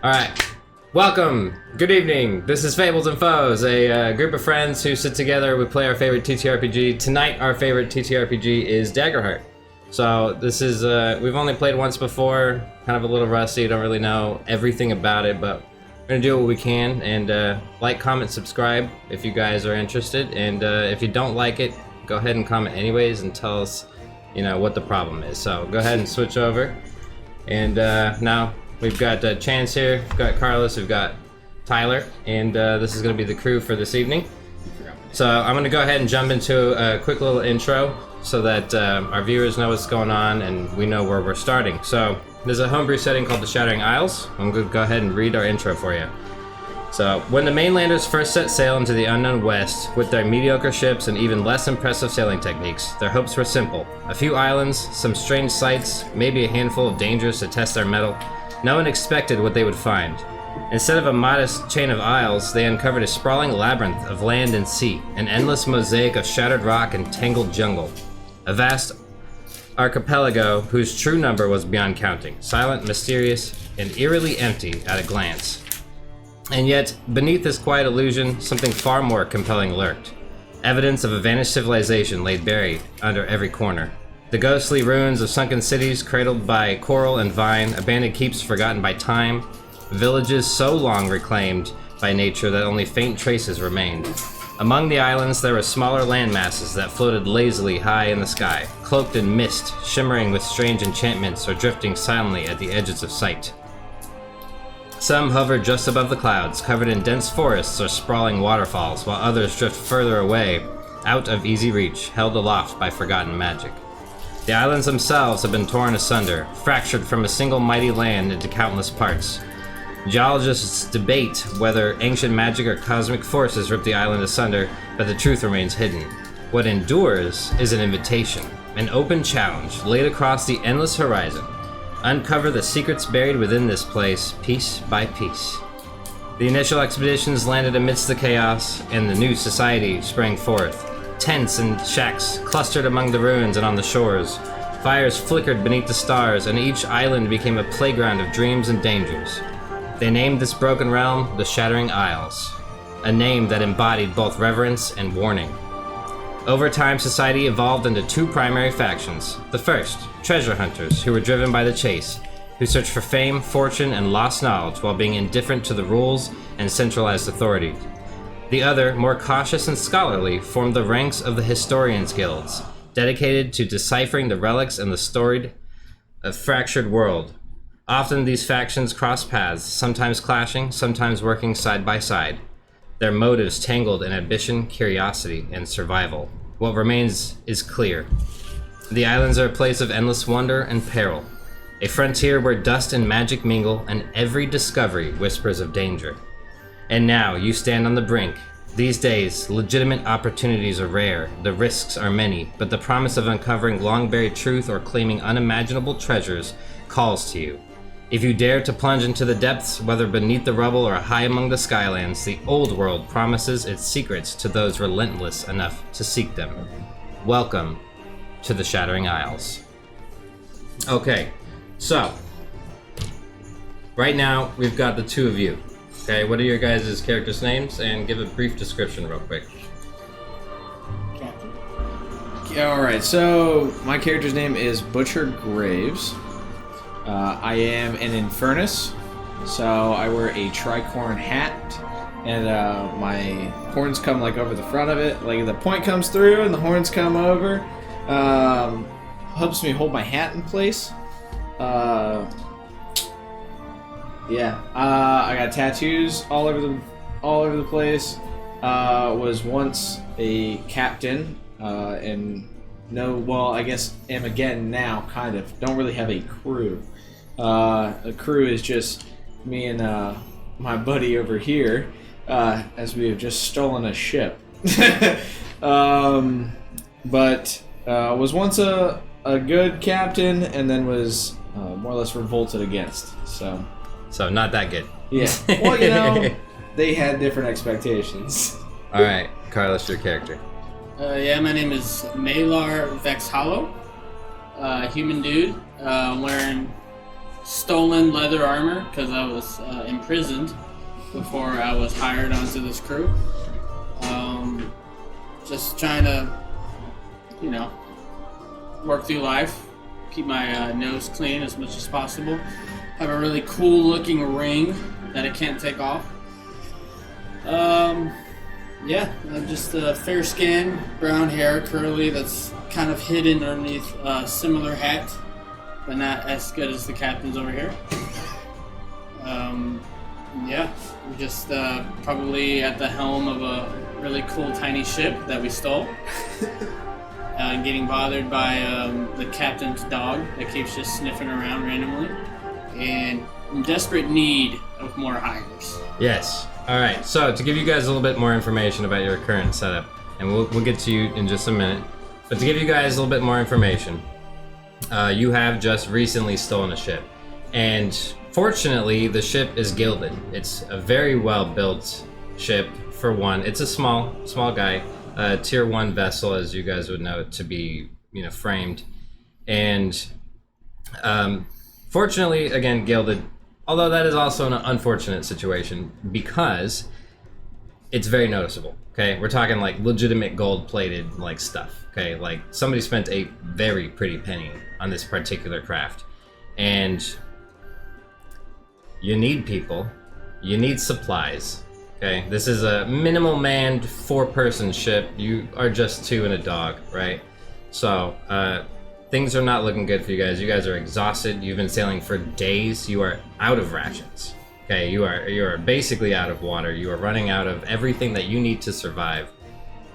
Alright, welcome, good evening, this is Fables and Foes, a group of friends who sit together, we play our favorite TTRPG. Tonight our favorite TTRPG is Daggerheart. So this is, we've only played once before, kind of a little rusty, don't really know everything about it, but we're gonna do what we can, and like, comment, subscribe if you guys are interested, and if you don't like it, go ahead and comment anyways and tell us, you know, what the problem is. So go ahead and switch over, and now we've got Chance here, we've got Carlos, we've got Tyler, and this is going to be the crew for this evening. So I'm going to go ahead and jump into a quick little intro so that our viewers know what's going on and we know where we're starting. So there's a homebrew setting called the Shattering Isles. I'm going to go ahead and read our intro for you. So, when the mainlanders first set sail into the unknown west, with their mediocre ships and even less impressive sailing techniques, their hopes were simple. A few islands, some strange sights, maybe a handful of dangers to test their mettle. No one expected what they would find. Instead of a modest chain of isles, they uncovered a sprawling labyrinth of land and sea, an endless mosaic of shattered rock and tangled jungle. A vast archipelago whose true number was beyond counting, silent, mysterious, and eerily empty at a glance. And yet, beneath this quiet illusion, something far more compelling lurked. Evidence of a vanished civilization lay buried under every corner. The ghostly ruins of sunken cities cradled by coral and vine, abandoned keeps forgotten by time, villages so long reclaimed by nature that only faint traces remained. Among the islands there were smaller land masses that floated lazily high in the sky, cloaked in mist, shimmering with strange enchantments or drifting silently at the edges of sight. Some hovered just above the clouds, covered in dense forests or sprawling waterfalls, while others drift further away, out of easy reach, held aloft by forgotten magic. The islands themselves have been torn asunder, fractured from a single mighty land into countless parts. Geologists debate whether ancient magic or cosmic forces ripped the island asunder, but the truth remains hidden. What endures is an invitation, an open challenge laid across the endless horizon. Uncover the secrets buried within this place, piece by piece. The initial expeditions landed amidst the chaos, and the new society sprang forth. Tents and shacks clustered among the ruins and on the shores. Fires flickered beneath the stars, and each island became a playground of dreams and dangers. They named this broken realm the Shattering Isles, a name that embodied both reverence and warning. Over time, society evolved into two primary factions. The first, treasure hunters, who were driven by the chase, who searched for fame, fortune, and lost knowledge while being indifferent to the rules and centralized authority. The other, more cautious and scholarly, formed the ranks of the historians' guilds, dedicated to deciphering the relics and the storied, fractured world. Often these factions crossed paths, sometimes clashing, sometimes working side by side. Their motives tangled in ambition, curiosity, and survival. What remains is clear. The islands are a place of endless wonder and peril, a frontier where dust and magic mingle, and every discovery whispers of danger. And now you stand on the brink. These days, legitimate opportunities are rare, the risks are many, but the promise of uncovering long-buried truth or claiming unimaginable treasures calls to you. If you dare to plunge into the depths, whether beneath the rubble or high among the skylands, the old world promises its secrets to those relentless enough to seek them. Welcome to the Shattering Isles. Okay, so, right now we've got the two of you. Okay, what are your guys' characters' names? And give a brief description real quick. Captain. Alright, so my character's name is Butcher Graves. I am an Infernus, so I wear a tricorn hat, and my horns come like over the front of it, like the point comes through and the horns come over. Helps me hold my hat in place. I got tattoos all over the place. Was once a captain, and I guess am again now, kind of. Don't really have a crew. A crew is just me and my buddy over here, as we have just stolen a ship. But was once a good captain, and then was more or less revolted against. So not that good. Yeah. Well, they had different expectations. All right, Carlos, your character. My name is Malar Vex Hollow, human dude, wearing stolen leather armor because I was imprisoned before I was hired onto this crew. Just trying to, work through life, keep my nose clean as much as possible. Have a really cool looking ring that I can't take off. Just a fair skin, brown hair, curly, that's kind of hidden underneath a similar hat, but not as good as the captain's over here. We're just probably at the helm of a really cool tiny ship that we stole. Getting bothered by the captain's dog that keeps just sniffing around randomly. And in desperate need of more hires. Yes. All right. So to give you guys a little bit more information about your current setup, and we'll get to you in just a minute. But to give you guys a little bit more information, you have just recently stolen a ship, and fortunately, the ship is gilded. It's a very well-built ship. For one, it's a small guy, tier 1 vessel, as you guys would know, to be framed, and fortunately, again, gilded. Although that is also an unfortunate situation because it's very noticeable. Okay, we're talking like legitimate gold-plated like stuff. Okay, like somebody spent a very pretty penny on this particular craft, and you need people, you need supplies. Okay, this is a minimal manned 4-person ship. You are just 2 and a dog, right? So things are not looking good for you guys. You guys are exhausted. You've been sailing for days. You are out of rations. Okay, you are basically out of water. You are running out of everything that you need to survive.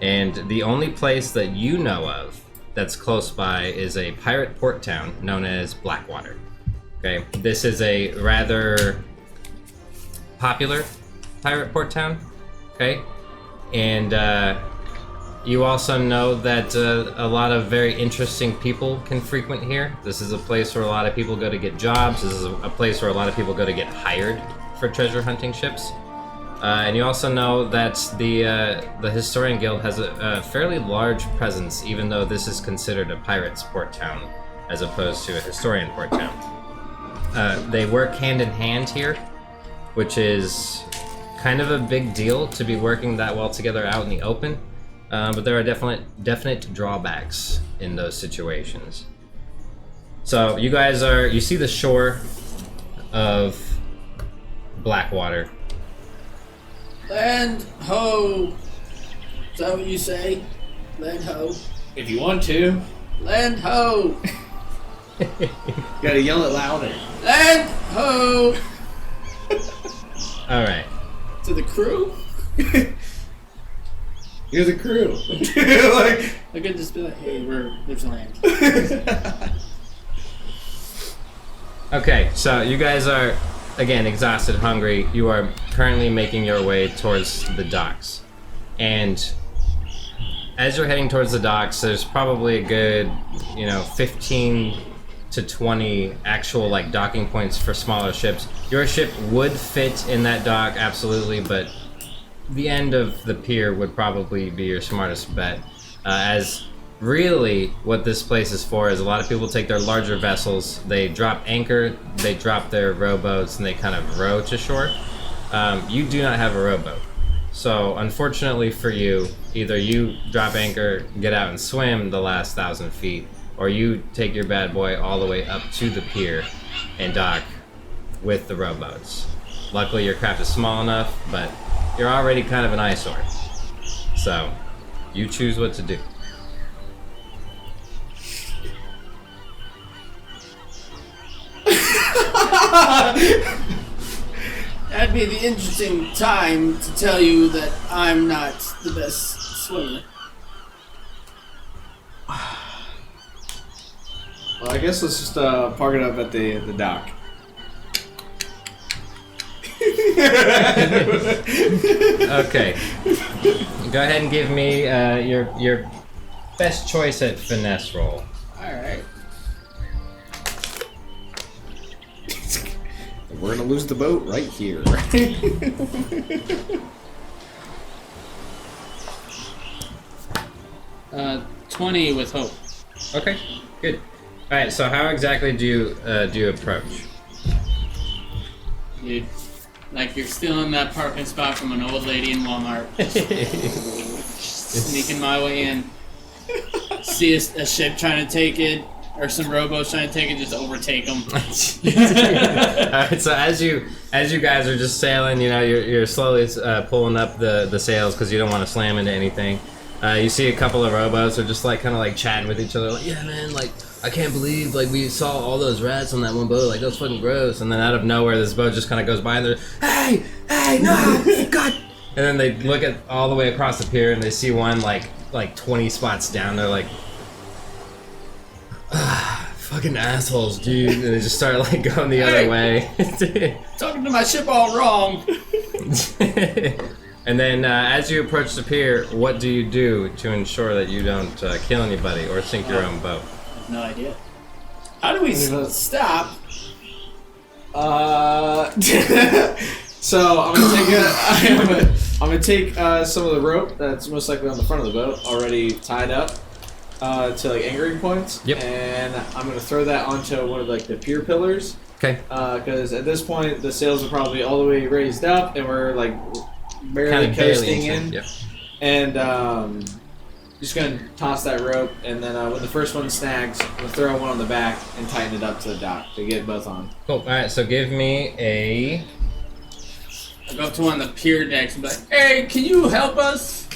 And the only place that you know of that's close by is a pirate port town known as Blackwater. Okay, this is a rather popular pirate port town. Okay, and you also know that a lot of very interesting people can frequent here. This is a place where a lot of people go to get jobs. This is a place where a lot of people go to get hired for treasure hunting ships. And you also know that the Historian Guild has a fairly large presence, even though this is considered a pirate's port town as opposed to a historian port town. They work hand in hand here, which is kind of a big deal to be working that well together out in the open. But there are definite drawbacks in those situations. So you guys you see the shore of Blackwater. Land ho! Is that what you say? Land ho. If you want to. Land ho! You gotta yell it louder. Land ho! All right. To the crew? You're the crew. I could just be like, hey, there's land. Okay, so you guys are, again, exhausted, hungry. You are currently making your way towards the docks. And as you're heading towards the docks, there's probably a good, 15 to 20 actual like docking points for smaller ships. Your ship would fit in that dock, absolutely, but the end of the pier would probably be your smartest bet, as really what this place is for is a lot of people take their larger vessels, they drop anchor, they drop their rowboats, and they kind of row to shore. You do not have a rowboat, so unfortunately for you, either you drop anchor, get out and swim the last 1,000 feet, or you take your bad boy all the way up to the pier and dock with the rowboats. Luckily your craft is small enough, but you're already kind of an eyesore. So, you choose what to do. That'd be the interesting time to tell you that I'm not the best swimmer. Well, I guess let's just park it up at the dock. Okay. Go ahead and give me your best choice at finesse roll. Alright. We're gonna lose the boat right here. 20 with hope. Okay, good. All right. So how exactly do you approach? dude. Like you're stealing that parking spot from an old lady in Walmart. Sneaking my way in. See a ship trying to take it, or some rowboats trying to take it, just overtake them. Alright, so as you guys are just sailing, you know, you're slowly pulling up the sails because you don't want to slam into anything. You see a couple of rowboats are just like kind of like chatting with each other, like, yeah, man, like I can't believe like we saw all those rats on that one boat, like that was fucking gross. And then out of nowhere, this boat just kind of goes by and they're, hey, no, God. And then they look at all the way across the pier and they see one like 20 spots down. They're like, fucking assholes, dude. And they just start like going the other way. Talking to my ship all wrong. And then as you approach the pier, what do you do to ensure that you don't kill anybody or sink your own boat? No idea. How do we stop? So I'm gonna take some of the rope that's most likely on the front of the boat, already tied up to like anchoring points. Yep. And I'm gonna throw that onto one of like the pier pillars. Okay. Because at this point the sails are probably all the way raised up, and we're like barely Kinda coasting barely in. Yep. And just gonna toss that rope, and then when the first one snags, I'm gonna throw one on the back and tighten it up to the dock to get both on. Cool. All right. So give me a. I go up to one of the pier decks and be like, hey, can you help us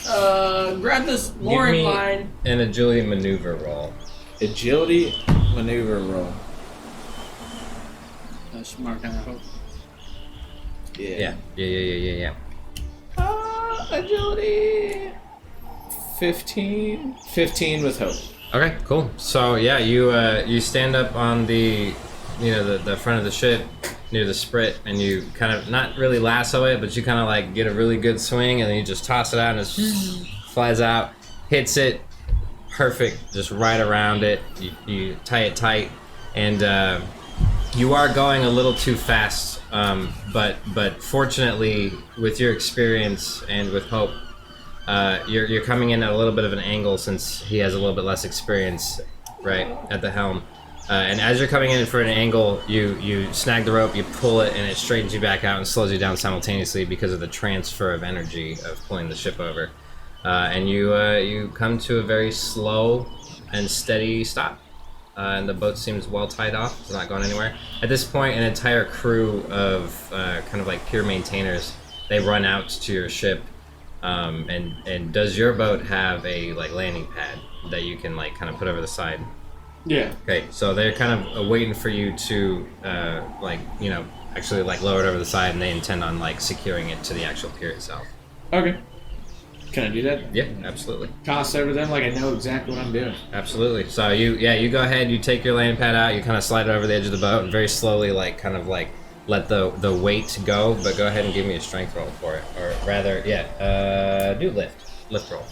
grab this mooring line? An agility maneuver roll. Agility maneuver roll. That's mark down, I hope. Yeah. Agility. 15 with hope. Okay, cool. So yeah, you stand up on the front of the ship near the sprit, and you kind of not really lasso it, but you kind of like get a really good swing, and then you just toss it out, and it flies out, hits it, perfect, just right around it. You tie it tight, and you are going a little too fast, but fortunately, with your experience and with hope. You're coming in at a little bit of an angle since he has a little bit less experience, right, at the helm. And as you're coming in for an angle, you snag the rope, you pull it, and it straightens you back out and slows you down simultaneously because of the transfer of energy of pulling the ship over. And you come to a very slow and steady stop. And the boat seems well tied off, it's not going anywhere. At this point, an entire crew of kind of like pier maintainers, they run out to your ship. And does your boat have a like landing pad that you can like kind of put over the side? Yeah. Okay, so they're kind of waiting for you to actually like lower it over the side, and they intend on like securing it to the actual pier itself. Okay. Can I do that? Yeah, absolutely. Toss over them like I know exactly what I'm doing. Absolutely. So you go ahead, you take your landing pad out, you kind of slide it over the edge of the boat, and very slowly like kind of like let the weight go, but go ahead and give me a strength roll for it. Or rather, do lift roll.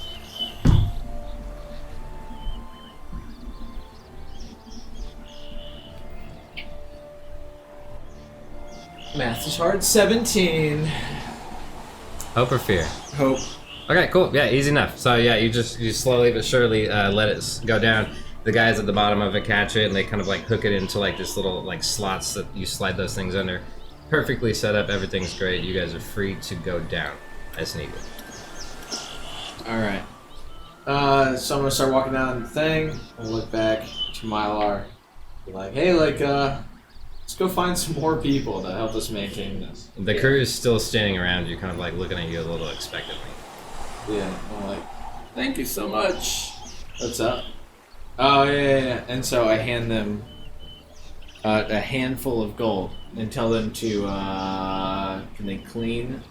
Math is hard. 17. Hope or fear? Hope. Okay, cool. Yeah, easy enough. So yeah, you slowly but surely let it go down. The guys at the bottom of it catch it, and they kind of like hook it into like this little like slots that you slide those things under. Perfectly set up. Everything's great. You guys are free to go down as needed. All right. So I'm gonna start walking down the thing. I'll look back to Mylar. Be like, hey, like, let's go find some more people to help us maintain this. The crew is still standing around you, kind of like looking at you a little expectantly. Yeah. I'm like, Thank you so much. what's up? Oh yeah. And so I hand them a handful of gold and tell them to can they clean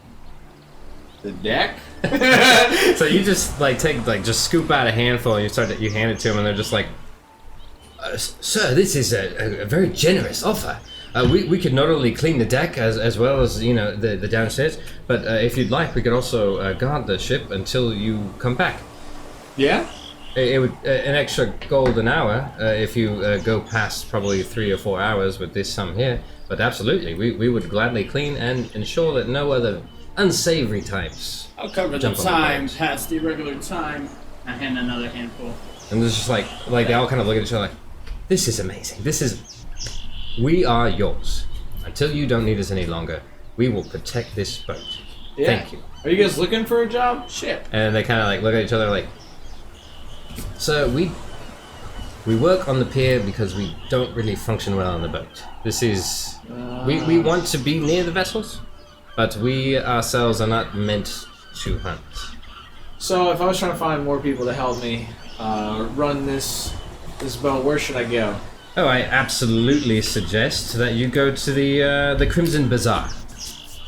the deck? So you just like just scoop out a handful, and you hand it to them, and they're just like, "Sir, this is a very generous offer. We could not only clean the deck as well as the downstairs, but if you'd like, we could also guard the ship until you come back. Yeah. It would an extra gold an hour if you go past probably 3 or 4 hours with this sum here. But absolutely, we would gladly clean and ensure that no other unsavory types. I'll cover the Jump on the time boat. past the regular time. I hand another handful. And it's just like they all kind of look at each other like, this is amazing. We are yours. Until you don't need us any longer, We will protect this boat. Yeah. Thank you. Are you guys looking for a job? Ship. And they kind of like look at each other like, so we work on the pier because we don't really function well on the boat. This is we want to be near the vessels, but we ourselves are not meant to hunt. So if I was trying to find more people to help me run this boat, where should I go? Oh, I absolutely suggest that you go to the Crimson Bazaar.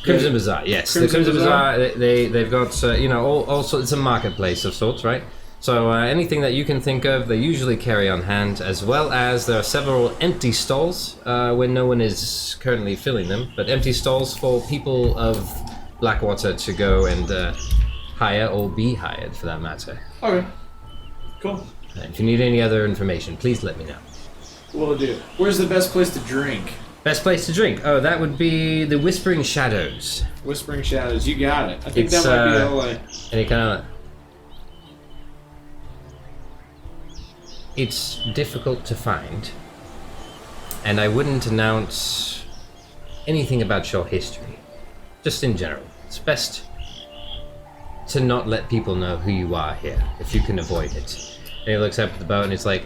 Crimson Bazaar, yes. The Crimson Bazaar, they've got, all sorts, it's a marketplace of sorts, right? So anything that you can think of, they usually carry on hand, as well as there are several empty stalls when no one is currently filling them, but empty stalls for people of Blackwater to go and hire or be hired, for that matter. Okay. Cool. If you need any other information, please let me know. Will do. Where's the best place to drink? Best place to drink? Oh, that would be the Whispering Shadows. Whispering Shadows. You got it. I think It's, that might be the way. And it kind of... It's difficult to find. And I wouldn't announce anything about your history. Just in general. It's best to not let people know who you are here, if you can avoid it. And he looks up at the boat and it's like,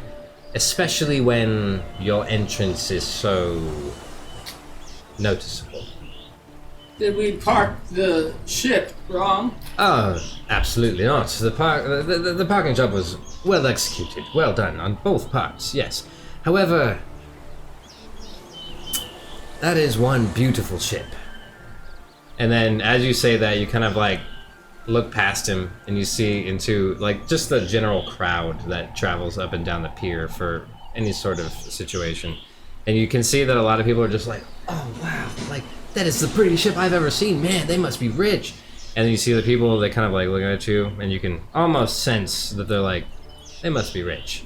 especially when your entrance is so noticeable. Did we park the ship wrong? Oh, absolutely not. The parking job was well executed, well done on both parts, yes. However, that is one beautiful ship. And then as you say that, you kind of like look past him and you see into like just the general crowd that travels up and down the pier for any sort of situation. And you can see that a lot of people are just like, oh wow, like that is the prettiest ship I've ever seen. Man, they must be rich. And then you see the people, they kind of like looking at you and you can almost sense that they're like, they must be rich.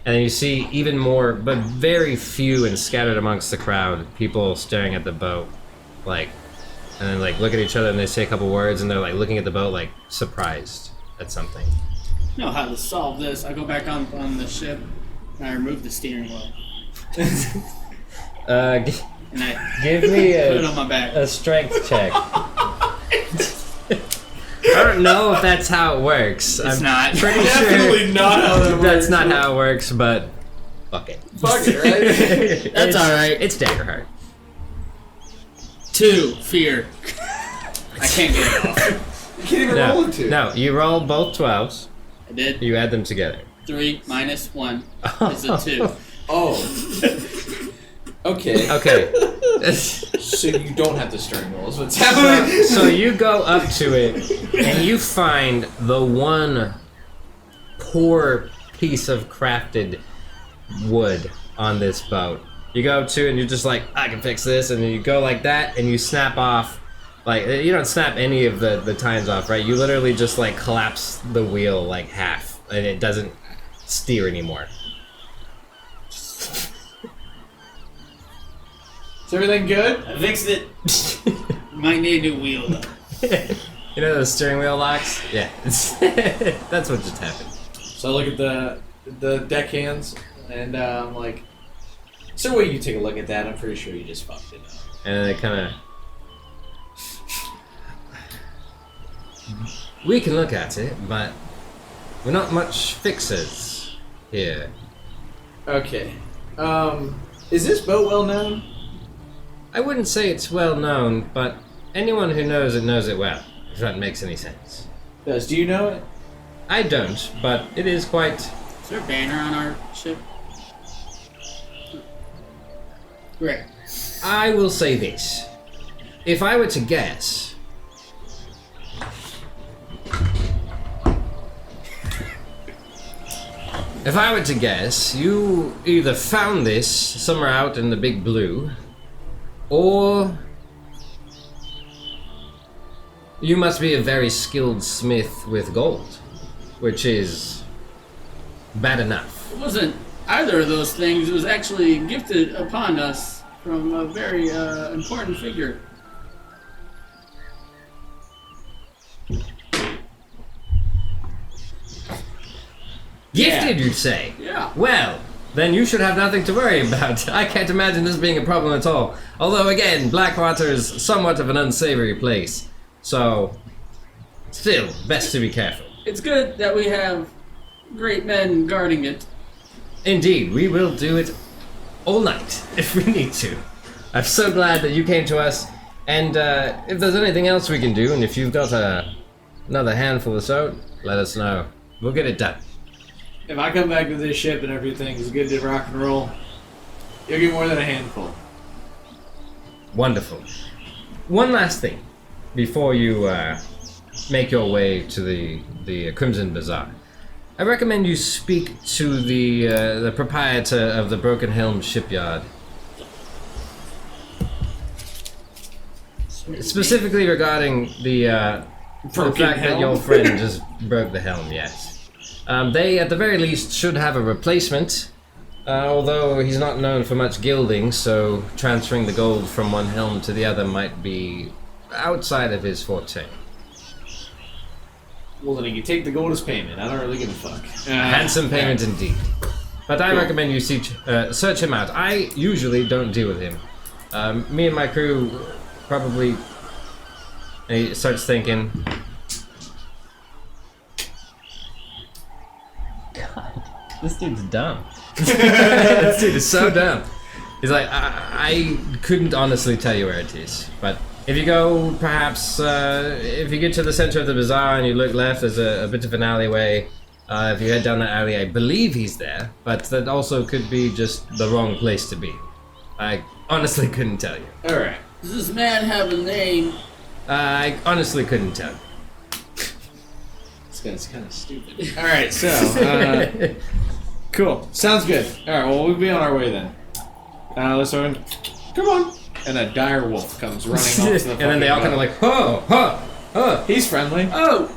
And then you see even more, but very few and scattered amongst the crowd, people staring at the boat, like, and then like look at each other and they say a couple words and they're like looking at the boat like surprised at something. I know how to solve this. I go back on the ship and I remove the steering wheel. And I Give me put it on my back. a strength check. I don't know if that's how it works. It's I'm not. pretty Definitely sure not how that works. that's not how it works, but fuck it. Fuck it, right? That's alright. It's Daggerheart. 2, fear. I can't get it off. You can't even roll it to. No, you roll both 12s. I did. You add them together. 3 minus 1 is a 2. Oh. Okay. Okay. So you don't have the steering wheel is what's happening. So you go up to it and you find the one poor piece of crafted wood on this boat. You go to and you're just like, I can fix this, and then you go like that and you snap off, like, you don't snap any of the tines off, right? You literally just like collapse the wheel like half and it doesn't steer anymore. Is everything good? I fixed it. Might need a new wheel though. You know those steering wheel locks? Yeah, that's what just happened. So I look at the deckhands and I'm like, is there a way you take a look at that? I'm pretty sure you just fucked it up. And then they kind of... We can look at it, but we're not much fixers here. Okay. Is this boat well known? I wouldn't say it's well known, but anyone who knows it well, if that makes any sense. Do you know it? I don't, but it is quite... Is there a banner on our ship? Great. I will say this. If I were to guess... If I were to guess, you either found this somewhere out in the big blue, or you must be a very skilled smith with gold, which is bad enough. It wasn't either of those things. It was actually gifted upon us from a very important figure. Gifted, you'd say? Yeah. Well, then you should have nothing to worry about. I can't imagine this being a problem at all. Although, again, Blackwater is somewhat of an unsavory place. So, still, best to be careful. It's good that we have great men guarding it. Indeed, we will do it all night, if we need to. I'm so glad that you came to us, and if there's anything else we can do, and if you've got another handful or so, let us know. We'll get it done. If I come back to this ship and everything is good to rock and roll, you'll get more than a handful. Wonderful. One last thing, before you make your way to the Crimson Bazaar. I recommend you speak to the proprietor of the Broken Helm shipyard. Specifically regarding the fact that your friend just broke the helm, yes. They, at the very least, should have a replacement, although he's not known for much gilding, so transferring the gold from one helm to the other might be outside of his forte. Well, then he can take the gold as payment. I don't really give a fuck. Handsome payment indeed. But I recommend you search him out. I usually don't deal with him. Me and my crew probably... And he starts thinking... God, this dude's dumb. This dude is so dumb. He's like, I couldn't honestly tell you where it is, but if you go, perhaps, if you get to the center of the bazaar and you look left, there's a bit of an alleyway. If you head down that alley, I believe he's there, but that also could be just the wrong place to be. I honestly couldn't tell you. Alright. Does this man have a name? I honestly couldn't tell you. This guy's kind of stupid. Alright, so, cool. Sounds good. Alright, well, we'll be on our way then. Let's go. Come on. And a dire wolf comes running off to the and then they all kind of like, huh. He's friendly. Oh!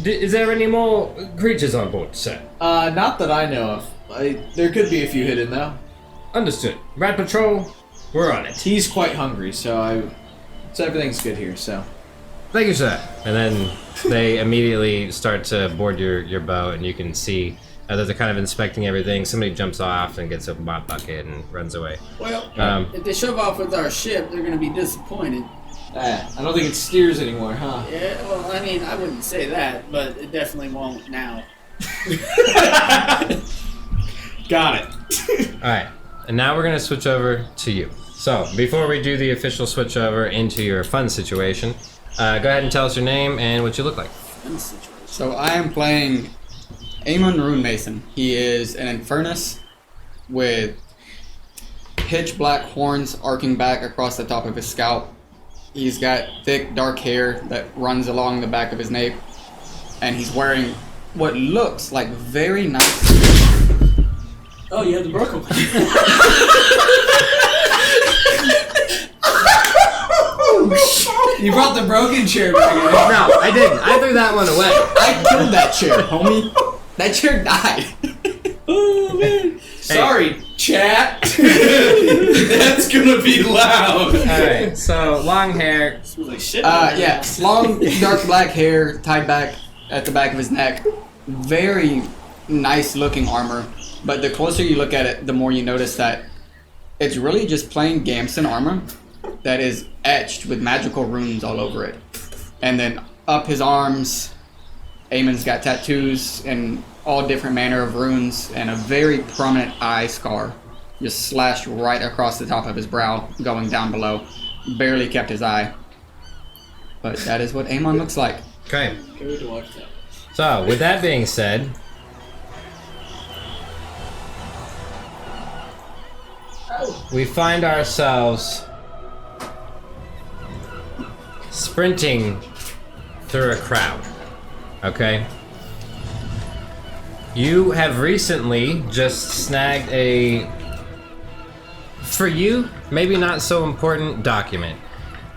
Is there any more creatures on board, sir? Not that I know of. There could be a few hidden, though. Understood. Rat Patrol, we're on it. He's quite hungry, so everything's good here, so. Thank you, sir. And then they immediately start to board your boat, and you can see that they're kind of inspecting everything. Somebody jumps off and gets a mop bucket and runs away. Well, if they shove off with our ship, they're going to be disappointed. I don't think it steers anymore, huh? Yeah, well, I mean, I wouldn't say that, but it definitely won't now. Got it. Alright, and now we're going to switch over to you. So, before we do the official switch over into your fun situation, go ahead and tell us your name and what you look like. Fun situation. So I am playing Amon Runemason. He is an Infernus with pitch black horns arcing back across the top of his scalp. He's got thick dark hair that runs along the back of his nape, and he's wearing what looks like very nice... Oh, you have the broken one. You brought the broken chair back. No, I didn't. I threw that one away. I killed that chair, homie. That chair died. Oh, man. Sorry, chat. That's gonna be loud. Alright, so long hair. Smells like shit. Yeah, long dark black hair tied back at the back of his neck. Very nice looking armor, but the closer you look at it, the more you notice that it's really just plain Gamson armor that is etched with magical runes all over it. And then up his arms, Amon's got tattoos and all different manner of runes and a very prominent eye scar just slashed right across the top of his brow going down below. Barely kept his eye. But that is what Amon looks like. Okay. Can't wait to watch that. So, with that being said, we find ourselves sprinting through a crowd. Okay? You have recently just snagged a, for you, maybe not so important document.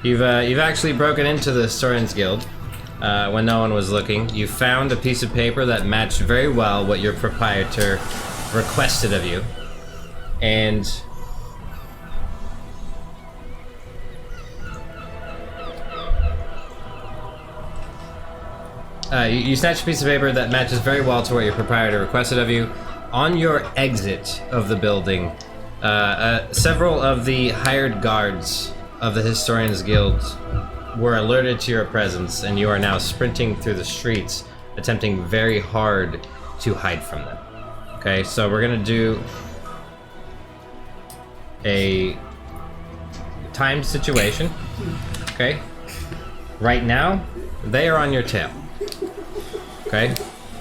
You've actually broken into the Soren's Guild when no one was looking. You found a piece of paper that matched very well what your proprietor requested of you. And you snatch a piece of paper that matches very well to what your proprietor requested of you. on your exit of the building, several of the hired guards of the Historians Guild were alerted to your presence, and you are now sprinting through the streets, attempting very hard to hide from them. Okay, so we're gonna do a timed situation. Okay, right now they are on your tail. Okay,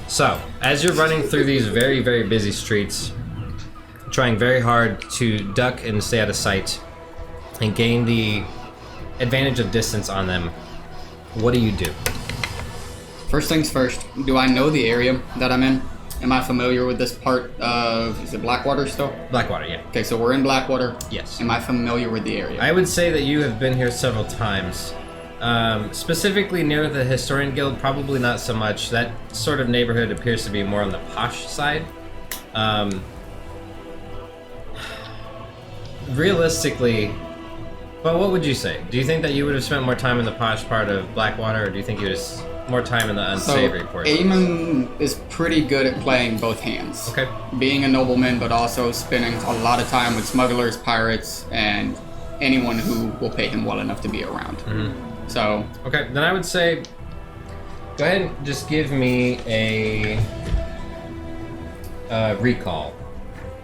so as you're running through these very, very busy streets, trying very hard to duck and stay out of sight and gain the advantage of distance on them, what do you do? First things first, do I know the area that I'm in? Am I familiar with this part of, is it Blackwater still? Blackwater, yeah. Okay, so we're in Blackwater. Yes. Am I familiar with the area? I would say that you have been here several times. Specifically near the Historian Guild, probably not so much. That sort of neighborhood appears to be more on the posh side. Realistically, well, what would you say? Do you think that you would have spent more time in the posh part of Blackwater, or do you think you would have more time in the unsavory portion? Eamon is pretty good at playing both hands. Okay. Being a nobleman, but also spending a lot of time with smugglers, pirates, and anyone who will pay him well enough to be around. Mm-hmm. So. Okay, then I would say, go ahead and just give me a recall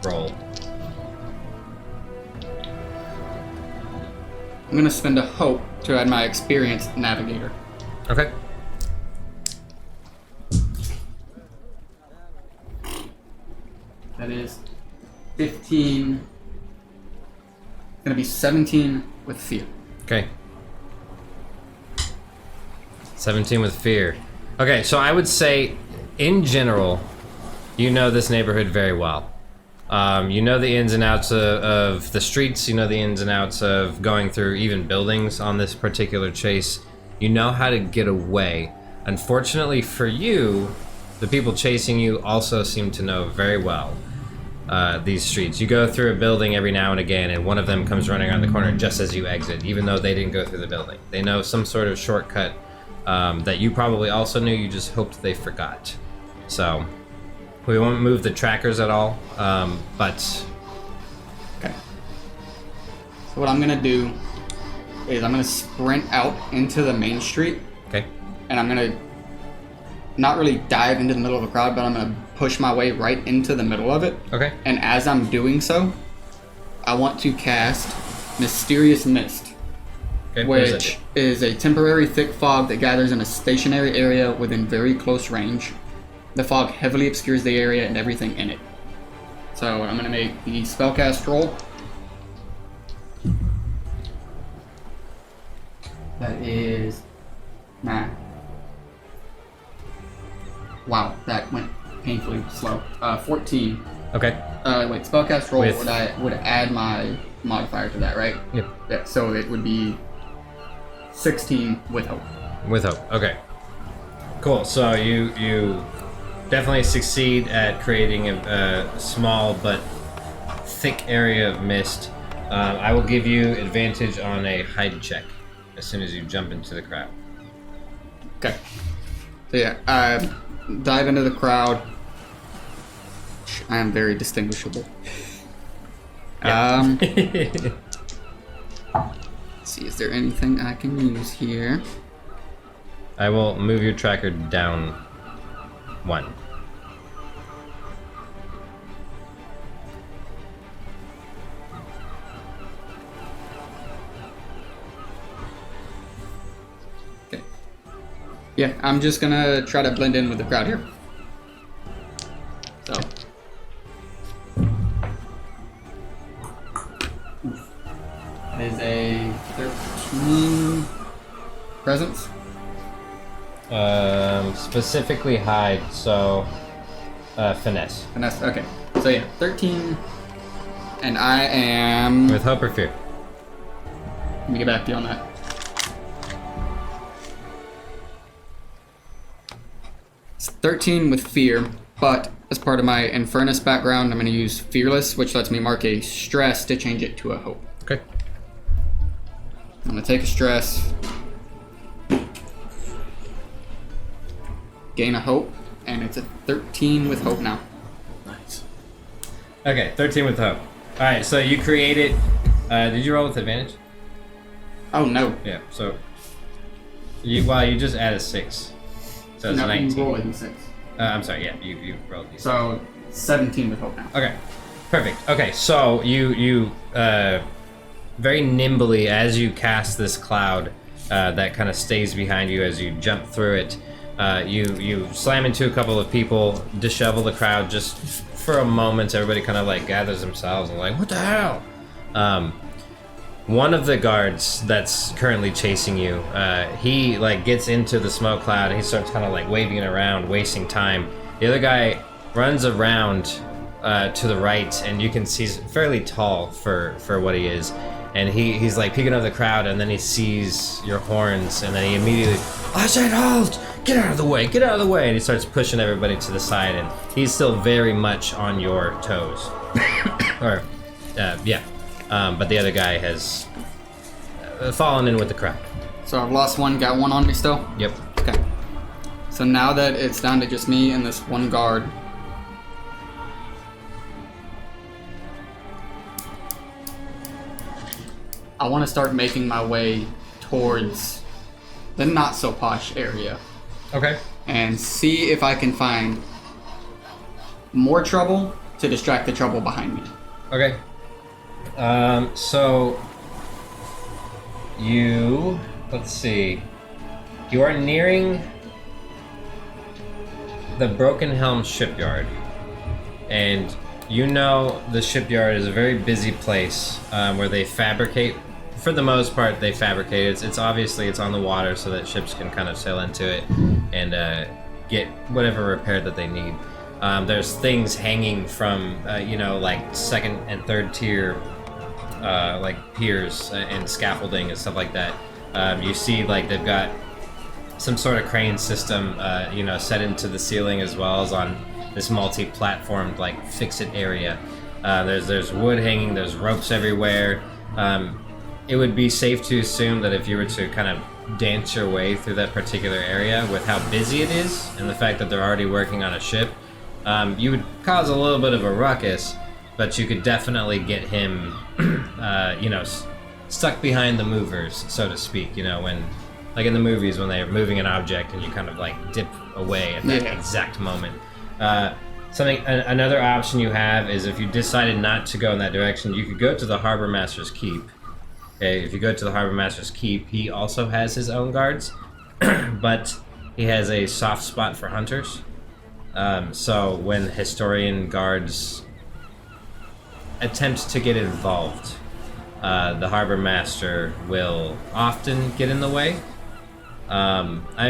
roll. I'm gonna spend a hope to add my experienced navigator. Okay. That is 15. Gonna be 17 with fear. Okay. 17 with fear. Okay, so I would say, in general, you know this neighborhood very well. You know the ins and outs of the streets. You know the ins and outs of going through even buildings on this particular chase. You know how to get away. Unfortunately for you, the people chasing you also seem to know very well these streets. You go through a building every now and again, and one of them comes running around the corner just as you exit, even though they didn't go through the building. They know some sort of shortcut that you probably also knew, you just hoped they forgot. So, we won't move the trackers at all, but... Okay. So what I'm gonna do is I'm gonna sprint out into the main street. Okay. And I'm gonna not really dive into the middle of the crowd, but I'm gonna push my way right into the middle of it. Okay. And as I'm doing so, I want to cast Mysterious Mist, Okay, what does that which do? is a temporary thick fog that gathers in a stationary area within very close range. The fog heavily obscures the area and everything in it. So I'm gonna make the spellcast roll. That is 9. Wow, that went painfully slow. 14. Okay. Wait, spellcast roll With- would add my modifier to that, right? Yep. Yeah. So it would be 16 with hope. With hope. Okay. Cool. So you definitely succeed at creating a small but thick area of mist. I will give you advantage on a hide check as soon as you jump into the crowd. Okay. So yeah, dive into the crowd. I am very distinguishable. Yeah. Let's see, is there anything I can use here? I will move your tracker down 1. Okay. Yeah, I'm just gonna try to blend in with the crowd here. So. That is a 13 presence. Specifically hide, so finesse. Finesse. Okay. So yeah, 13. And I am. With hope or fear? Let me get back to you on that. It's 13 with fear, but as part of my Infernus background, I'm going to use Fearless, which lets me mark a stress to change it to a hope. Okay. I'm going to take a stress, gain a hope, and it's a 13 with hope now. Nice. Okay, 13 with hope. All right, so you create it. Did you roll with advantage? Oh no. Yeah. So you just add a 6, so it's No, 19. roll a d6. I'm sorry. Yeah, you rolled these. So 17 with hope now. Okay, perfect. Okay, so you very nimbly, as you cast this cloud that kind of stays behind you as you jump through it, you slam into a couple of people, dishevel the crowd just for a moment. Everybody kind of like gathers themselves and like, what the hell? One of the guards that's currently chasing you, he like gets into the smoke cloud and he starts kind of like waving it around, wasting time. The other guy runs around to the right, and you can see he's fairly tall for what he is. And he's like peeking over the crowd, and then he sees your horns, and then he immediately, I said halt! Get out of the way! Get out of the way! And he starts pushing everybody to the side, and he's still very much on your toes. Or, yeah. But the other guy has fallen in with the crowd. So I've lost one, got one on me still? Yep. Okay. So now that it's down to just me and this one guard, I want to start making my way towards the not so posh area Okay. and see if I can find more trouble to distract the trouble behind me. Okay. So let's see. You are nearing the Broken Helm shipyard, and you know the shipyard is a very busy place where they fabricate. For the most part, they fabricate it. It's obviously it's on the water so that ships can kind of sail into it and get whatever repair that they need. There's things hanging from like second and third tier like piers and scaffolding and stuff like that. You see like they've got some sort of crane system set into the ceiling, as well as on this multi-platformed like fix-it area. There's wood hanging, there's ropes everywhere. It would be safe to assume that if you were to kind of dance your way through that particular area with how busy it is and the fact that they're already working on a ship, you would cause a little bit of a ruckus, but you could definitely get him, stuck behind the movers, so to speak. When, like in the movies, when they're moving an object and you kind of like dip away at that exact moment. Another option you have is if you decided not to go in that direction, you could go to the Harbor Master's Keep. Okay, if you go to the Harbor Master's Keep, he also has his own guards, but he has a soft spot for hunters. So when historian guards attempt to get involved, the Harbor Master will often get in the way.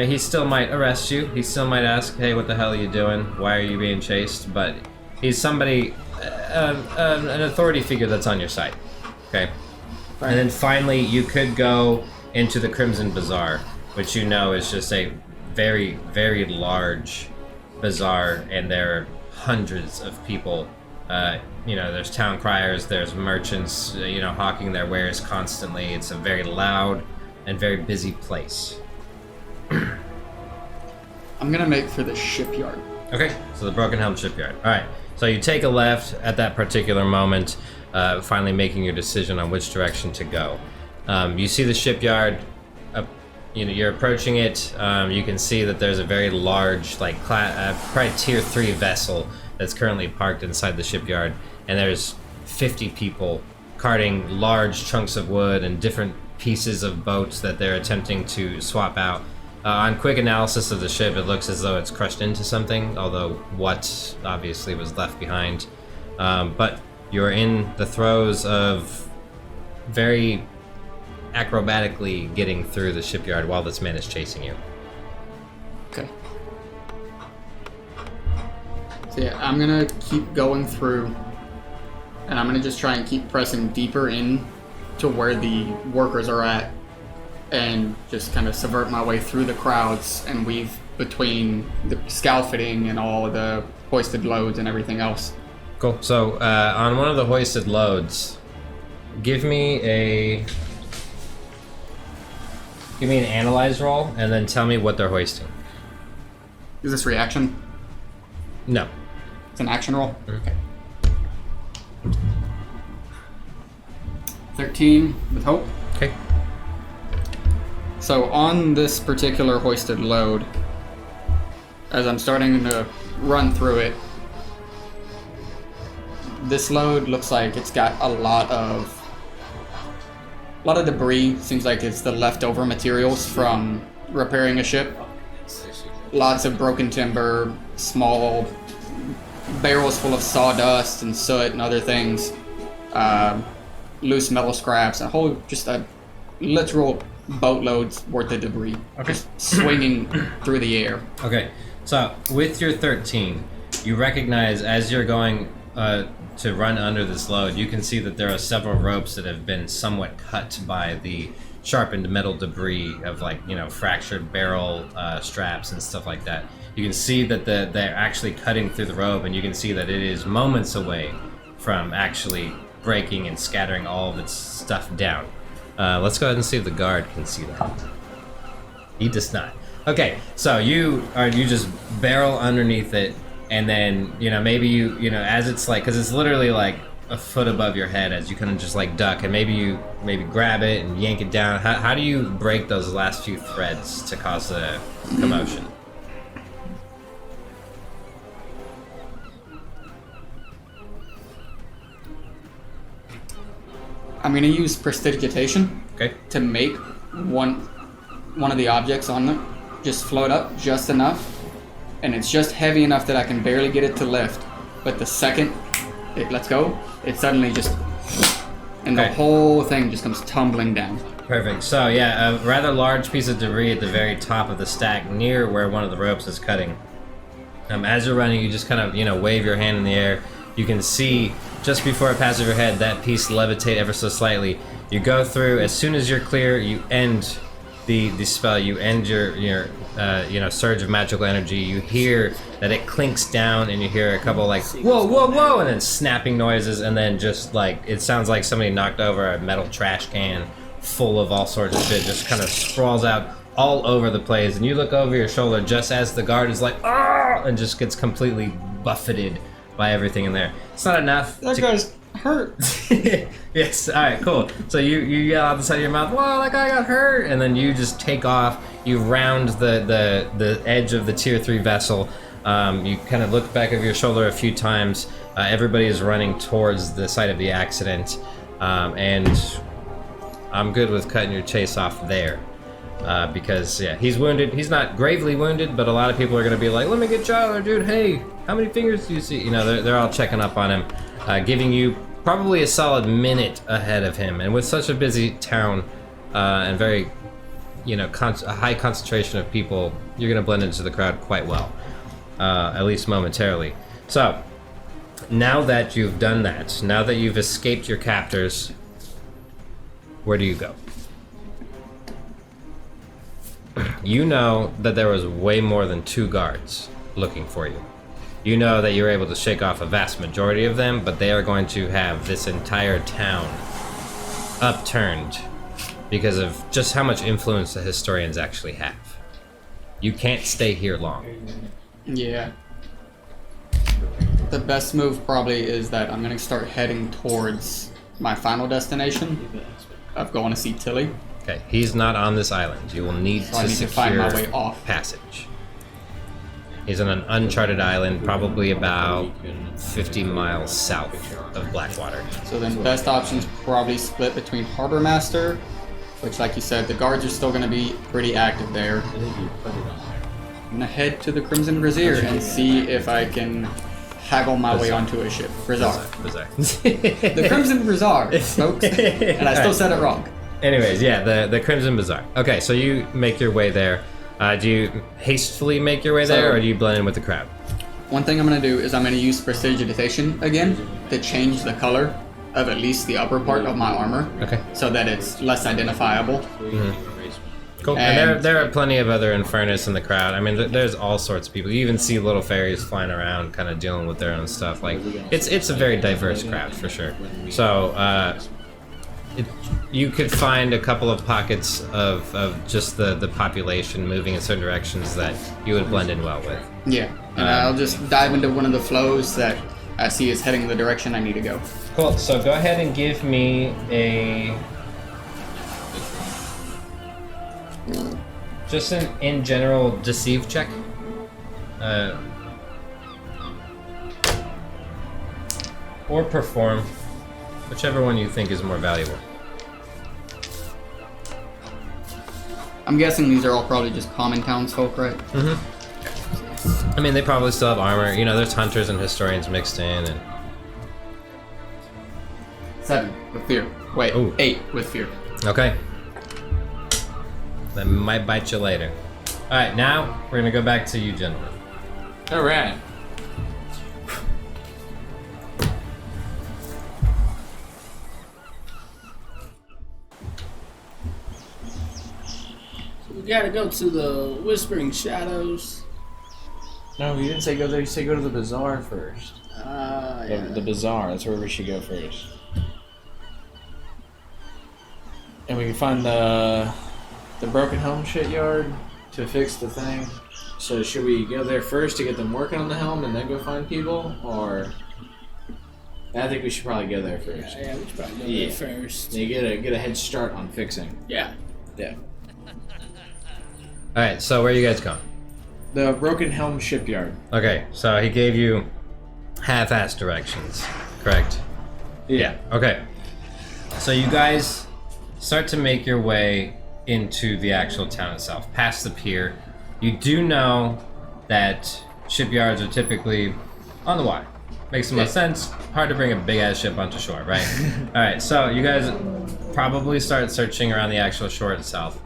He still might arrest you. He still might ask, hey, what the hell are you doing? Why are you being chased? But he's somebody, an authority figure that's on your side. Okay? Right. And then finally, you could go into the Crimson Bazaar, which is just a very, very large bazaar, and there are hundreds of people. There's town criers, there's merchants, hawking their wares constantly. It's a very loud and very busy place. I'm gonna make for the shipyard. Okay, so the Broken Helm shipyard. All right, so you take a left at that particular moment, finally making your decision on which direction to go. You see the shipyard. You're approaching it. You can see that there's a very large, probably tier 3 vessel that's currently parked inside the shipyard, and there's 50 people carting large chunks of wood and different pieces of boats that they're attempting to swap out. On quick analysis of the ship, it looks as though it's crushed into something, although what obviously was left behind. But you're in the throes of very acrobatically getting through the shipyard while this man is chasing you. Okay. So yeah, I'm gonna keep going through, and I'm gonna just try and keep pressing deeper in to where the workers are at, and just kind of subvert my way through the crowds and weave between the scow fitting and all of the hoisted loads and everything else. Cool. So on one of the hoisted loads, give me an analyze roll, and then tell me what they're hoisting. Is this reaction? No. It's an action roll? Okay. 13 with hope. Okay. So on this particular hoisted load, as I'm starting to run through it, this load looks like it's got a lot of debris. Seems like it's the leftover materials from repairing a ship. Lots of broken timber, small barrels full of sawdust and soot and other things, loose metal scraps, just a literal boatloads worth of debris, just swinging through the air. Okay, so with your 13, you recognize as you're going to run under this load, you can see that there are several ropes that have been somewhat cut by the sharpened metal debris of, like, you know, fractured barrel straps and stuff like that. You can see that they're actually cutting through the rope, and you can see that it is moments away from actually breaking and scattering all of its stuff down. Let's go ahead and see if the guard can see that. He does not. Okay, so you just barrel underneath it, and then, you know, maybe you know, as it's like, because it's literally like a foot above your head, as you kind of just like duck, and maybe you grab it and yank it down. How do you break those last few threads to cause a commotion? I'm gonna use prestidigitation Okay. to make one of the objects on them just float up just enough, and it's just heavy enough that I can barely get it to lift. But the second it lets go, it suddenly just, and the Okay. whole thing just comes tumbling down. Perfect. So yeah, a rather large piece of debris at the very top of the stack, near where one of the ropes is cutting. As you're running, you just kind of, you know, wave your hand in the air. You can see just before it passes your head, that piece levitate ever so slightly. You go through. As soon as you're clear, you end the spell. You end your you know, surge of magical energy. You hear that it clinks down, and you hear a couple like whoa, whoa, whoa, and then snapping noises, and then just like it sounds like somebody knocked over a metal trash can full of all sorts of shit. Just kind of sprawls out all over the place, and you look over your shoulder just as the guard is like, ah, and just gets completely buffeted by everything in there. It's not enough. That guy's hurt. Yes. All right. Cool. So you yell out the side of your mouth, "Whoa, that guy got hurt!" And then you just take off. You round the edge of the tier 3 vessel. You kind of look back over your shoulder a few times. Everybody is running towards the site of the accident, and I'm good with cutting your chase off there. Because yeah, he's wounded. He's not gravely wounded, but a lot of people are gonna be like, "Let me get Tyler, dude. Hey, how many fingers do you see?" You know, they're all checking up on him, giving you probably a solid minute ahead of him. And with such a busy town and very, you know, a high concentration of people, you're gonna blend into the crowd quite well, at least momentarily. So now that you've done that, now that you've escaped your captors, where do you go? You know that there was way more than 2 guards looking for you. You know that you were able to shake off a vast majority of them, but they are going to have this entire town upturned because of just how much influence the historians actually have. You can't stay here long. Yeah. The best move probably is that I'm gonna start heading towards my final destination of going to see Tilly. Okay, he's not on this island. You will need So I to need to secure find my way off. passage. He's on an uncharted island, probably about 50 miles south of Blackwater. So then best options probably split between Harbor Master, which, like you said, the guards are still going to be pretty active there. I'm going to head to the Crimson Brazier and see if I can haggle my way onto a ship. Brazier. Bizarre. The Crimson Brazier, folks. And I still said it wrong. Anyways, yeah, the Crimson Bazaar. Okay, so you make your way there. Do you hastily make your way there, or do you blend in with the crowd? One thing I'm going to do is I'm going to use prestidigitation again to change the color of at least the upper part of my armor. Okay. So that it's less identifiable. Cool. And there are plenty of other Infernus in the crowd. I mean, there's all sorts of people. You even see little fairies flying around, kind of dealing with their own stuff. Like, it's a very diverse crowd, for sure. So, you could find a couple of pockets of just the population moving in certain directions that you would blend in well with. Yeah, and I'll just dive into one of the flows that I see is heading the direction I need to go. Cool. So go ahead and give me just an in general deceive check. Or perform, whichever one you think is more valuable. I'm guessing these are all probably just common townsfolk, right? Mm-hmm. I mean, they probably still have armor. You know, there's hunters and historians mixed in, and 7 with fear. Wait, Ooh. 8 with fear. okay. That might bite you later. All right, now we're gonna go back to you, gentlemen. All right. We gotta go to the Whispering Shadows. No, you didn't say go there. You said go to the bazaar first. Yeah. The bazaar. That's where we should go first. And we can find the broken helm shipyard to fix the thing. So should we go there first to get them working on the helm and then go find people, or? I think we should probably go there first. Yeah, we should probably go there first. You get a head start on fixing. Yeah. Yeah. All right, so where are you guys going? The broken helm shipyard. Okay, so he gave you half-assed directions, correct? Yeah. Okay. So you guys start to make your way into the actual town itself, past the pier. You do know that shipyards are typically on the water. Makes the most sense. Hard to bring a big-ass ship onto shore, right? All right, so you guys probably start searching around the actual shore itself.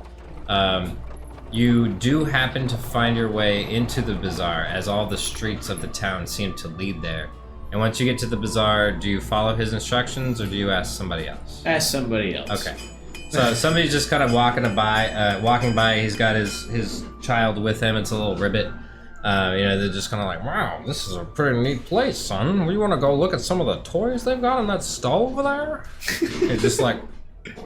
You do happen to find your way into the bazaar, as all the streets of the town seem to lead there. And once you get to the bazaar, do you follow his instructions, or do you ask somebody else? Ask somebody else. Okay. So somebody's just kind of walking by. He's got his child with him. It's a little ribbit. They're just kind of like, wow, this is a pretty neat place, son. We want to go look at some of the toys they've got in that stall over there? They're just like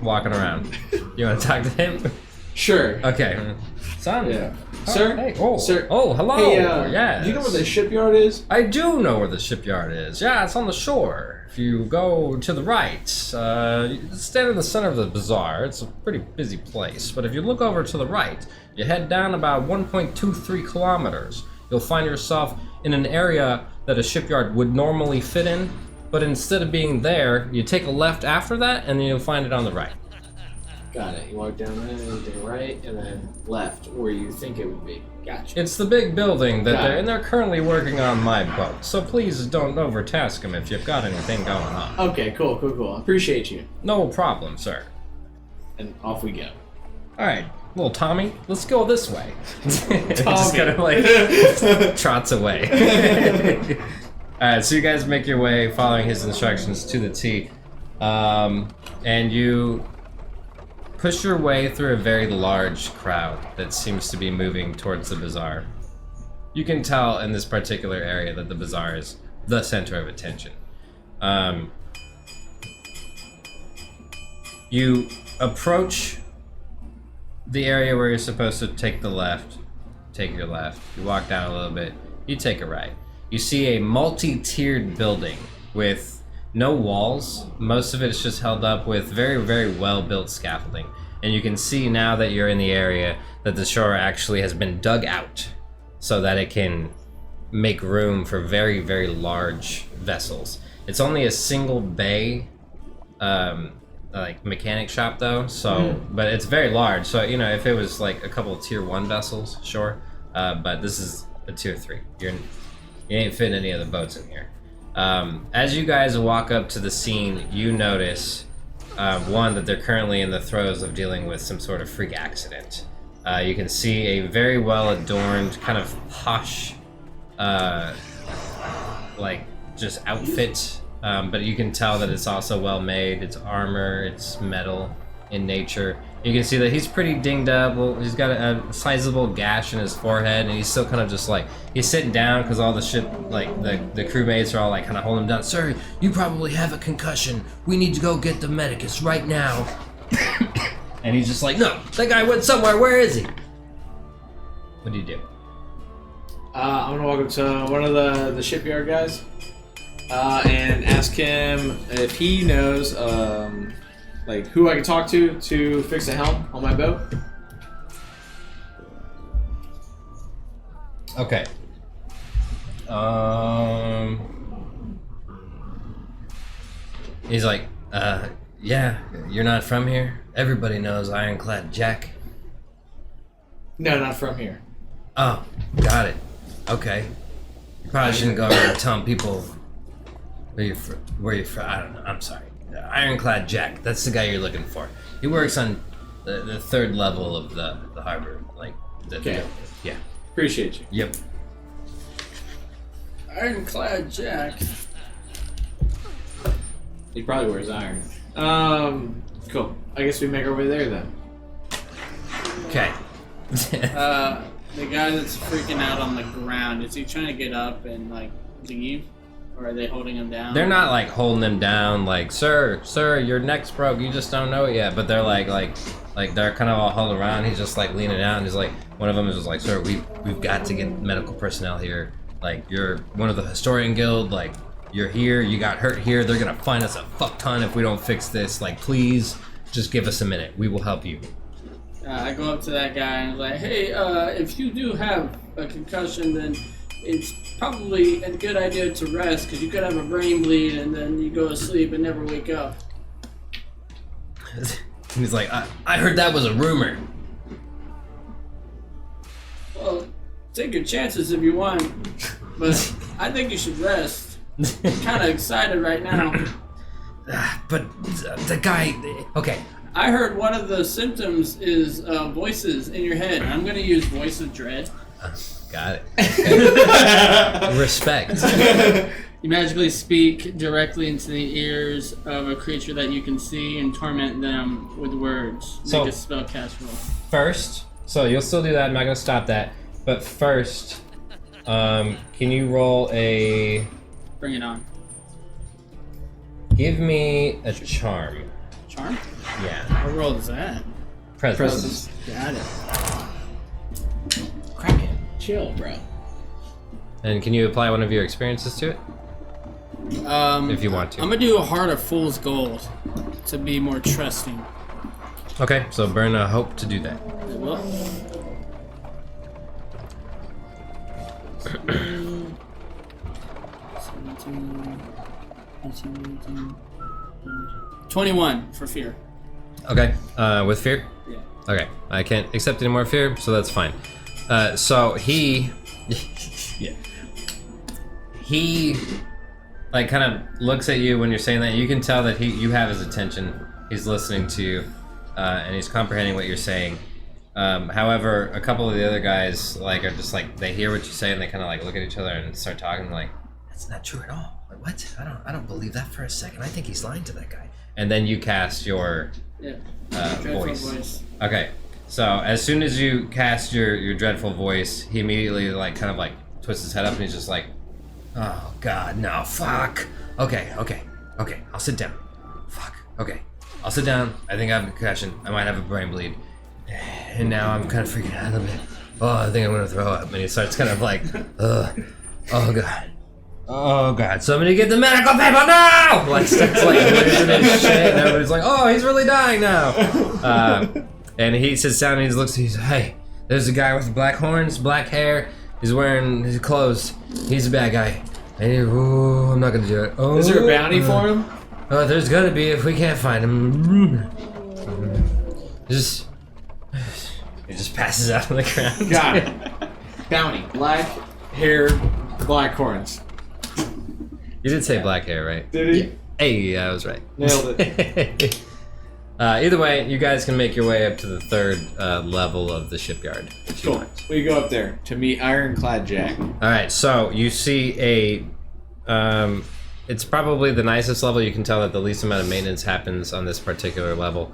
walking around. You want to talk to him? Sure. Okay. Son. Yeah. Oh, Sir? Hey. Oh. Sir? Oh, hello. Hey, yes. do you know where the shipyard is? I do know where the shipyard is. Yeah, it's on the shore. If you go to the right, stand in the center of the bazaar. It's a pretty busy place. But if you look over to the right, you head down about 1.23 kilometers. You'll find yourself in an area that a shipyard would normally fit in. But instead of being there, you take a left after that, and then you'll find it on the right. Got it. You walk down there, then right, and then left where you think it would be. Gotcha. It's the big building that Got it. they're currently working on my boat. So please don't overtask them if you've got anything going on. Okay, cool. I appreciate you. No problem, sir. And off we go. All right, little Tommy, let's go this way. Just Tommy. kind of like trots away. All right, so you guys make your way following his instructions to the T, and you push your way through a very large crowd that seems to be moving towards the bazaar. You can tell in this particular area that the bazaar is the center of attention. You approach the area where you're supposed to take the left, take your left. You walk down a little bit, you take a right. You see a multi-tiered building with no walls. Most of it is just held up with very, very well-built scaffolding. And you can see now that you're in the area that the shore actually has been dug out so that it can make room for very, very large vessels. It's only a single bay, like mechanic shop though, so but it's very large. So if it was like a couple of tier 1 vessels, sure, but this is a tier 3. You ain't fitting any of the boats in here. As you guys walk up to the scene, you notice one, that they're currently in the throes of dealing with some sort of freak accident. You can see a very well adorned, kind of posh, like just outfit. But you can tell that it's also well made. It's armor, it's metal in nature. You can see that he's pretty dinged up. Well, he's got a sizable gash in his forehead, and he's still kind of just like, he's sitting down because all the ship, like the crewmates are all like kind of holding him down. Sir, you probably have a concussion. We need to go get the medicus right now. And he's just like, no, that guy went somewhere. Where is he? What do you do? I'm gonna walk up to one of the shipyard guys. and ask him if he knows, like, who I can talk to fix a helm on my boat. Okay. He's like, yeah, you're not from here? Everybody knows Ironclad Jack. No, not from here. Oh, got it. Okay. You probably shouldn't go around telling people where you're from. I don't know. I'm sorry. Ironclad Jack. That's the guy you're looking for. He works on the third level of the harbor. Like, Okay. Yeah. Appreciate you. Yep. Ironclad Jack. He probably wears iron. Cool. I guess we make our way there then. Okay. The guy that's freaking out on the ground, is he trying to get up and like leave? Or are they holding him down? They're not like holding him down like, sir, your neck's broke, you just don't know it yet. But they're like they're kind of all huddled around. He's just like leaning out and he's like, one of them is just like, sir, we've got to get medical personnel here. Like, you're one of the historian guild, like, you're here, you got hurt here, they're gonna fine us a fuck ton if we don't fix this. Like, please, just give us a minute, we will help you. I go up to that guy and I'm like, hey, if you do have a concussion, then it's probably a good idea to rest, because you could have a brain bleed and then you go to sleep and never wake up. He's like, I heard that was a rumor. Well, take your chances if you want, but I think you should rest. I'm kind of excited right now. But the guy, okay. I heard one of the symptoms is voices in your head. I'm going to use voice of dread. Got it. Okay. Respect. You magically speak directly into the ears of a creature that you can see and torment them with words. So- Make a spellcast roll. First, so you'll still do that, I'm not gonna stop that. But first, can you roll a... Bring it on. Give me a charm. Charm? Yeah. What roll is that? Presence. Got it. Kraken. Chill, bro. And can you apply one of your experiences to it? If you want to. I'm going to do a Heart of Fool's Gold to be more trusting. Okay, so burn a hope to do that. I will. 21 for fear. Okay, with fear? Yeah. Okay, I can't accept any more fear, so that's fine. So he... yeah. He, like, kind of looks at you when you're saying that. You can tell that you have his attention. He's listening to you, and he's comprehending what you're saying. However, a couple of the other guys, like, are just like, they hear what you say and they kind of like look at each other and start talking like, that's not true at all. Like, what? I don't believe that for a second. I think he's lying to that guy. And then you cast your Dreadful voice. Okay, so as soon as you cast your dreadful voice, he immediately like kind of like twists his head up and he's just like, oh god, no, fuck. Okay, I'll sit down. Fuck, okay, I'll sit down. I think I have a concussion. I might have a brain bleed. And now I'm kind of freaking out a bit. Oh, I think I'm gonna throw up. And he starts kind of like, oh god, somebody get the medical people now! Like, starts like losing his shit, and everybody's like, oh, he's really dying now. And he sits down and he looks, he's like, hey, there's a guy with black horns, black hair, he's wearing his clothes, he's a bad guy. And I'm not gonna do it. Oh, Is there a bounty for him? Oh, there's gonna be if we can't find him. He just passes out on the ground. Got it. Bounty. Black hair, black horns. You did say black hair, right? Did he? Hey, I was right. Nailed it. Either way, you guys can make your way up to the third level of the shipyard. If you Cool. want. We go up there to meet Ironclad Jack. All right, so you see it's probably the nicest level. You can tell that the least amount of maintenance happens on this particular level.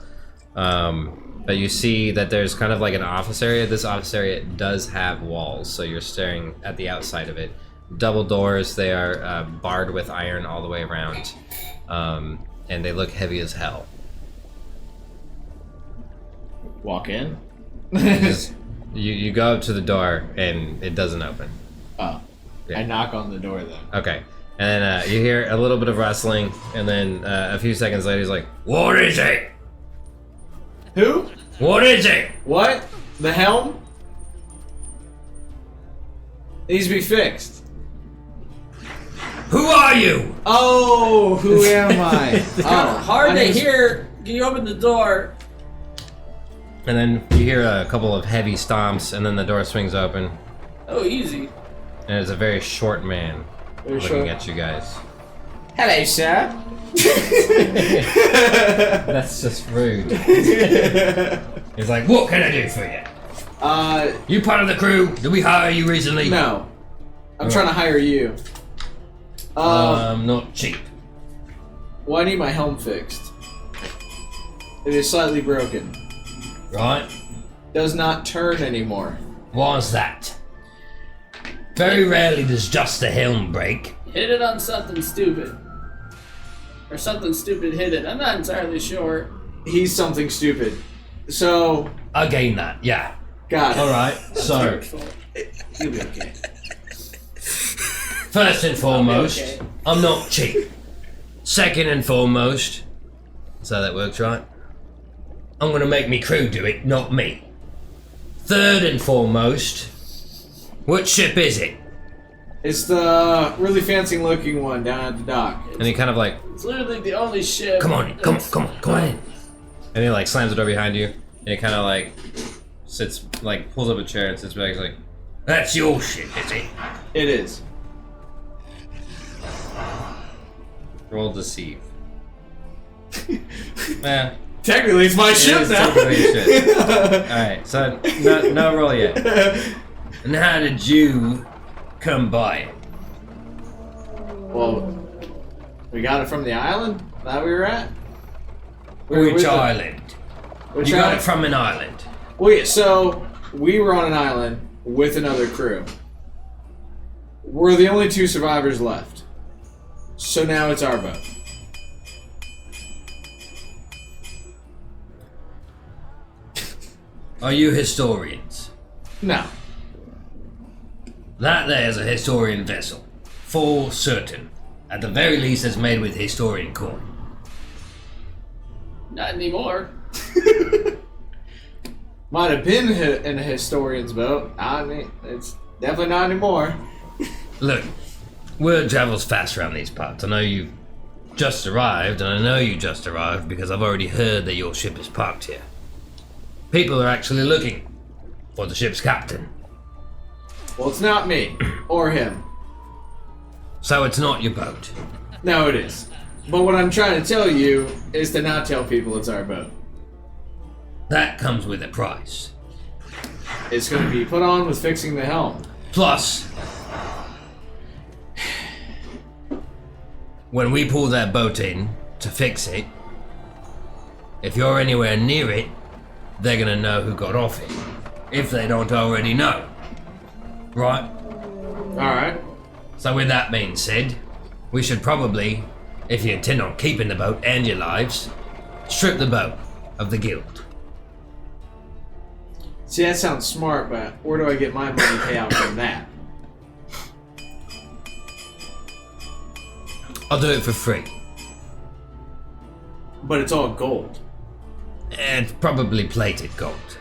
But you see that there's kind of like an office area. This office area does have walls, so you're staring at the outside of it. Double doors, they are barred with iron all the way around, and they look heavy as hell. Walk in. You go up to the door, and it doesn't open. Oh. Yeah. I knock on the door then. Okay. And then you hear a little bit of rustling, and then a few seconds later, he's like, "What is it? Who? What is it?" What? The helm? Needs to be fixed. "Who are you?" Oh, who am I? Oh, Hard my to name's- hear. Can you open the door? And then you hear a couple of heavy stomps, and then the door swings open, Oh, easy. and it's a very short man Very looking short. at you guys. Hello, sir. That's just rude. He's like, "What can I do for you? You part of the crew? Did we hire you recently?" No. I'm trying to hire you. Not cheap. Well, I need my helm fixed. It is slightly broken. Right? Does not turn anymore. Why's that? Very rarely does just the helm break. Hit it on something stupid. Or something stupid hit it. I'm not entirely sure. He's something stupid. So, I gain that, yeah. got it. Alright, so, Hurtful. You'll be okay. first and foremost, okay. I'm not cheap. Second and foremost, that's how that works, right? I'm gonna make me crew do it, not me. Third and foremost, what ship is it? It's the really fancy looking one down at the dock. And he kind of like, It's literally the only ship. come on in. And he like slams the door behind you, and he kind of like sits, like pulls up a chair and sits back. He's like, "That's your ship, is it?" It is. Roll deceive. Yeah. Technically, it's my ship now. Alright, so no roll yet. And how did you come by it? Well, we got it from the island that we were at. We were Which with the- island? Which You got island? it from an island. Well, yeah, so we were on an island with another crew. We're the only two survivors left. So now it's our boat. Are you historians? No. That there's a historian vessel. For certain. At the very least, it's made with historian coin. Not anymore. Might have been in a historian's boat. I mean, it's definitely not anymore. Look, word travels fast around these parts. I know you've just arrived, and I know you just arrived because I've already heard that your ship is parked here. People are actually looking for the ship's captain. Well, it's not me or him. So it's not your boat. No, it is. But what I'm trying to tell you is to not tell people it's our boat. That comes with a price. It's going to be put on with fixing the helm. Plus, when we pull that boat in to fix it, if you're anywhere near it, they're gonna know who got off it. If they don't already know. Right? Alright. So with that being said, we should probably, if you intend on keeping the boat and your lives, strip the boat of the guild. See, that sounds smart, but where do I get my money payout from that? I'll do it for free. But it's all gold. And probably plated gold.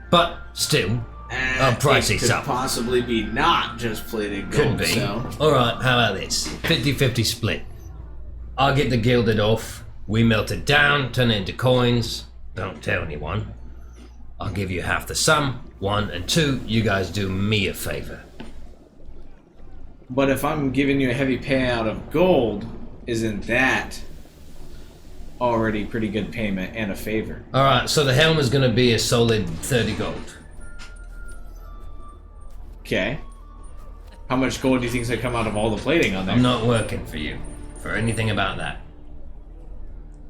But still, a pricey It could sum. possibly be not just plated Could gold, be. so... Alright, how about this? 50-50 split. I'll get the gilded off, we melt it down, turn it into coins. Don't tell anyone. I'll give you half the sum. 1 and 2, you guys do me a favor. But if I'm giving you a heavy payout of gold, isn't that already pretty good payment and a favor? Alright, so the helm is gonna be a solid 30 gold. Okay. How much gold do you think is going to come out of all the plating on there? I'm not working for you, for anything about that.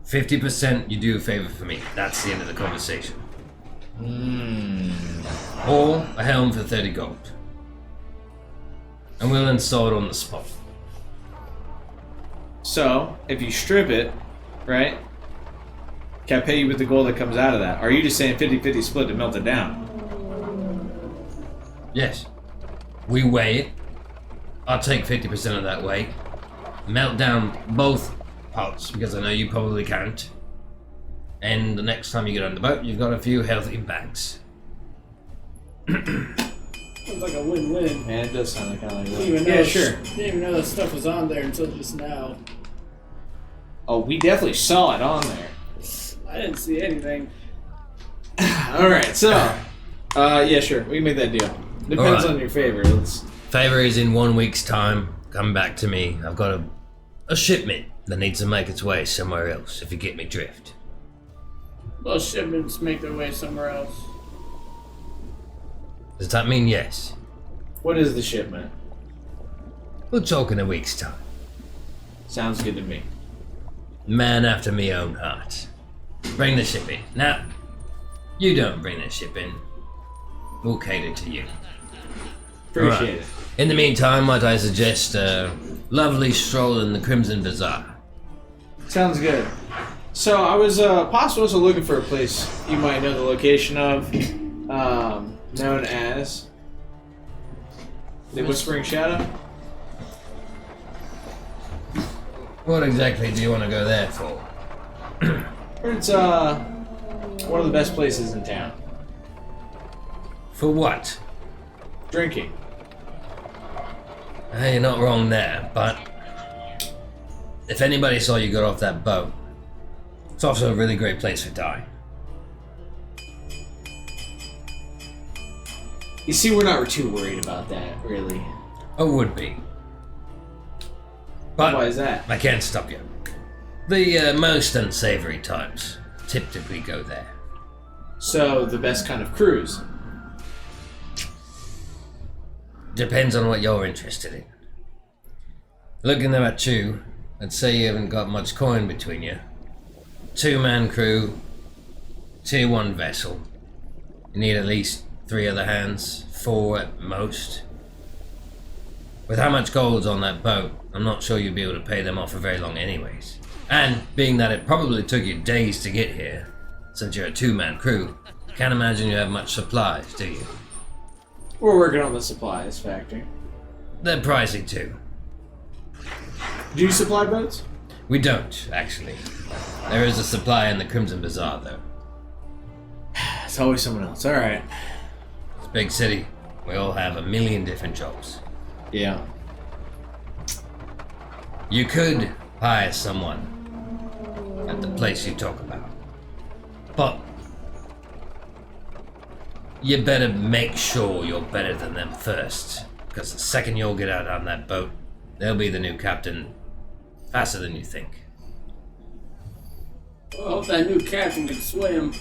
50% you do a favor for me. That's the end of the conversation. Or a helm for 30 gold. And we'll install it on the spot. So, if you strip it, right? Can I pay you with the gold that comes out of that? Or are you just saying 50-50 split to melt it down? Yes. We weigh it, I'll take 50% of that weight. Melt down both pots, because I know you probably can't. And the next time you get on the boat, you've got a few healthy bags. Sounds like a win-win. Man, it does sound like kind of like Didn't even yeah, know- sure. Didn't even know that stuff was on there until just now. Oh, we definitely saw it on there. I didn't see anything. All right, so yeah, sure, we can make that deal. Depends All right. on your favor. Let's. Favor is in 1 week's time. Come back to me. I've got a shipment that needs to make its way somewhere else, if you get me drift. Most shipments make their way somewhere else. Does that mean yes? What is the shipment? We'll talk in a week's time. Sounds good to me. Man after me own heart. Bring the ship in. Now, you don't bring the ship in. We'll cater to you. Appreciate Alright. it. In the meantime, might I suggest a lovely stroll in the Crimson Bazaar? Sounds good. So I was possibly also looking for a place you might know the location of, known as the Whispering Shadow. What exactly do you want to go there for? Heard it's one of the best places in town. For what? Drinking. Hey, you're not wrong there, but if anybody saw you got off that boat, it's also a really great place for dying. You see, we're not too worried about that, really. Or would be. Why But is that? I can't stop you. The most unsavory types typically go there. So the best kind of cruise. Depends on what you're interested in. Looking at you, I'd say you haven't got much coin between you. 2-man crew, tier 1 vessel. You need at least 3 other hands, 4 at most. With how much gold's on that boat, I'm not sure you'll be able to pay them off for very long anyways. And being that it probably took you days to get here, since you're a 2-man crew, can't imagine you have much supplies, do you? We're working on the supplies factory. They're pricey too. Do you supply boats? We don't, actually. There is a supply in the Crimson Bazaar, though. It's always someone else. All right. It's a big city. We all have a million different jobs. Yeah. You could hire someone at the place you talk about. But you better make sure you're better than them first. Because the second you'll get out on that boat, they'll be the new captain faster than you think. I hope that new captain can swim.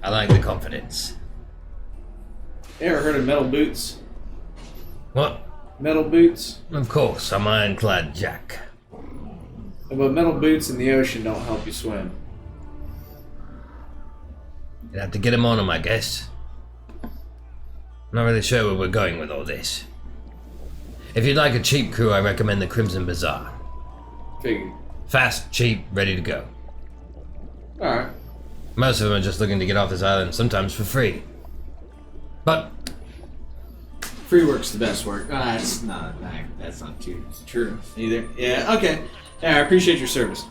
I like the confidence. You ever heard of metal boots? What? Metal boots? Of course, I'm Ironclad Jack. But metal boots in the ocean don't help you swim. You'd have to get him on him, I guess. Not really sure where we're going with all this. If you'd like a cheap crew, I recommend the Crimson Bazaar. Figured. Fast, cheap, ready to go. Alright. Most of them are just looking to get off this island, sometimes for free. But Free work's the best work. That's not too true either. Yeah, okay. Yeah, I appreciate your service.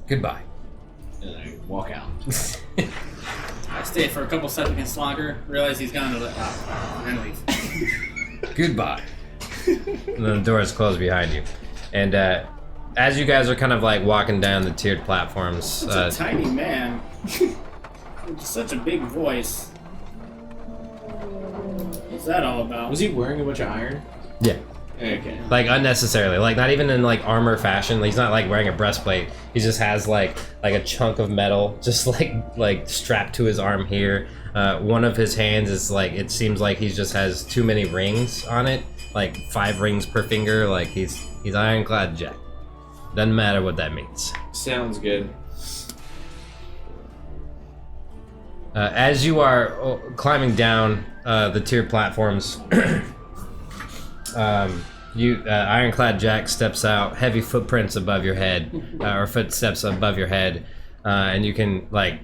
goodbye. And I walk out. I stay for a couple seconds longer, realize he's gone to the and leave. Goodbye. And then the doors close behind you. And as you guys are kind of like walking down the tiered platforms, Such a tiny man. With such a big voice. What's that all about? Was he wearing a bunch of iron? yeah, Okay. like unnecessarily, like not even in like armor fashion. He's not like wearing a breastplate. He just has like a chunk of metal just like strapped to his arm here. One of his hands is like, it seems like he just has too many rings on it, like 5 rings per finger. Like he's Ironclad Jack. Doesn't matter what that means. Sounds good. As you are climbing down the tiered platforms, Ironclad Jack steps out, heavy footprints above your head, or footsteps above your head, and you can like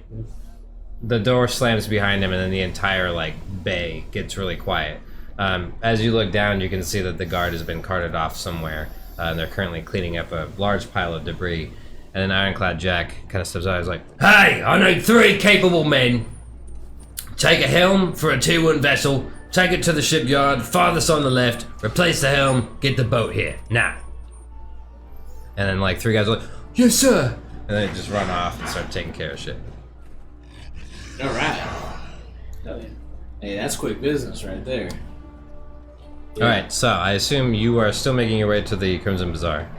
the door slams behind him, and then the entire like bay gets really quiet. As you look down, you can see that the guard has been carted off somewhere, and they're currently cleaning up a large pile of debris. And then Ironclad Jack kind of steps out. He's like, "Hey, I need 3 capable men. Take a helm for a Tier 1 vessel. Take it to the shipyard, farthest on the left. Replace the helm. Get the boat here now." And then like 3 guys are like, "Yes, sir." And they just run off and start taking care of shit. All right. Hell yeah. Hey, that's quick business right there. All right, so I assume you are still making your way to the Crimson Bazaar.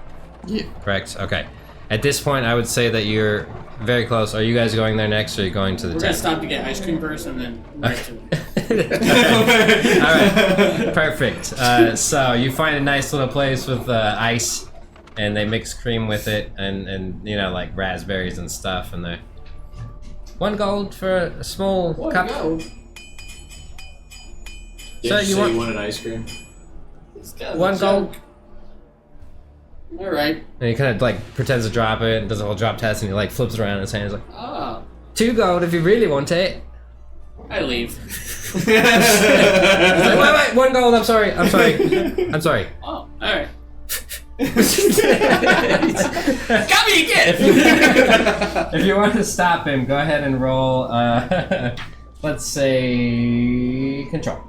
Yeah. Correct? Okay. At this point, I would say that you're very close. Are you guys going there next, or are you going to the We're gonna tent? stop to get ice cream first, and then right to it. All right, perfect. So you find a nice little place with ice, and they mix cream with it, and you know, like raspberries and stuff, and they're 1 gold for a small cup. Go. So Did you you want- wanted ice cream? It's got a 1 gold? joke. All right. And he kind of like pretends to drop it and does a whole drop test, and he like flips it around in his hand. He's like, Ah, 2 gold if you really want it. I leave. He's like, wait, 1 gold. I'm sorry. I'm sorry. Oh, all right. Got me again. If you want to stop him, go ahead and roll. Let's say control.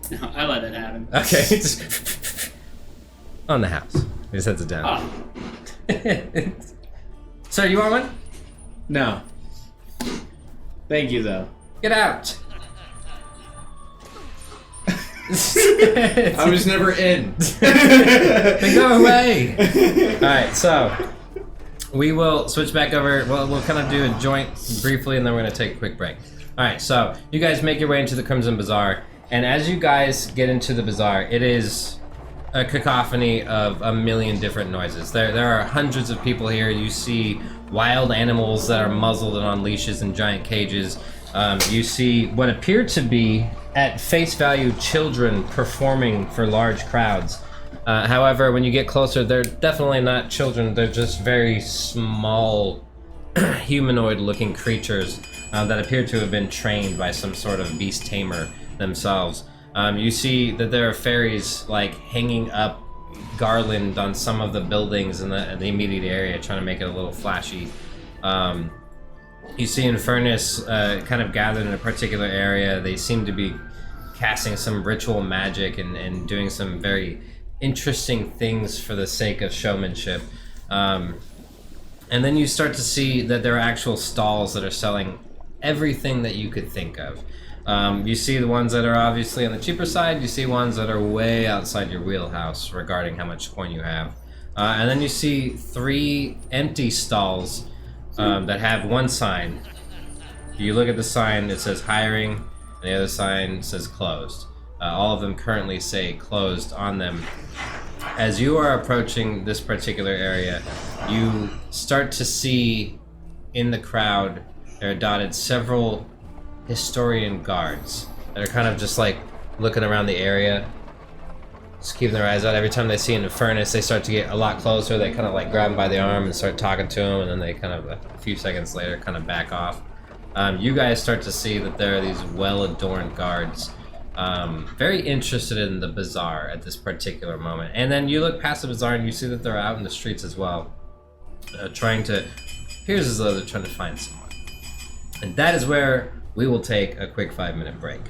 No, I let it happen. Okay, just on the house. He just sets it down. Oh, Sir, you want one? No. Thank you, though. Get out. I was never in. Then go away. All right, so we will switch back over. Well, we'll kind of do a joint briefly, and then we're gonna take a quick break. All right, so you guys make your way into the Crimson Bazaar, and as you guys get into the bazaar, it is a cacophony of a million different noises. There are hundreds of people here. You see wild animals that are muzzled and on leashes in giant cages. You see what appear to be, at face value, children performing for large crowds. However, when you get closer, they're definitely not children. They're just very small, humanoid-looking creatures that appear to have been trained by some sort of beast tamer themselves. You see that there are fairies like hanging up garland on some of the buildings in the immediate area, trying to make it a little flashy. You see Infernus kind of gathered in a particular area. They seem to be casting some ritual magic and doing some very interesting things for the sake of showmanship. And then you start to see that there are actual stalls that are selling everything that you could think of. You see the ones that are obviously on the cheaper side. You see ones that are way outside your wheelhouse regarding how much coin you have. And then you see 3 empty stalls that have 1 sign. You look at the sign, it says hiring, and the other sign says closed. All of them currently say closed on them. As you are approaching this particular area, you start to see in the crowd, there are dotted several historian guards that are kind of just like looking around the area, just keeping their eyes out. Every time they see an Infernus, they start to get a lot closer. They kind of like grab him by the arm and start talking to him, and then they kind of a few seconds later kind of back off. You guys start to see that there are these well-adorned guards, very interested in the bazaar at this particular moment. And then you look past the bazaar and you see that they're out in the streets as well, trying to, appears as though they're trying to find someone. And that is where we will take a quick 5-minute break.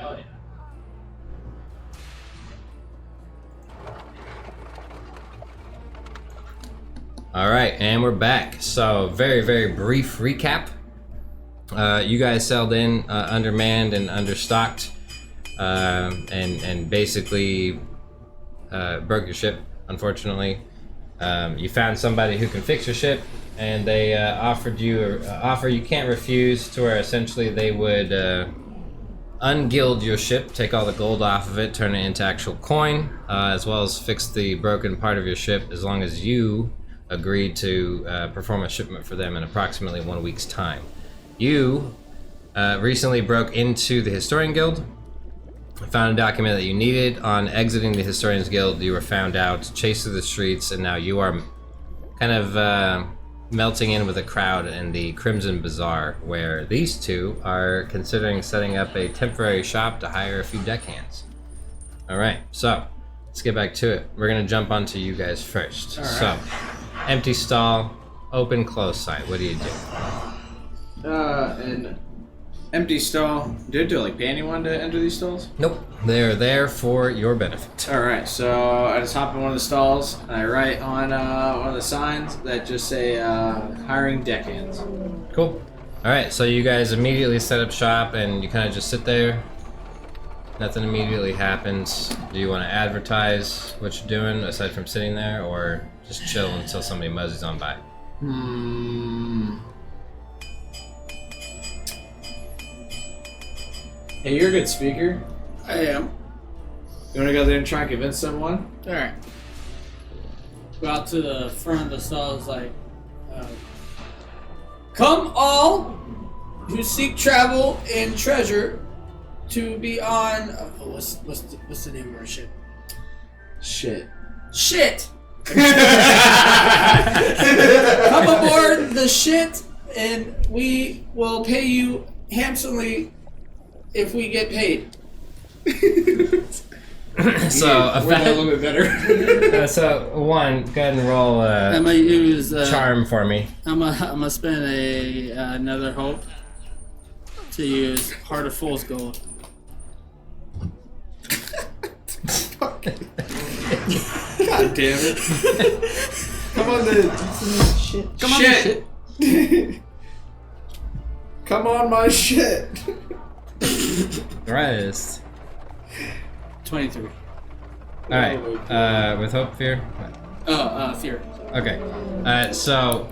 hell yeah. All right, and we're back. So very, very brief recap. You guys sailed in undermanned and understocked, and basically broke your ship, unfortunately. You found somebody who can fix your ship, and they offered you an offer you can't refuse, to where essentially they would ungild your ship, take all the gold off of it, turn it into actual coin, as well as fix the broken part of your ship, as long as you agreed to perform a shipment for them in approximately 1 week's time. You recently broke into the Historian Guild, found a document that you needed. On exiting the Historians Guild, you were found out, chased through the streets, and now you are kind of melting in with a crowd in the Crimson Bazaar, where these two are considering setting up a temporary shop to hire a few deckhands. All right, so let's get back to it. We're gonna jump onto you guys first. All right. So, empty stall, open close sign. What do you do? An empty stall. Do like pay anyone to enter these stalls? Nope, they're there for your benefit. All right, so I just hop in one of the stalls and I write on one of the signs that just say hiring deckhands. Cool. All right, so you guys immediately set up shop and you kind of just sit there. Nothing immediately happens. Do you want to advertise what you're doing aside from sitting there, or just chill until somebody muzzies on by? Hey, you're a good speaker. I am. You want to go there and try and convince someone? Alright. Go out to the front of the stall, it's like, come all who seek travel and treasure to be on. What's the name of our ship? Shit. Shit! Come aboard the shit, and we will pay you handsomely if we get paid. So, We're a little bit better. so one, go ahead and roll I'm gonna use charm for me. I'm gonna spend another hope to use Heart of Fool's Gold. God damn it. Come on the shit. Come on, shit. Come on my shit. Right. 23. Alright, with hope, fear? Fear. Okay. So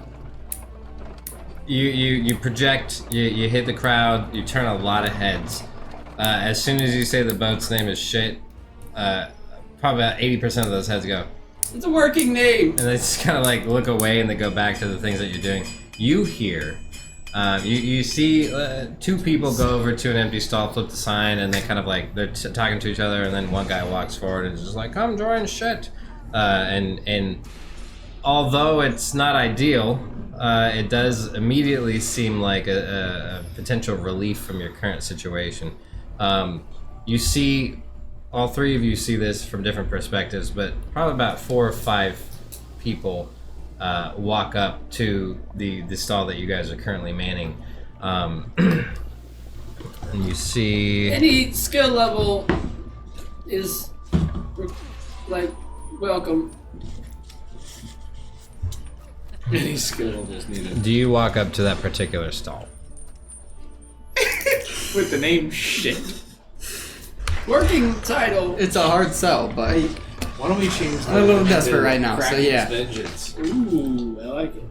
you project, you hit the crowd, you turn a lot of heads. As soon as you say the boat's name is shit, probably about 80% of those heads go. It's a working name. And they just kind of like look away and they go back to the things that you're doing. You hear, you see two people go over to an empty stall, flip the sign, and they kind of like, they're talking to each other, and then one guy walks forward and is just like, come join shit. And although it's not ideal, it does immediately seem like a potential relief from your current situation. You see, all three of you see this from different perspectives, but probably about 4 or 5 people walk up to the stall that you guys are currently manning. And you see... Any skill level is, like, welcome. Any skill is needed. Do you walk up to that particular stall? With the name shit. Working title. It's a hard sell, but Why don't we change I'm a little desperate right now, so Kraken's yeah. Vengeance. Ooh, I like it.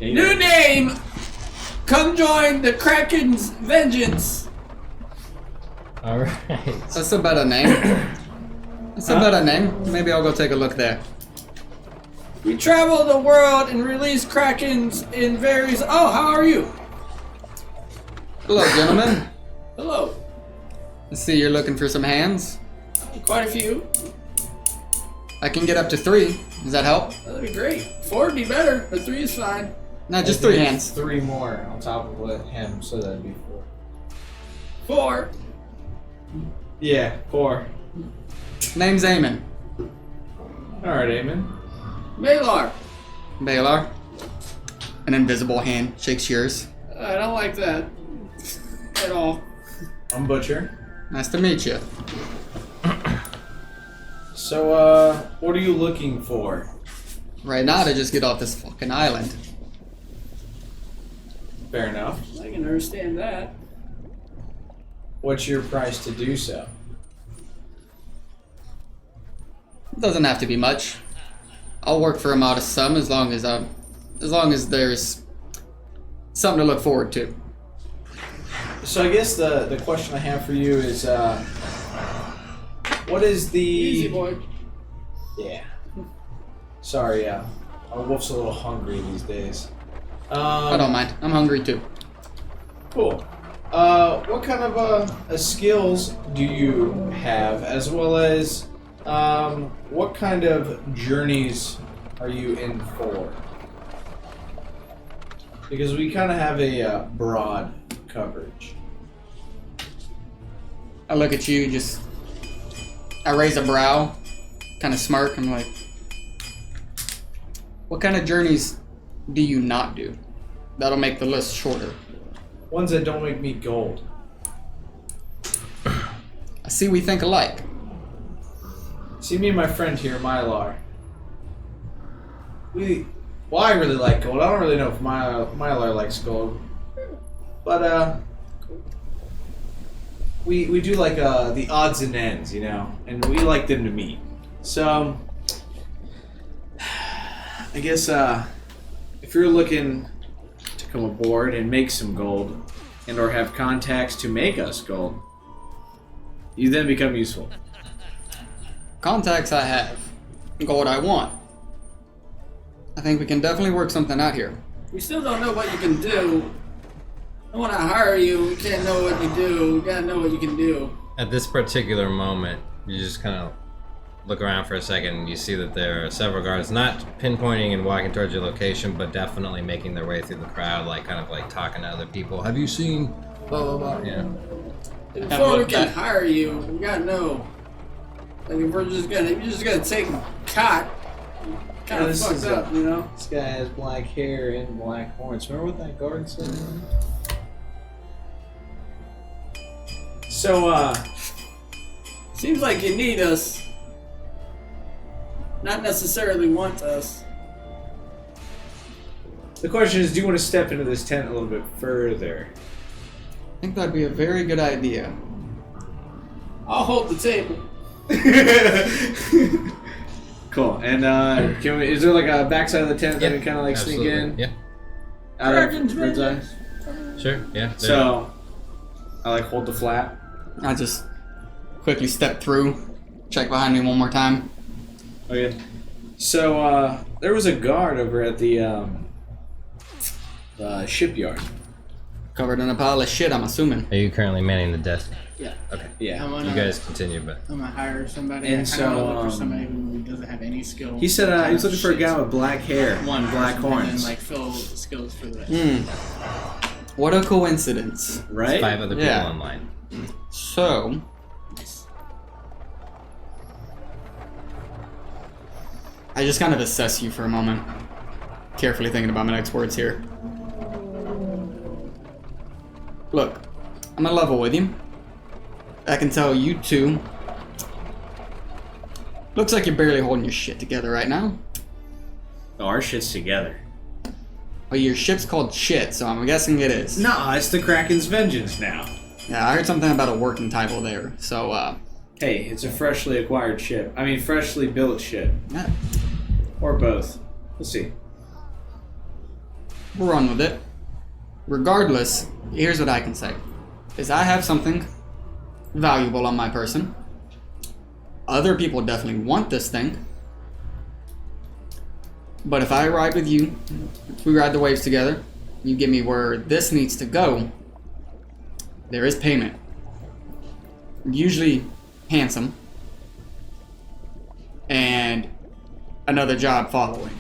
You New know, name! Come join the Kraken's Vengeance. Alright. that's a better name. That's a better name. Maybe I'll go take a look there. We travel the world and release Krakens in various... Oh, how are you? Hello, gentlemen. Hello. I see you're looking for some hands. Quite a few. I can get up to 3. Does that help? That'd be great. 4 would be better, but 3 is fine. No, just 3 hands. 3 more on top of what him, so that'd be 4. 4. Yeah, 4. Name's Eamon. Alright, Eamon. Malar. Baylor. An invisible hand shakes yours. I don't like that. At all. I'm Butcher. Nice to meet you. So, what are you looking for? Right now to just get off this fucking island. Fair enough. I can understand that. What's your price to do so? It doesn't have to be much. I'll work for a modest sum as long as there's something to look forward to. So I guess the question I have for you is, what is the... Easy boy. Yeah. Sorry, our wolf's a little hungry these days. I don't mind. I'm hungry too. Cool. What kind of skills do you have, as well as what kind of journeys are you in for? Because we kind of have a broad coverage. I look at you, I raise a brow, kind of smirk. I'm like, what kind of journeys do you not do? That'll make the list shorter. Ones that don't make me gold. I see we think alike. See, me and my friend here, Mylar. Well, I really like gold. I don't really know if Mylar likes gold. But, we do like the odds and ends, you know? And we like them to meet. So, I guess, if you're looking to come aboard and make some gold, and or have contacts to make us gold, you then become useful. Contacts I have, gold I want. I think we can definitely work something out here. We still don't know what you can do. I want to hire you. We can't know what you do. We gotta know what you can do. At this particular moment, you just kind of look around for a second and you see that there are several guards not pinpointing and walking towards your location, but definitely making their way through the crowd, like kind of like talking to other people. Have you seen blah blah blah? Yeah. Before we can hire you, we gotta know. Like if you're just gonna take cot, kind of fucked up, you know. This guy has black hair and black horns. Remember what that guard said? So, seems like you need us. Not necessarily want us. The question is, do you want to step into this tent a little bit further? I think that'd be a very good idea. I'll hold the table. Cool. And is there like a backside of the tent that we kind of like absolutely. sneak in? Yeah. Out of bird's eye? Sure. Yeah. So, I like hold the flap. I just quickly step through, check behind me one more time. Okay. So, there was a guard over at the shipyard. Covered in a pile of shit, I'm assuming. Are you currently manning the desk? Yeah. Okay. Yeah. You guys continue, but I'm gonna hire somebody. And I kinda wanna look for so, somebody who doesn't have any skill. He said he was looking for a guy with black hair, one black person, horns. and then like fill skills for the rest. What a coincidence. Right? 5 other people Yeah. online. So, I just kind of assess you for a moment, carefully thinking about my next words here. Look, I'm gonna level with you. I can tell you two. Looks like you're barely holding your shit together right now. Oh, our shit's together. Well, your ship's called shit, so I'm guessing it is. Nah, it's the Kraken's vengeance now. Yeah, I heard something about a working title there, so, Hey, it's a freshly acquired ship. I mean, freshly built ship. yeah, Or both. We'll see. we'll run with it. Regardless, here's what I can say. Is I have something valuable on my person. Other people definitely want this thing. But if I ride with you, if we ride the waves together, you give me where this needs to go, there is payment. Usually handsome. And another job following.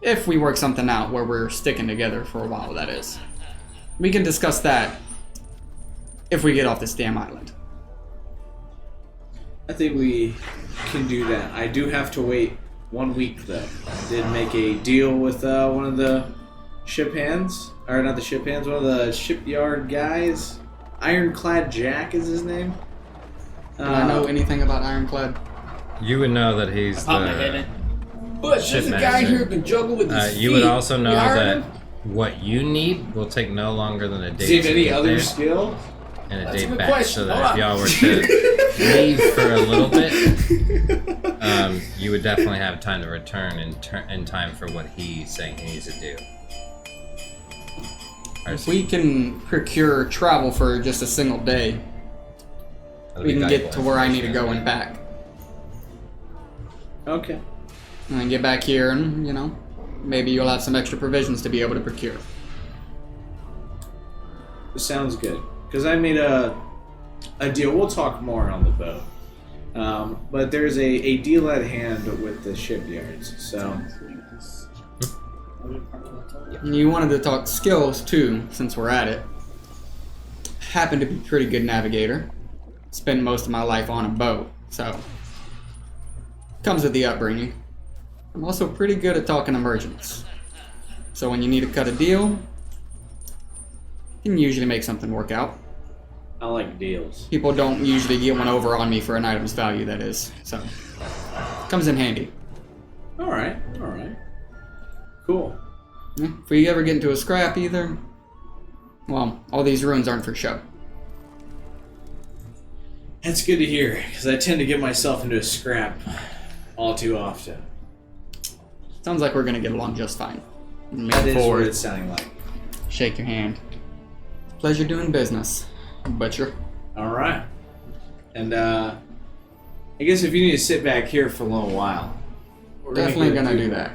If we work something out where we're sticking together for a while, that is. We can discuss that if we get off this damn island. I think we can do that. I do have to wait 1 week, though. I did make a deal with one of the ship hands. Or not the ship hands, one of the shipyard guys. Ironclad Jack is his name. Do I know anything about Ironclad? you would know that he's Pop my head the. in. But Ship there's a guy master. here who can juggle with his feet. You would also know You hired that him? what you need will take no longer than a day Does he have to any get other there skill? and a That's a day good back. question. So that Hold if y'all were to leave for a little bit, you would definitely have time to return in time for what he's saying he needs to do. If we can procure travel for just a single day, That'll we be can get valuable to where I need to information. go and back. Okay. And then get back here and, you know, maybe you'll have some extra provisions to be able to procure. Sounds good. Because I made a deal. We'll talk more on the boat. But there's a deal at hand with the shipyards. So And you wanted to talk skills too, since we're at it. Happen to be a pretty good navigator. Spend most of my life on a boat, so comes with the upbringing. I'm also pretty good at talking to merchants. So when you need to cut a deal, you can usually make something work out. I like deals. People don't usually get one over on me for an item's value, that is. So comes in handy. All right. Cool. Yeah, if we ever get into a scrap either, well, all these runes aren't for show. That's good to hear, because I tend to get myself into a scrap all too often. Sounds like we're gonna get along just fine. That is what it's sounding like. Shake your hand. Pleasure doing business, butcher. All right. And I guess if you need to sit back here for a little while, we're Definitely gonna do that.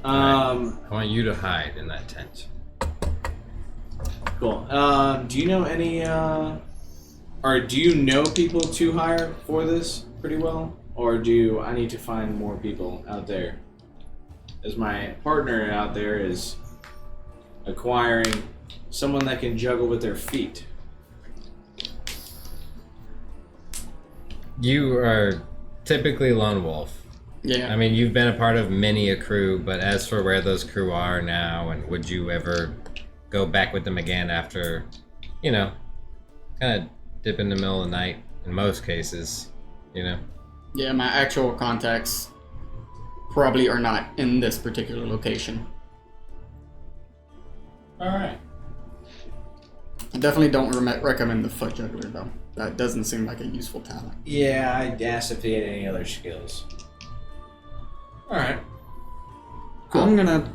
I want you to hide in that tent. Cool. Do you know any, or do you know people to hire for this pretty well? Or do I need to find more people out there? As my partner out there is acquiring someone that can juggle with their feet. You are typically lone wolf. Yeah. I mean, you've been a part of many a crew, but as for where those crew are now, and would you ever go back with them again after, kind of dip in the middle of the night in most cases, Yeah, my actual contacts probably are not in this particular location. All right. I definitely don't recommend the foot juggler, though. That doesn't seem like a useful talent. Yeah, I asked if he had any other skills. All right. Cool. I'm gonna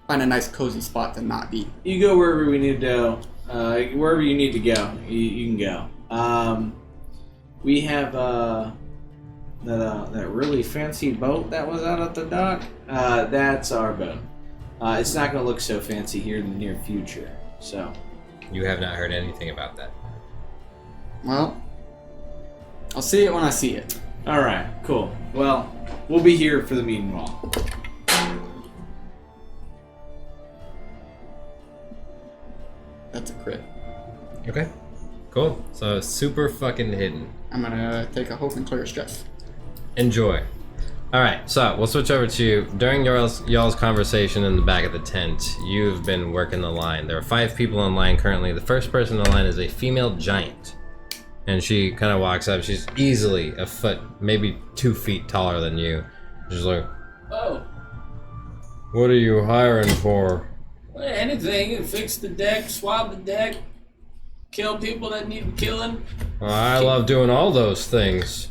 find a nice cozy spot to not be. You go wherever we need to go. Wherever you need to go, you can go. We have that really fancy boat that was out at the dock. That's our boat. It's not going to look so fancy here in the near future. So You have not heard anything about that. Well, I'll see it when I see it. all right, cool. Well, we'll be here for the meanwhile. That's a crit. Okay. Cool. So super fucking hidden. I'm gonna take a hope and clear stress. Enjoy. Alright, so we'll switch over to you. During y'all's conversation in the back of the tent, you've been working the line. There are 5 people in line currently. The first person in the line is a female giant. And she kind of walks up. She's easily a foot, maybe 2 feet taller than you. She's like, Oh, what are you hiring for? well, anything. Fix the deck, swab the deck, kill people that need killing. Well, I love doing all those things.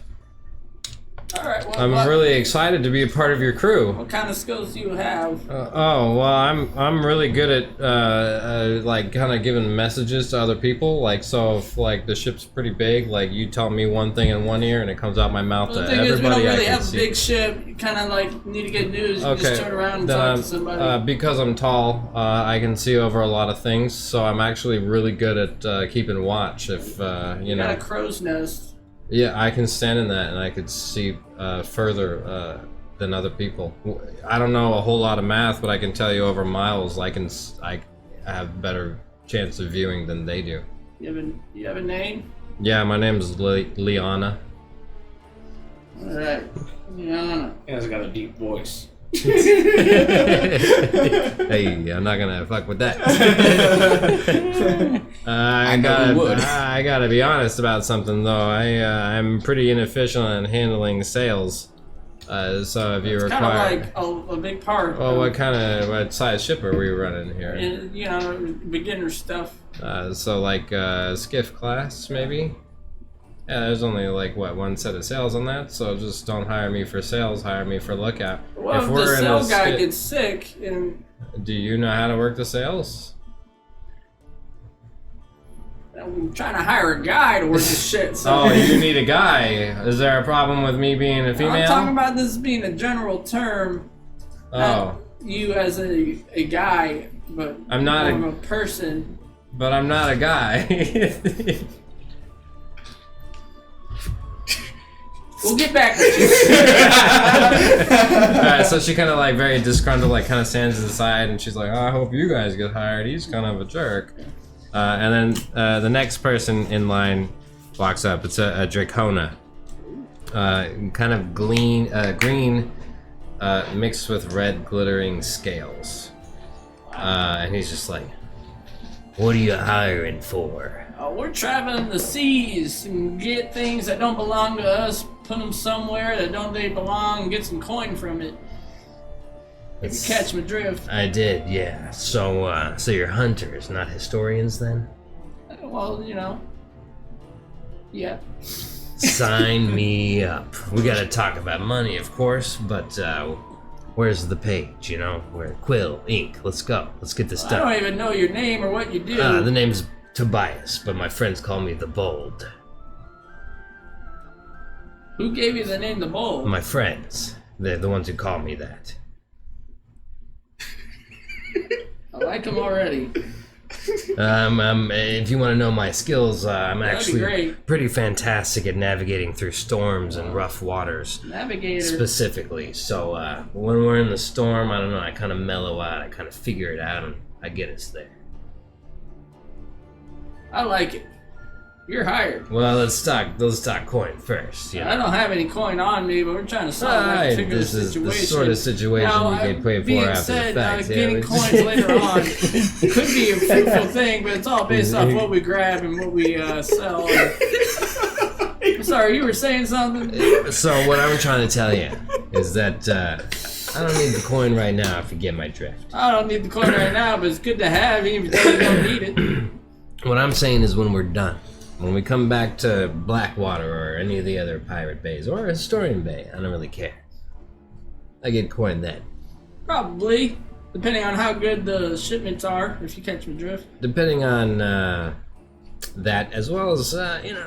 Alright, well, I'm really excited to be a part of your crew. what kind of skills do you have? Well, I'm really good at like kind of giving messages to other people. Like, so if like the ship's pretty big, like you tell me one thing in one ear and it comes out my mouth Well, the to thing is, we everybody don't really I can have a see. big ship. You kind of like need to get news. You Okay, just turn around and then talk to somebody. because I'm tall, I can see over a lot of things. So I'm actually really good at keeping watch. If you got a crow's nest. Yeah, I can stand in that and I could see further than other people. I don't know a whole lot of math, but I can tell you over miles. I have better chance of viewing than they do. You have a name? Yeah, my name's Liana. Alright. Liana. He has got a deep voice. Hey, I'm not gonna fuck with that. I gotta be honest about something though. I'm pretty inefficient in handling sales. So if you It's require, kind of like a big part. well, what size ship are we running here? And, beginner stuff. So like skiff class maybe. Yeah, there's only like one set of sails on that, so just don't hire me for sales, hire me for lookout. Well, if the sail guy gets sick and... Do you know how to work the sails? I'm trying to hire a guy to work the shit. So. Oh, you need a guy. Is there a problem with me being a female? I'm talking about this being a general term. Oh. You as a guy, but I'm not more of a person. But I'm not a guy. We'll get back with you. So she kind of like very disgruntled, like kind of stands to the side, and she's like, "Oh, I hope you guys get hired. He's kind of a jerk." And then the next person in line walks up. It's a Dracona, kind of green, mixed with red glittering scales. And he's just like, "What are you hiring for?" We're traveling the seas and get things that don't belong to us, put them somewhere that don't they belong, and get some coin from it. If you catch my drift. I did, yeah. So you're hunters, not historians, then? Well, you know. Yeah. Sign me up. We gotta talk about money, of course, but where's the page, you know? Where quill, ink, let's go. Let's get this I done. don't even know your name or what you do. The name's Tobias, but my friends call me the Bold. Who gave you the name the Bold? My friends. They're the ones who call me that. I like them already. If you want to know my skills, I'm That'd be actually great. pretty fantastic at navigating through storms and rough waters. Navigator. Specifically. So when we're in the storm, I don't know, I kind of mellow out, I kind of figure it out, and I get us there. I like it. You're hired. Well, let's talk coin first. You know? I don't have any coin on me, but we're trying to solve that particular this is situation. the sort of situation Now, you get paid being for after said, the fact. getting coins later on could be a fruitful thing, but it's all based off what we grab and what we sell. I'm sorry, you were saying something? So what I'm trying to tell you is that I don't need the coin right now if you get my drift. I don't need the coin right now, but it's good to have, even though you don't need it. What I'm saying is when we're done, when we come back to Blackwater or any of the other pirate bays, or Historian Bay, I don't really care. I get coin then. Probably, depending on how good the shipments are, if you catch my drift. Depending on that, as well as,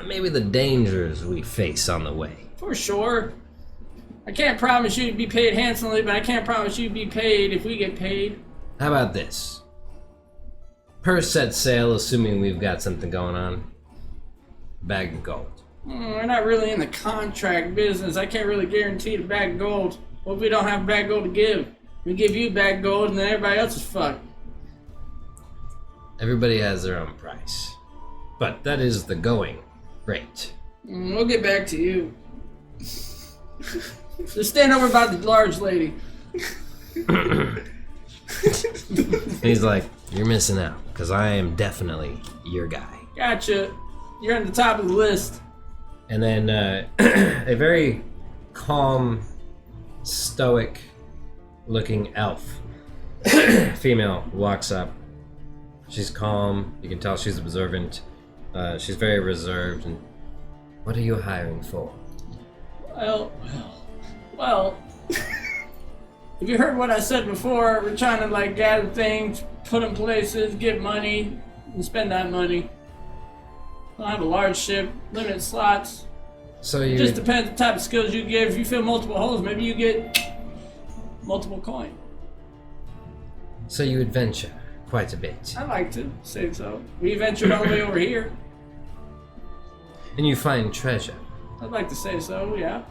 maybe the dangers we face on the way. For sure. I can't promise you to be paid handsomely, but I can't promise you to be paid if we get paid. How about this? Per set sale, assuming we've got something going on, bag of gold. We're not really in the contract business. I can't really guarantee the bag of gold. What if we don't have a bag of gold to give? We give you a bag of gold and then everybody else is fucked. Everybody has their own price. But that is the going rate. We'll get back to you. Just stand over by the large lady. He's like, you're missing out, because I am definitely your guy. Gotcha. You're on the top of the list. And then a very calm, stoic looking elf female walks up. She's calm, you can tell she's observant. She's very reserved. And what are you hiring for? Well, if you heard what I said before, we're trying to gather things, put in places, get money, and spend that money. I don't have a large ship, limited slots. So It just depends the type of skills you get. If you fill multiple holes, maybe you get multiple coin. So you adventure quite a bit. I like to say so. We ventured all the way over here. And you find treasure. I'd like to say so, yeah.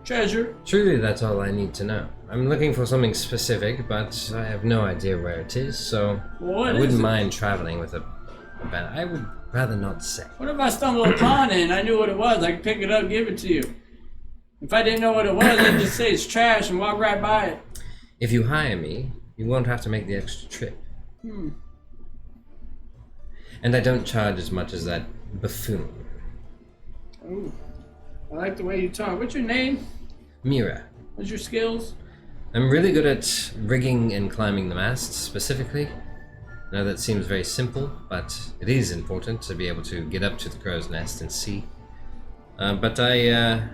Treasure. Truly, that's all I need to know. I'm looking for something specific, but I have no idea where it is, so What I is wouldn't it? mind traveling with a band. I would rather not say. What if I stumbled upon it and I knew what it was? I could pick it up, give it to you. If I didn't know what it was, I'd just say it's trash and walk right by it. If you hire me, you won't have to make the extra trip. And I don't charge as much as that buffoon. Ooh, I like the way you talk. What's your name? Mira. What's your skills? I'm really good at rigging and climbing the masts, specifically. Now that seems very simple, but it is important to be able to get up to the crow's nest and see. But I'm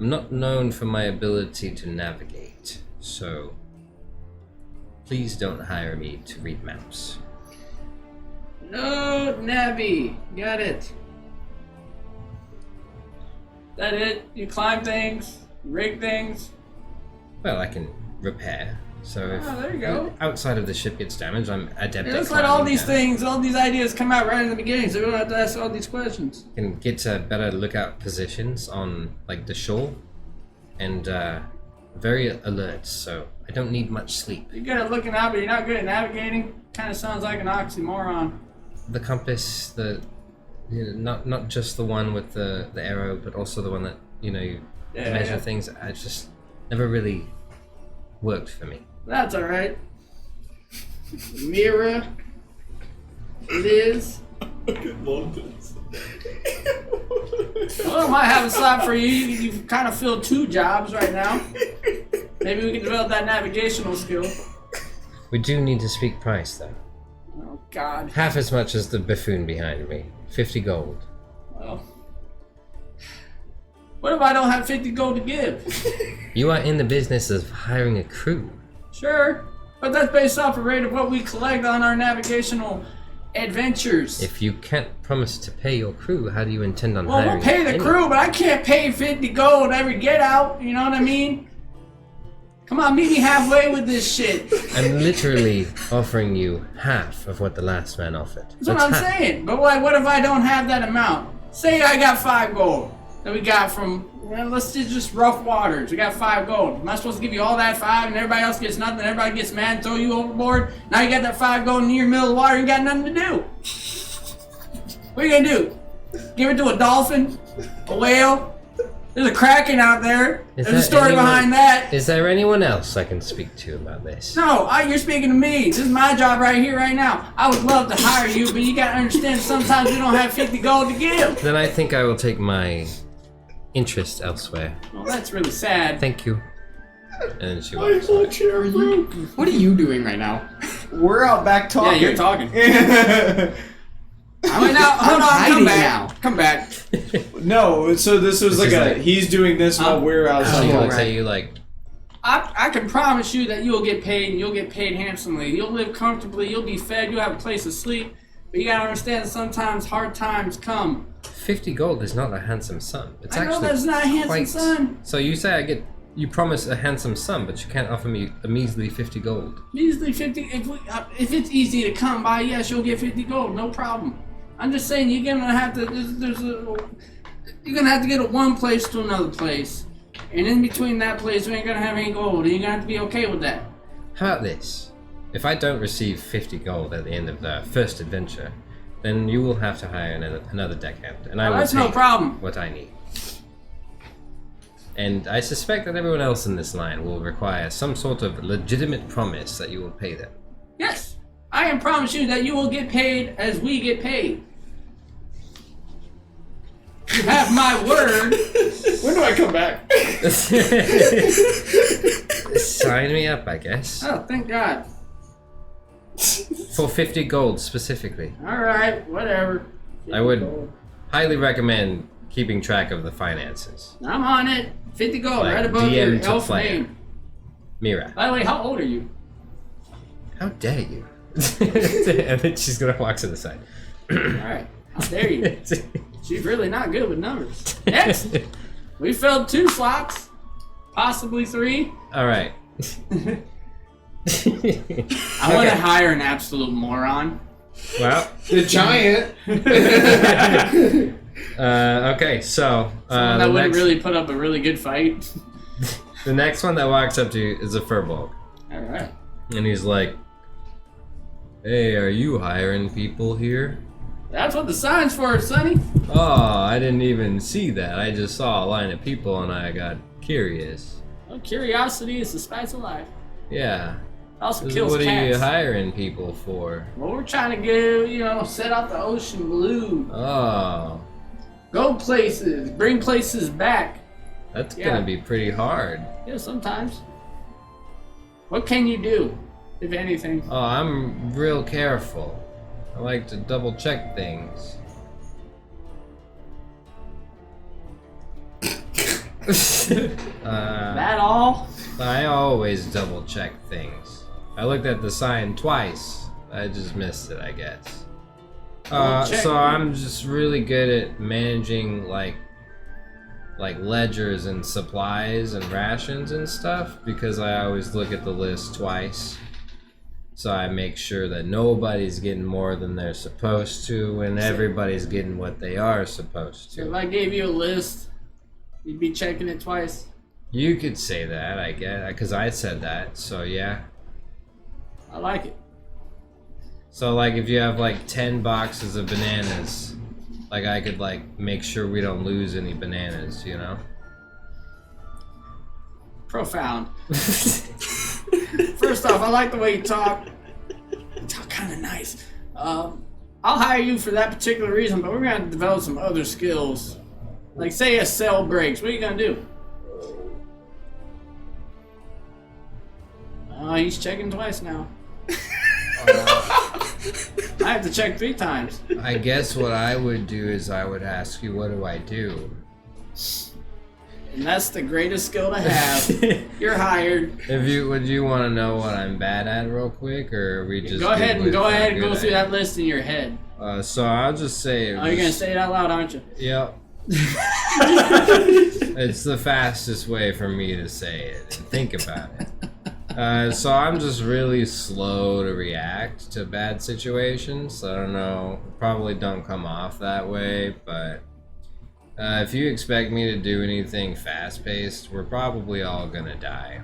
not known for my ability to navigate, so please don't hire me to read maps. No, Navy. Got it. That it? You climb things, rig things. Well, I can repair, So if there you go. outside of the ship gets damaged, I'm adept at Let's let all climbing these down. things, all these ideas come out right in the beginning, so we don't have to ask all these questions. Can get to better lookout positions on like the shore, and very alert. So I don't need much sleep. You're good at looking out, but you're not good at navigating. Kind of sounds like an oxymoron. The compass, not just the one with the arrow, but also the one that you measure things. I just never really worked for me. That's all right. Mira, Liz. Well, I might have a slot for you. You kind of fill 2 jobs right now. Maybe we can develop that navigational skill. We do need to speak price, though. Oh, God. Half as much as the buffoon behind me. 50 gold. Well, what if I don't have 50 gold to give? You are in the business of hiring a crew. Sure, but that's based off a rate of what we collect on our navigational adventures. If you can't promise to pay your crew, how do you intend on Well, hiring we'll pay the anyone? crew, but I can't pay 50 gold every get out, you know what I mean? Come on, meet me halfway with this shit. I'm literally offering you half of what the last man offered. That's what I'm half. saying. But what if I don't have that amount? Say I got 5 gold that we got from, well, let's just rough waters. We got 5 gold. Am I supposed to give you all that 5 and everybody else gets nothing? Everybody gets mad and throw you overboard? Now you got that 5 gold in your middle of the water and you got nothing to do. What are you gonna do? Give it to a dolphin? A whale? There's a kraken out there. Is There's a there story anyone- behind that. Is there anyone else I can speak to about this? No, you're speaking to me. This is my job right here, right now. I would love to hire you, but you gotta understand sometimes we don't have 50 gold to give. Then I think I will take my interest elsewhere. Well, that's really sad. Thank you. And then she walks. What are you doing right now? We're out back Yeah, talking. you're talking. I'm, Wait, now, hold on, hiding come back. now. Come back. No, so this was This is like like- he's doing this while we're She outside. Oh, looks at right. you like, I can promise you that you'll get paid, and you'll get paid handsomely. You'll live comfortably, you'll be fed, you'll have a place to sleep. But you gotta understand that sometimes hard times come. 50 gold is not a handsome sum. It's I know actually that's not a handsome quite... son. So you say you promise a handsome sum, but you can't offer me a measly 50 gold. Measly 50, if it's easy to come by, yes, you'll get 50 gold, no problem. I'm just saying, you're gonna have to, you're gonna have to get to one place to another place. And in between that place, we ain't gonna have any gold, and you're gonna have to be okay with that. How about this? If I don't receive 50 gold at the end of the first adventure, then you will have to hire another deckhand, and I will That's no take problem. what I need. And I suspect that everyone else in this line will require some sort of legitimate promise that you will pay them. Yes, I can promise you that you will get paid as we get paid. You have my word. When do I come back? Sign me up, I guess. Oh, thank God. For 50 gold specifically. All right, whatever. I would highly recommend keeping track of the finances. I'm on it. 50 gold, Like right above DM your to elf player. name. Mira, By the way, how old are you? how dare you? And then she's gonna walk to the side. All right, how dare you? She's really not good with numbers. Next, we filled 2 slots, possibly 3. All right. I want to hire an absolute moron. Well, The giant. okay, so Someone that the wouldn't next, really put up a really good fight. the next one that walks up to you is a furbolg, All right. and he's like, "Hey, are you hiring people here?" That's what the sign's for, Sonny. Oh, I didn't even see that. I just saw a line of people and I got curious. Well, curiosity is the spice of life. Yeah. It also kills What are you cats. hiring people for? Well, we're trying to go, set out the ocean blue. Oh, Go places. Bring places back. that's Yeah. gonna be pretty hard. Yeah, sometimes. What can you do, if anything? Oh, I'm real careful. I like to double check things. That all? I always double check things. I looked at the sign twice. I just missed it, I guess. Double check. So I'm just really good at managing, like, like ledgers and supplies and rations and stuff, because I always look at the list twice. So I make sure that nobody's getting more than they're supposed to, and everybody's getting what they are supposed So if to. I gave you a list, you'd be checking it twice. You could say that, I guess, because I said that, so yeah. I like it. So like if you have like 10 boxes of bananas, like I could like make sure we don't lose any bananas, you know? Profound. First off, I like the way you talk. You talk kind of nice. I'll hire you for that particular reason, but we're going to develop some other skills. Like, say a cell breaks. What are you going to do? Oh, he's checking twice now. I have to check 3 times. I guess what I would do is I would ask you, what do I do? And that's the greatest skill to have. You're hired. Would you want to know what I'm bad at real quick, or are we just Go ahead and go through that? that list in your head. So I'll just say. Oh, you're gonna say it out loud, aren't you? Yep. It's the fastest way for me to say it. Think about it. So I'm just really slow to react to bad situations. I don't know. Probably don't come off that way, but if you expect me to do anything fast-paced, we're probably all gonna die.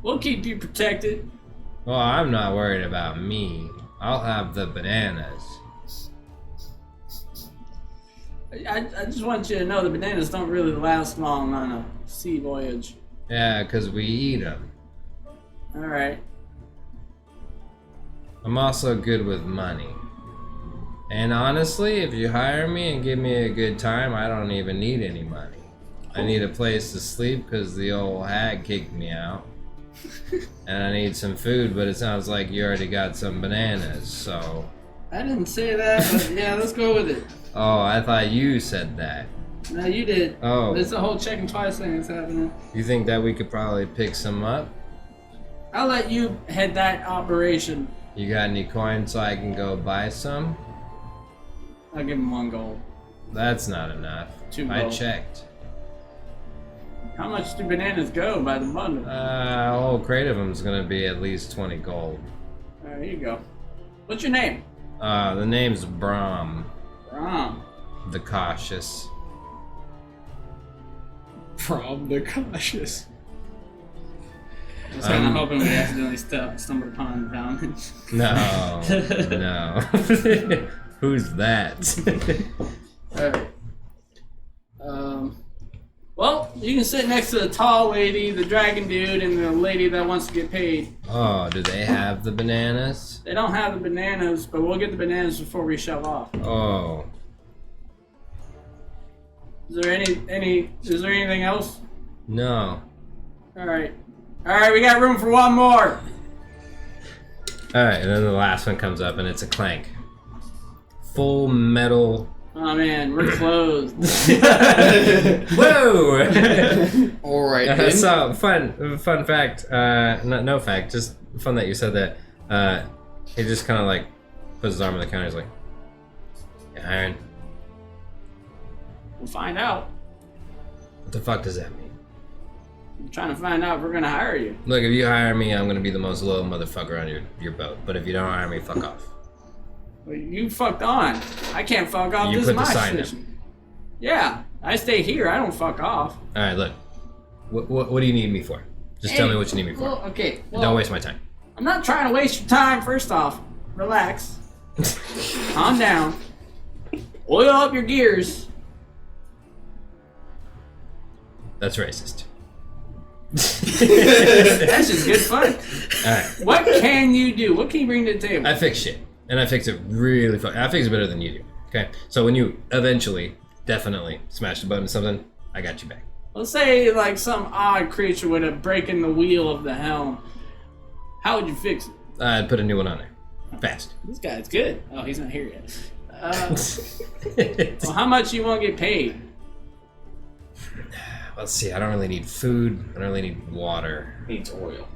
We'll keep you protected. Well, I'm not worried about me. I'll have the bananas. I just want you to know the bananas don't really last long on a sea voyage. Yeah, 'cause we eat them. Alright. I'm also good with money. And honestly, if you hire me and give me a good time, I don't even need any money. I need a place to sleep because the old hag kicked me out. And I need some food, but it sounds like you already got some bananas, so... I didn't say that, but yeah, let's go with it. Oh, I thought you said that. No, you did. Oh. It's a whole checking twice thing that's happening. You think that we could probably pick some up? I'll let you head that operation. You got any coins so I can go buy some? I'll give him 1 gold. That's not enough. 2 I gold. checked. How much do bananas go by the bundle? A whole crate of them's gonna be at least 20 gold. There you go. What's your name? The name's Brahm, Rom. the Cautious. From the cautious. I was kind of hoping we accidentally stumbled upon Valmont. No, no. Who's that? Alright. Well, you can sit next to the tall lady, the dragon dude, and the lady that wants to get paid. Oh, do they have the bananas? They don't have the bananas, but we'll get the bananas before we shove off. Oh, Is there anything else? no. Alright. Alright, we got room for 1 more. Alright, and then the last one comes up and it's a clank. Full metal. Oh man, we're closed. Whoa! Alright then. So, fun fact, no fact, just fun that you said that. He just kind of like puts his arm on the counter, he's like, "You hiring?" We'll find out. What the fuck does that mean? I'm trying to find out if we're gonna hire you. Look, if you hire me, I'm gonna be the most loyal motherfucker on your boat. But if you don't hire me, fuck off. Well, you fucked on. I can't fuck off. You This put is the my sign up. decision. Yeah, I stay here. I don't fuck off. All right, look. What do you need me for? Just tell me what you need me for. Well, okay. And Well, don't waste my time. I'm not trying to waste your time. First off, relax. Calm down. Oil up your gears. That's racist. That's just good fun. All right. What can you do? What can you bring to the table? I fix shit, and I fix it really fucking. I fix it better than you do. Okay, so when you eventually, definitely smash the button or something, I got you back. Let's say like some odd creature would have broken the wheel of the helm. How would you fix it? I'd put a new one on there, fast. This guy's good. Oh, he's not here yet. Well, how much you want to get paid? Let's see. I don't really need food. I don't really need water, Needs oil.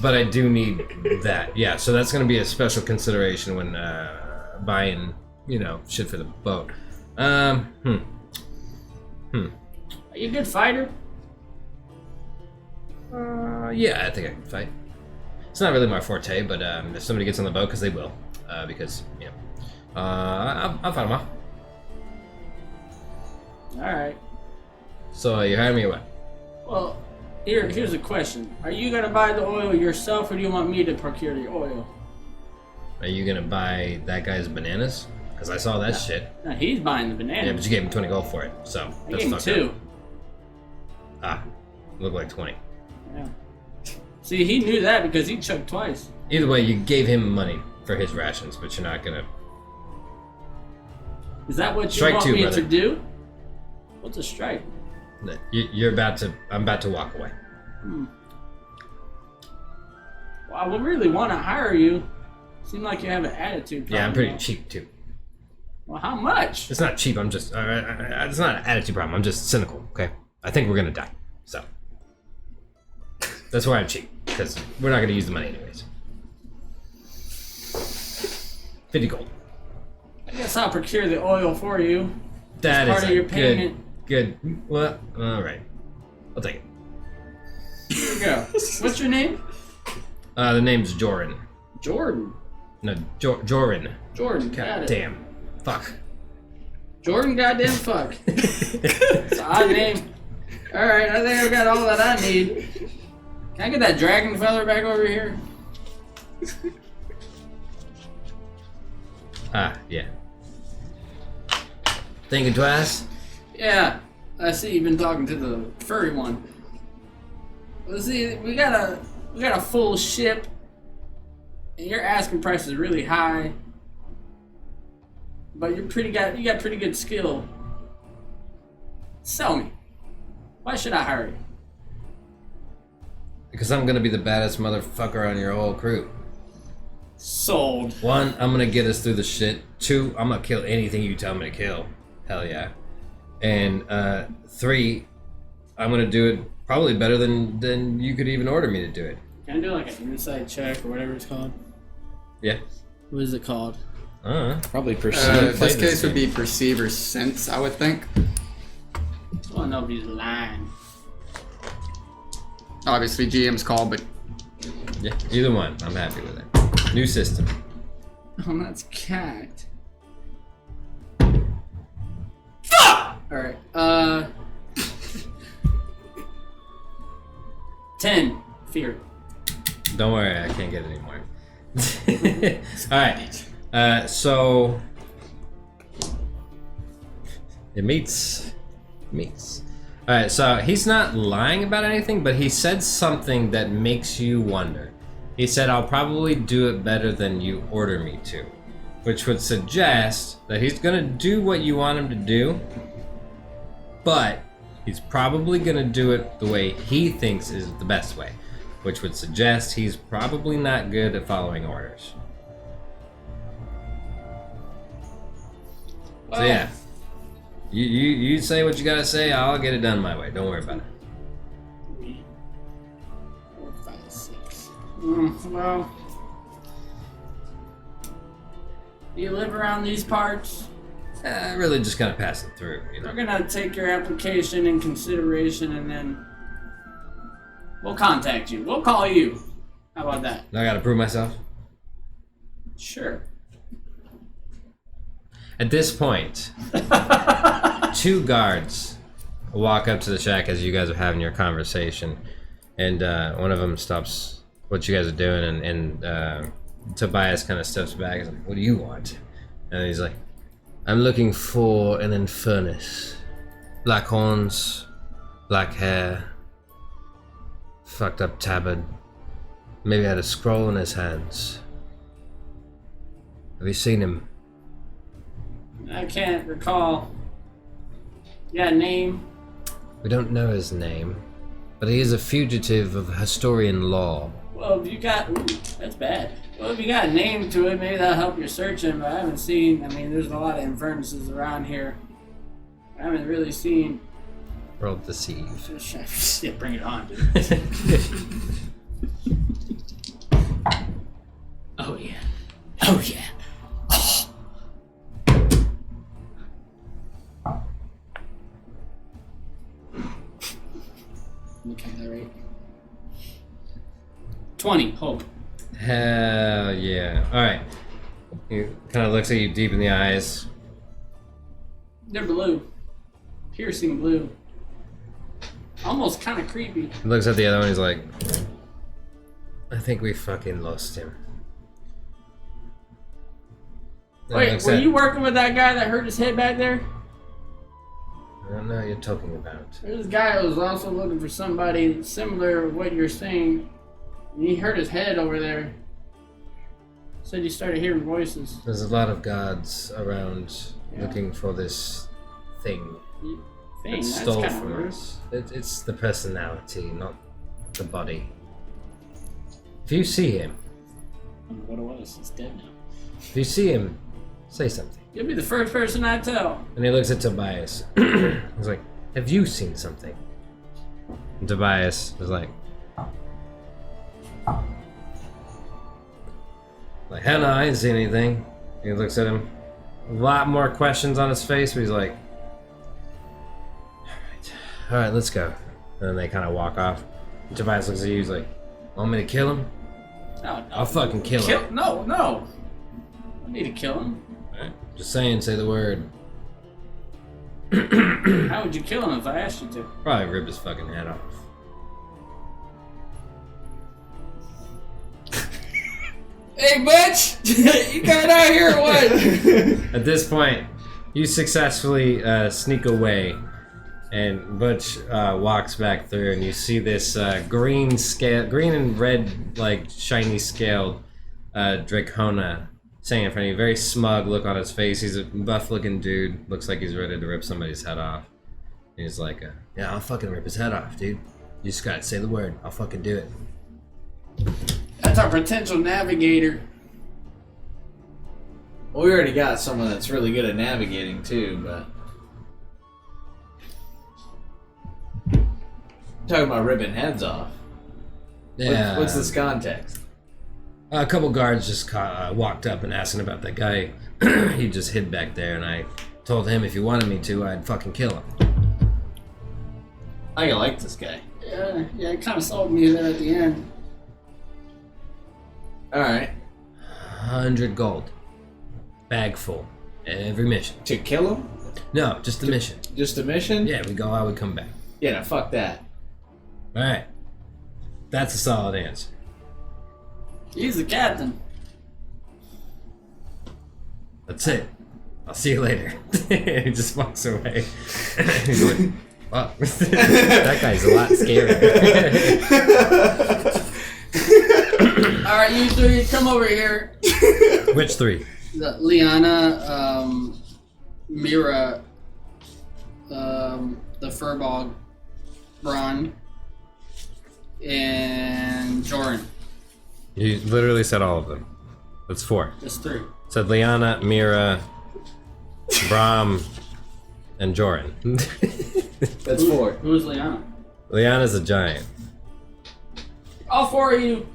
but I do need that. Yeah, so that's gonna be a special consideration when buying shit for the boat. Are you a good fighter? Yeah, I think I can fight. It's not really my forte, but if somebody gets on the boat, because they will, I'll fight them off. All right. So you hired me or what? Well, here's a question. Are you gonna buy the oil yourself, or do you want me to procure the oil? Are you gonna buy that guy's bananas? Because I saw that shit. No, he's buying the bananas. Yeah, but you gave him 20 gold for it, so I that's gave him fucked 2. up. Look like 20. Yeah. See, he knew that because he chugged twice. Either way, you gave him money for his rations, but you're not gonna. Is that what you Strike want 2, me brother. to do? What's a strike? You're about to. I'm about to walk away. Well, I would really want to hire you. Seem like you have an attitude problem. Yeah, I'm pretty though. cheap too. Well, how much? It's not cheap. I'm just. It's not an attitude problem. I'm just cynical. Okay. I think we're gonna die. So that's why I'm cheap, because we're not gonna use the money anyways. 50 gold. I guess I'll procure the oil for you. That part is of a your payment. Good. Well, all right. I'll take it. Here you go. What's your name? The name's Joran. Jordan. No, Joran. Jordan. God Got it. damn. Fuck. Jordan. Goddamn fuck. It's an odd name. All right. I think I've got all that I need. Can I get that dragon feather back over here? Yeah. Thinking twice? Yeah. I see you've been talking to the furry one. Let's see. We got a full ship. And your asking price is really high, but you got pretty good skill. Sell me. Why should I hire you? Because I'm gonna be the baddest motherfucker on your whole crew. Sold. 1, I'm gonna get us through the shit. 2, I'm gonna kill anything you tell me to kill. Hell yeah. And 3, I'm gonna do it probably better than you could even order me to do it. Can I do like an insight check or whatever it's called? Yeah. What is it called? Probably perceive. This case would be perceive or sense, I would think. I want to know if he's lying. Obviously, GM's call, but Yeah, either one. I'm happy with it. New system. Oh, that's cacked. Fuck! Alright, 10. Fear. Don't worry, I can't get it anymore. Alright. So it meets. Alright, so he's not lying about anything, but he said something that makes you wonder. He said, I'll probably do it better than you order me to. Which would suggest that he's gonna do what you want him to do, but he's probably gonna do it the way he thinks is the best way. Which would suggest he's probably not good at following orders. So yeah. You say what you gotta say, I'll get it done my way. Don't worry about it. 3, 4, 5, 6. Well, do you live around these parts? Really just kind of pass it through, you know. We're gonna take your application in consideration and then we'll contact you. We'll call you. How about that? I gotta prove myself. Sure. At this point, 2 guards walk up to the shack as you guys are having your conversation, and one of them stops what you guys are doing, and Tobias kind of steps back and is like, what do you want? And he's like, I'm looking for an infernus. Black horns, black hair, fucked up tabard, maybe had a scroll in his hands. Have you seen him? I can't recall. You got a name? We don't know his name, but he is a fugitive of historian law. Well, if you got... Ooh, that's bad. Well, if you got a name to it, maybe that'll help your searching, but I haven't seen... I mean, there's a lot of infernuses around here. I haven't really seen... Roll deceive. Yeah, bring it on, dude. Oh, yeah. Oh, yeah. that right? 20, hope. Hell yeah. Alright. He kind of looks at you deep in the eyes. They're blue. Piercing blue. Almost kind of creepy. He looks at the other one, he's like, I think we fucking lost him. Then Wait, looks were at- you working with that guy that hurt his head back there? I don't know what you're talking about. There's this guy who was also looking for somebody similar to what you're saying. He hurt his head over there. Said you started hearing voices. There's a lot of gods around Yeah. looking for this thing Thing, that that's stole kind of from weird. us. It's the personality, not the body. If you see him, I don't know what it was. He's dead now. if you see him, say something. You'll be the first person I tell. And he looks at Tobias. He's like, have you seen something? And Tobias is like, hell no, I didn't see anything. He looks at him. A lot more questions on his face, but he's like, alright, let's go. And then they kind of walk off. And Tobias looks at you, he's like, want me to kill him? No, no. I'll fucking kill him. No, no. I need to kill him. Alright, just saying, say the word. How would you kill him if I asked you to? Probably rip his fucking head off. Hey, Butch! You got out here or what? At this point, you successfully sneak away, and Butch walks back through, and you see this green and red, like shiny scaled Dracona standing in front of you. Very smug look on his face. He's a buff-looking dude. Looks like he's ready to rip somebody's head off. And he's like, "Yeah, I'll fucking rip his head off, dude. You just gotta say the word. I'll fucking do it." That's our potential navigator. Well, we already got someone that's really good at navigating too, but talking about ripping heads off. Yeah. What's this context? A couple guards just walked up and asking about that guy. He just hid back there, and I told him if he wanted me to, I'd fucking kill him. I like this guy. Yeah, it kind of sold me there at the end. All right, 100 gold. Bag full. Every mission. to kill him? No, just the mission. Just a mission? Yeah, we go out, we come back. Yeah, no, fuck that. Alright. That's a solid answer. He's the captain. That's it. I'll see you later. He just walks away. He's like, fuck. That guy's a lot scarier. Alright, you three, come over here. Which three? Liana, Mira, the Furbog, Braun, and Joran. You literally said all of them. That's 4. Just 3. Said Liana, Mira, Brahm, and Joran. That's 4. Who's Liana? Liana's a giant. All 4 of you.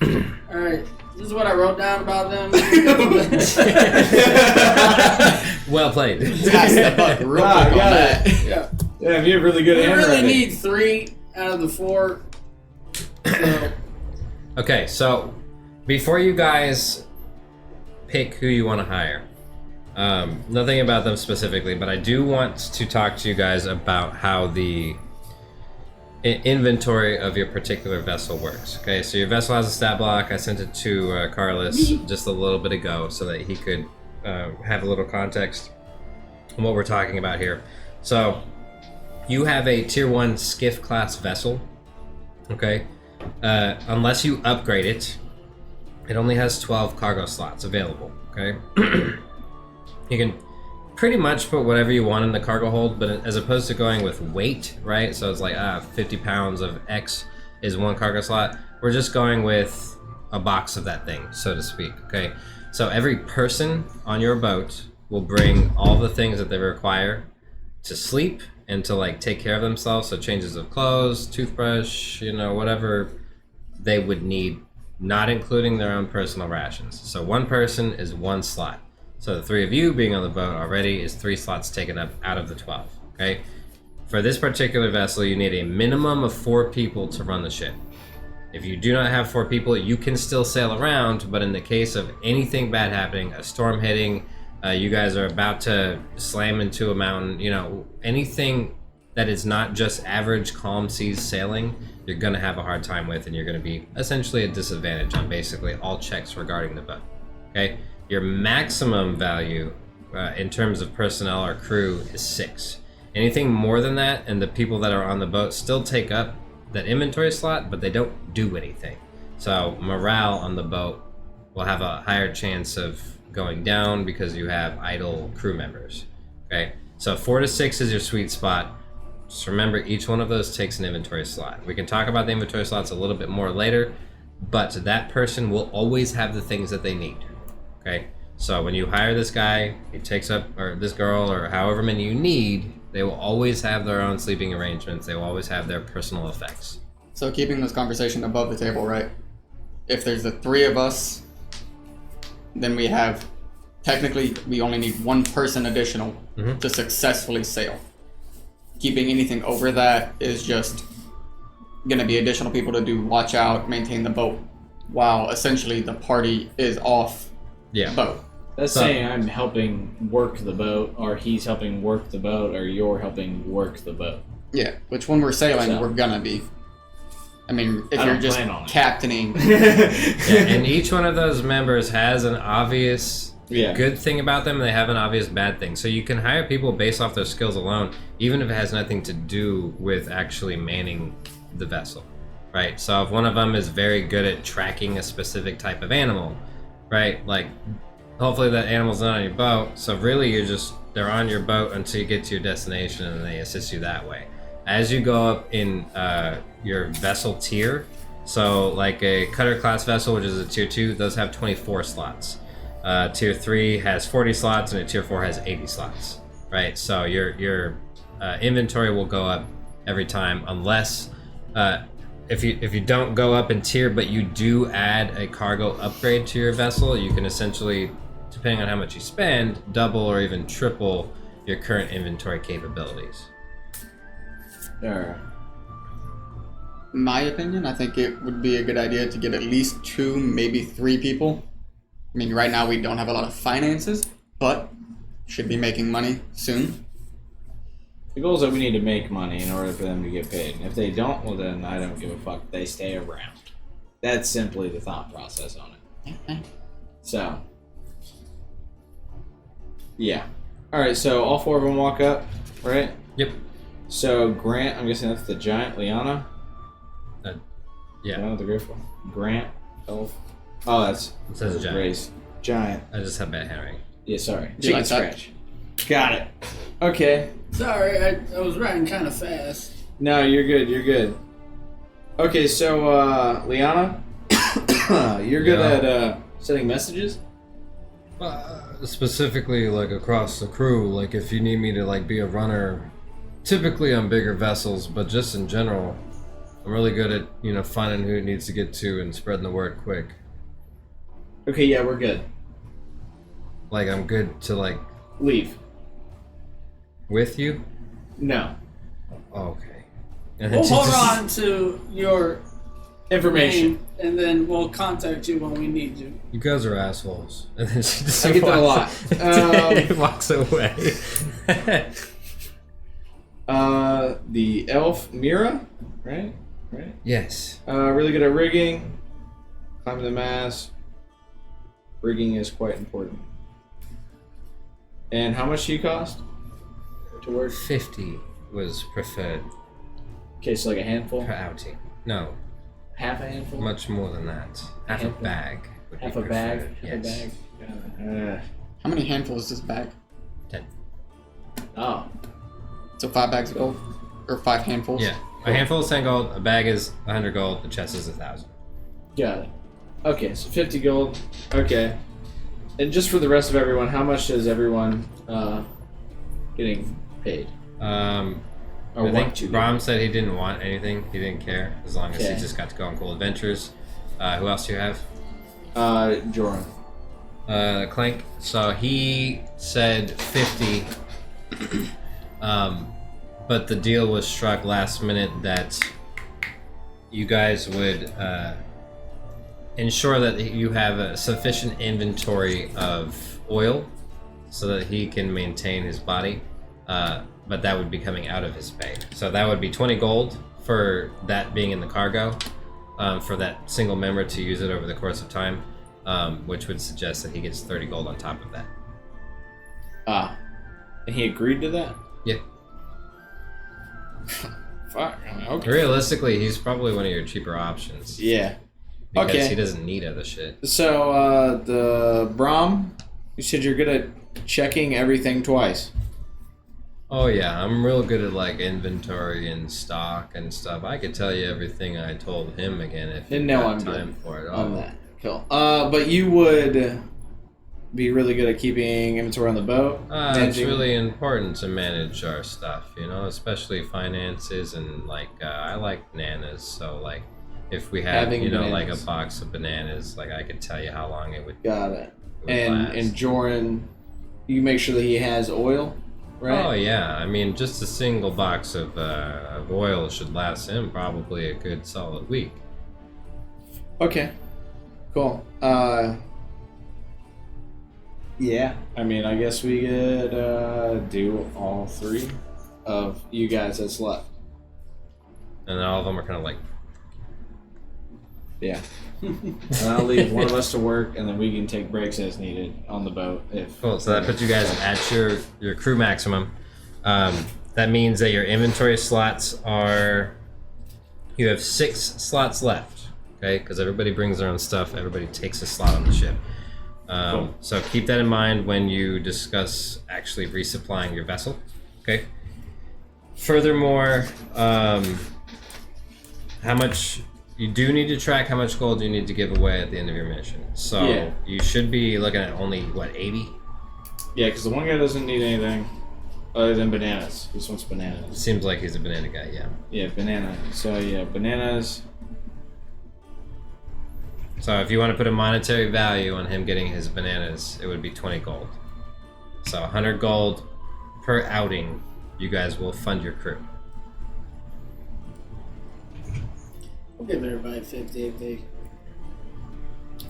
Alright, this is what I wrote down about them. Well played. Pass the buck real Wow, quick on got that. it. Yeah. Yeah, you have really good We really handwriting. need 3 out of the 4. So, Okay, so before you guys pick who you want to hire, nothing about them specifically, but I do want to talk to you guys about how the inventory of your particular vessel works. Okay, so your vessel has a stat block. I sent it to Carlos just a little bit ago so that he could have a little context on what we're talking about here. So you have a tier 1 skiff class vessel. Okay, unless you upgrade it, it only has 12 cargo slots available. Okay, you can pretty much put whatever you want in the cargo hold, but as opposed to going with weight, right? So it's like 50 pounds of X is 1 cargo slot. We're just going with a box of that thing, so to speak. Okay, so every person on your boat will bring all the things that they require to sleep and to like take care of themselves. So changes of clothes, toothbrush, you know, whatever they would need, not including their own personal rations. So 1 person is 1 slot. So the 3 of you being on the boat already is 3 slots taken up out of the 12. Okay. For this particular vessel, you need a minimum of 4 people to run the ship. If you do not have 4 people, you can still sail around, but in the case of anything bad happening, a storm hitting, you guys are about to slam into a mountain, anything that is not just average calm seas sailing, you're going to have a hard time with, and you're going to be essentially at disadvantage on basically all checks regarding the boat. Okay? Your maximum value in terms of personnel or crew is 6. Anything more than that, and the people that are on the boat still take up that inventory slot, but they don't do anything. So morale on the boat will have a higher chance of going down because you have idle crew members. Okay? So 4 to 6 is your sweet spot. Just remember, each one of those takes an inventory slot. We can talk about the inventory slots a little bit more later, but that person will always have the things that they need. Okay? So when you hire this guy, he takes up, or this girl, or however many you need, they will always have their own sleeping arrangements. They will always have their personal effects. So keeping this conversation above the table, right? If there's the 3 of us, then we have, technically, we only need 1 person additional to successfully sail. Keeping anything over that is just going to be additional people to do watch out, maintain the boat, while essentially the party is off boat. That's saying I'm helping work the boat, or he's helping work the boat, or you're helping work the boat. Yeah, which when we're sailing, we're going to be. I mean, if you're just captaining. And each one of those members has an obvious good thing about them, and they have an obvious bad thing. So you can hire people based off their skills alone, even if it has nothing to do with actually manning the vessel, right? So if one of them is very good at tracking a specific type of animal, right? Like, hopefully that animal's not on your boat, so really they're on your boat until you get to your destination, and they assist you that way. As you go up in your vessel tier, so like a cutter class vessel, which is a tier 2, those have 24 slots. Tier 3 has 40 slots, and a tier 4 has 80 slots, right? So your inventory will go up every time, unless if you don't go up in tier, but you do add a cargo upgrade to your vessel, you can essentially, depending on how much you spend, double or even triple your current inventory capabilities. Alright. In my opinion, I think it would be a good idea to get at least 2, maybe 3 people. I mean, right now we don't have a lot of finances, but should be making money soon. The goal is that we need to make money in order for them to get paid. And if they don't, well then I don't give a fuck. They stay around. That's simply the thought process on it. Okay. So. Yeah. Alright, so all 4 of them walk up, right? Yep. So Grant, I'm guessing that's the giant. Liana? Yeah. Liana the Griffin. Grant. Elf. Oh, that's... It says giant. Race. Giant. I just have bad handwriting. Yeah, sorry. Do you Chicken like that? scratch. Got it. Okay. Sorry, I was writing kind of fast. No, you're good. You're good. Okay, so Liana, you're good at sending messages. Specifically, like across the crew, like if you need me to like be a runner, typically on bigger vessels, but just in general, I'm really good at finding who it needs to get to and spreading the word quick. Okay, yeah, we're good. Like I'm good to like Leave. with you. No. Okay. We'll hold on to your Information. name, and then we'll contact you when we need you. You guys are assholes. And then she just I get that a lot. walks away. The elf Mira, right? Right. Yes. Really good at rigging. Climbing the mast. Rigging is quite important. And how much do you cost to work? 50 was preferred Okay, so like a handful? per outing. No, Half a handful? much more than that. Half a Handful. bag. Would Half be a bag? preferred. Half Yes. a bag? How many handfuls is this bag? 10. Oh. So 5 bags of gold? Or 5 handfuls? Yeah. A handful is 10 gold, a bag is 100 gold, the chest is 1,000. Got it. Okay, so 50 gold. Okay. And just for the rest of everyone, how much is everyone getting paid? Or I want think to? Brahm said he didn't want anything. He didn't care as long as Okay. he just got to go on cool adventures. Who else do you have? Joran. Clank. So he said 50. but the deal was struck last minute that you guys would ensure that you have a sufficient inventory of oil so that he can maintain his body, but that would be coming out of his pay. So that would be 20 gold for that being in the cargo, for that single member to use it over the course of time, which would suggest that he gets 30 gold on top of that. And he agreed to that? Yeah. Fuck. Okay. Realistically, he's probably one of your cheaper options. Yeah. Because Okay. he doesn't need other shit. So, the Brahm, you said you're good at checking everything twice. Oh yeah, I'm real good at like inventory and stock and stuff. I could tell you everything I told him again if you No, got I'm time good for it. on that. Cool. But you would be really good at keeping inventory on the boat? It's managing- really important to manage our stuff, you know, especially finances and like I like bananas, so like if we had Having you know like bananas. a box of bananas, like I could tell you how long it would. Got it. would And last. Joran, you make sure that he has oil, right? Oh yeah, I mean just a single box of oil should last him probably a good solid week. Okay. Cool. Yeah. I mean, I guess we could do all three of you guys that's left. And all of them are kind of like, Yeah. And I'll leave one of us to work, and then we can take breaks as needed on the boat. If cool. So that puts you guys at your crew maximum. That means that your inventory slots are. You have 6 slots left, okay? Because everybody brings their own stuff. Everybody takes a slot on the ship. Cool. So keep that in mind when you discuss actually resupplying your vessel, okay? Furthermore, how much you do need to track how much gold you need to give away at the end of your mission. So Yeah. you should be looking at only what 80. Yeah, because the one guy doesn't need anything other than bananas. He just wants bananas. Seems like he's a banana guy, yeah. Yeah, banana. So yeah, bananas. So if you want to put a monetary value on him getting his bananas, it would be 20 gold. So 100 gold per outing, you guys will fund your crew. We'll give everybody 50 if they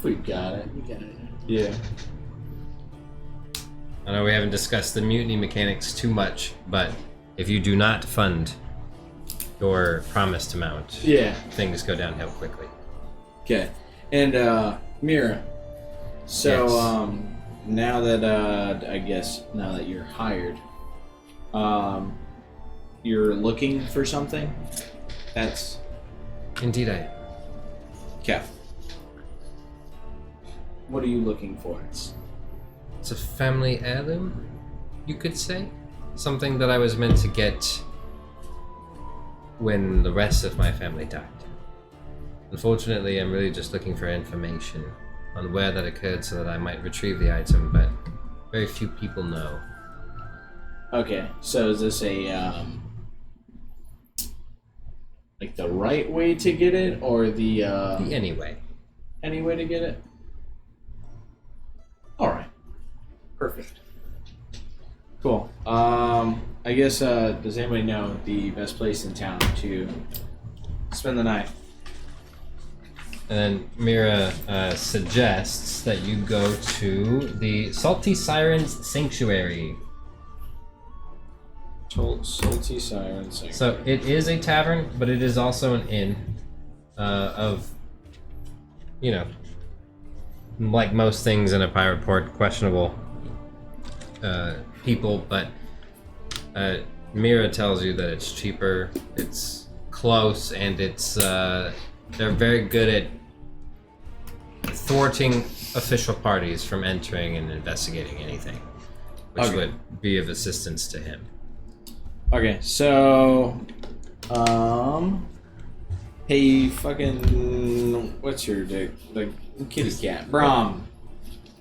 We got it. we got it. Yeah. I know we haven't discussed the mutiny mechanics too much, but if you do not fund your promised amount, Yeah. things go downhill quickly. Okay. And Mira. So Yes. now that I guess now that you're hired, you're looking for something. That's Indeed, I. okay. What are you looking for? It's a family heirloom, you could say. Something that I was meant to get when the rest of my family died. Unfortunately, I'm really just looking for information on where that occurred so that I might retrieve the item, but very few people know. Okay. So is this a like the right way to get it, or the Anyway, any way to get it? All right. Perfect. Cool. I guess does anybody know the best place in town to spend the night? and then Mira suggests that you go to the Salty Sirens Sanctuary. Salty Sirens. So it is a tavern, but it is also an inn of, you know, like most things in a pirate port, questionable people. But Mira tells you that it's cheaper, it's close, and it's they're very good at thwarting official parties from entering and investigating anything, which Okay. would be of assistance to him. Okay, so hey, fucking, what's your dick? The kitty cat, Brahm.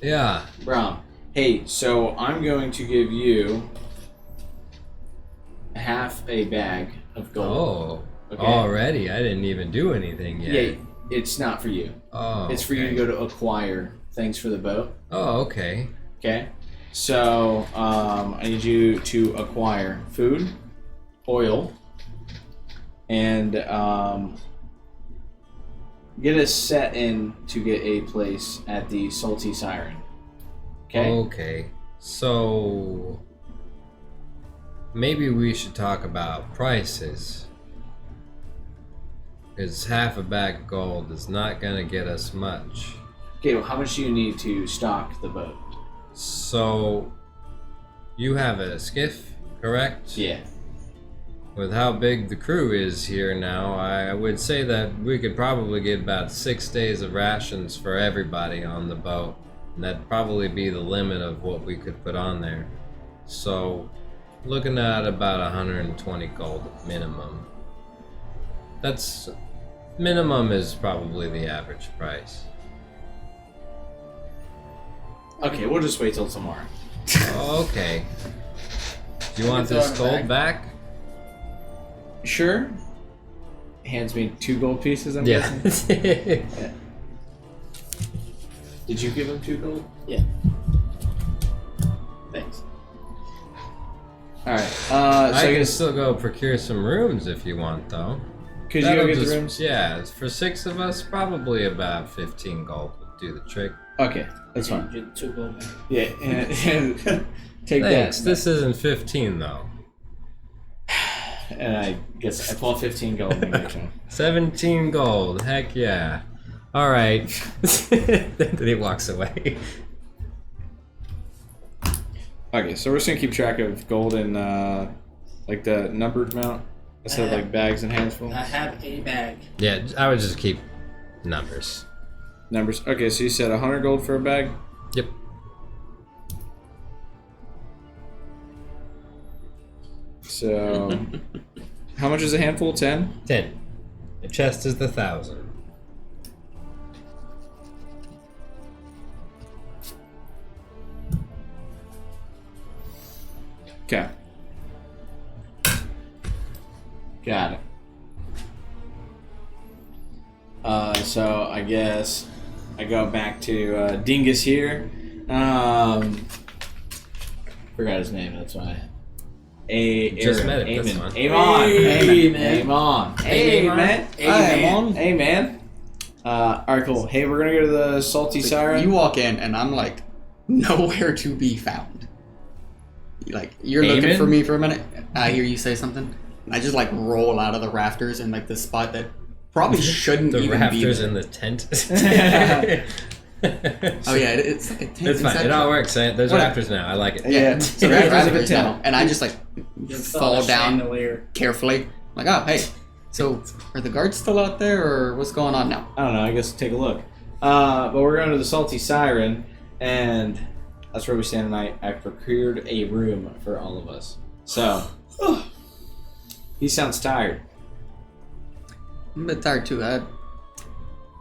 Yeah. Brahm. Hey, so I'm going to give you half a bag of gold. Oh, Okay. already? I didn't even do anything yet. Yeah, it's not for you. Oh, It's for you to go to acquire things for the boat. Oh, okay. Okay. So I need you to acquire food, oil and get us set in to get a place at the Salty Siren. Okay? Okay. So maybe we should talk about prices. Because half a bag of gold is not going to get us much. Okay, well, how much do you need to stock the boat? So, you have a skiff, correct? Yeah. With how big the crew is here now, I would say that we could probably get about 6 days of rations for everybody on the boat. And that'd probably be the limit of what we could put on there. So, looking at about 120 gold minimum. That's... minimum is probably the average price. Okay, we'll just wait till tomorrow. Okay. Do you want this gold back? Sure. Hands me 2 gold pieces, I'm Yeah. guessing. Yeah. Did you give him 2 gold? Yeah. Thanks. Alright, so I I can guess... still go procure some rooms if you want, though. Could you That'll go get just- the rooms? Yeah, for 6 of us, probably about 15 gold would do the trick. Okay, that's fine. Get 2 gold back. Yeah, and take Thanks. that. This isn't 15 though. And I guess I pull 15 gold and give it to him. 17 gold. Heck yeah. All right. Then he walks away. Okay, so we're just gonna keep track of gold in like the numbered amount instead of like bags and handful. I have a bag. Yeah, I would just keep numbers. Numbers. Okay, so you said 100 gold for a bag. Yep. So, how much is a handful? 10. 10. The chest is the 1,000. Okay. Got it. So I guess I go back to Dingus here. Forgot his name. That's why. Just met him, that's fine. Amon. Hey, man. Amon. Hey, Hey, man. man. Hey, man. Hey, man. Alright, cool. Hey, we're gonna go to the Salty Siren. You walk in, and I'm like, nowhere to be found. Like, you're looking Amen? for me for a minute. I hear you say something. And I just like roll out of the rafters in like the spot that probably shouldn't The even rafters be there. in the tent. Oh yeah, it's like a tent. It's fine. inside It all the- works. There's Whatever. rafters now. I like it. Yeah. So Rafters there's of a rafters tent. now, and I just like fall down Chandelier. carefully. Like, oh hey, so are the guards still out there, or what's going on now? I don't know. I guess take a look. But we're going to the Salty Siren, and that's where we stand tonight. I procured a room for all of us. So, he sounds tired. I'm a bit tired too. I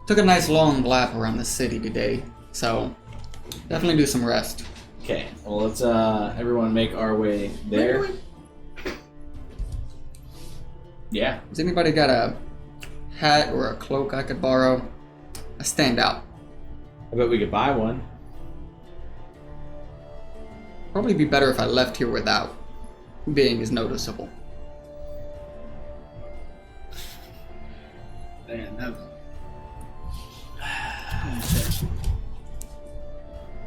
took a nice long lap around the city today, so definitely do some rest. Okay. Well, let's everyone make our way there. Yeah. Has anybody got a hat or a cloak I could borrow? I stand out. I bet we could buy one. Probably be better if I left here without being as noticeable. Man, that...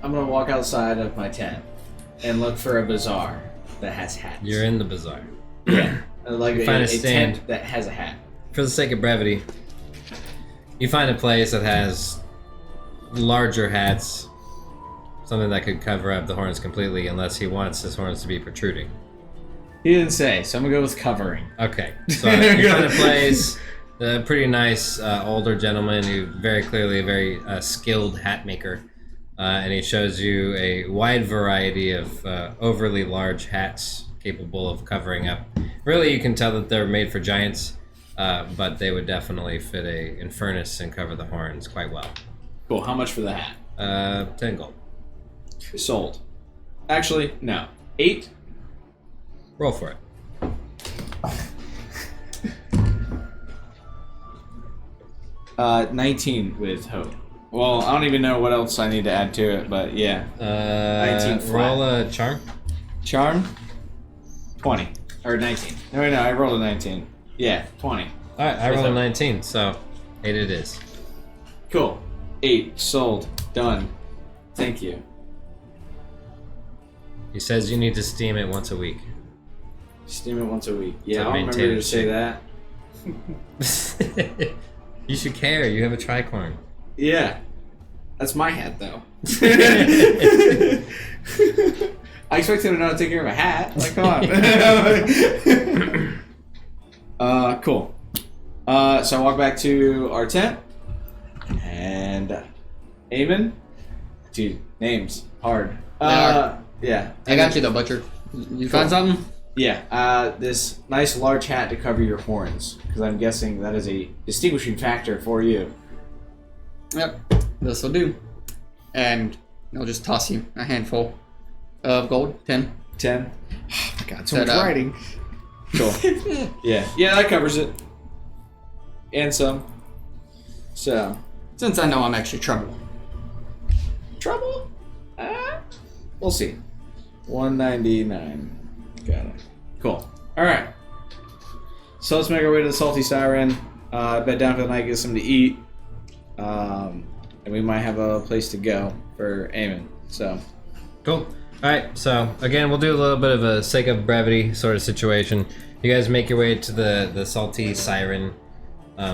I'm gonna walk outside of my tent and look for a bazaar that has hats. You're in the bazaar. Yeah. Like You find a stand. tent that has a hat. For the sake of brevity, you find a place that has larger hats, something that could cover up the horns completely, unless he wants his horns to be protruding. He didn't say, so I'm gonna go with covering. Okay, so you find a place, a pretty nice older gentleman who very clearly a very skilled hat maker, and he shows you a wide variety of overly large hats capable of covering up. Really, you can tell that they're made for giants, but they would definitely fit a Infernus and cover the horns quite well. Cool. How much for the hat? 10 gold. Sold. Actually, no. 8. Roll for it. Uh, 19 with hope. Well, I don't even know what else I need to add to it, but yeah. 19 flat. Roll a charm. Charm? 20. Or 19. No, wait, no, I rolled a 19. Yeah, 20. Alright, I rolled a 19, so 8 it is. Cool. 8. Sold. Done. Thank you. He says you need to steam it once a week. Steam it once a week. Yeah, To I'll maintain remember to it say cheap. that. You should care. You have a tricorn. Yeah. That's my hat, though. I expect him to know how to take care of a hat. Like, come on. Cool. So I walk back to our tent. And Eamon? Dude, names. Hard. Yeah. I got you though, Butcher. You find something? Yeah, this nice large hat to cover your horns, because I'm guessing that is a distinguishing factor for you. Yep, this will do. And I'll just toss you a handful of gold. 10. 10. Oh my god, so Set much up. writing. Cool. Yeah, that covers it. And some. So. Since I know I'm extra trouble. Trouble? We'll see. 199. Got it. Cool. Alright. So let's make our way to the Salty Siren. Bed down for the night, get something to eat. And we might have a place to go for Eamon. So. Cool. Alright, so again, we'll do a little bit of a sake of brevity sort of situation. You guys make your way to the Salty Siren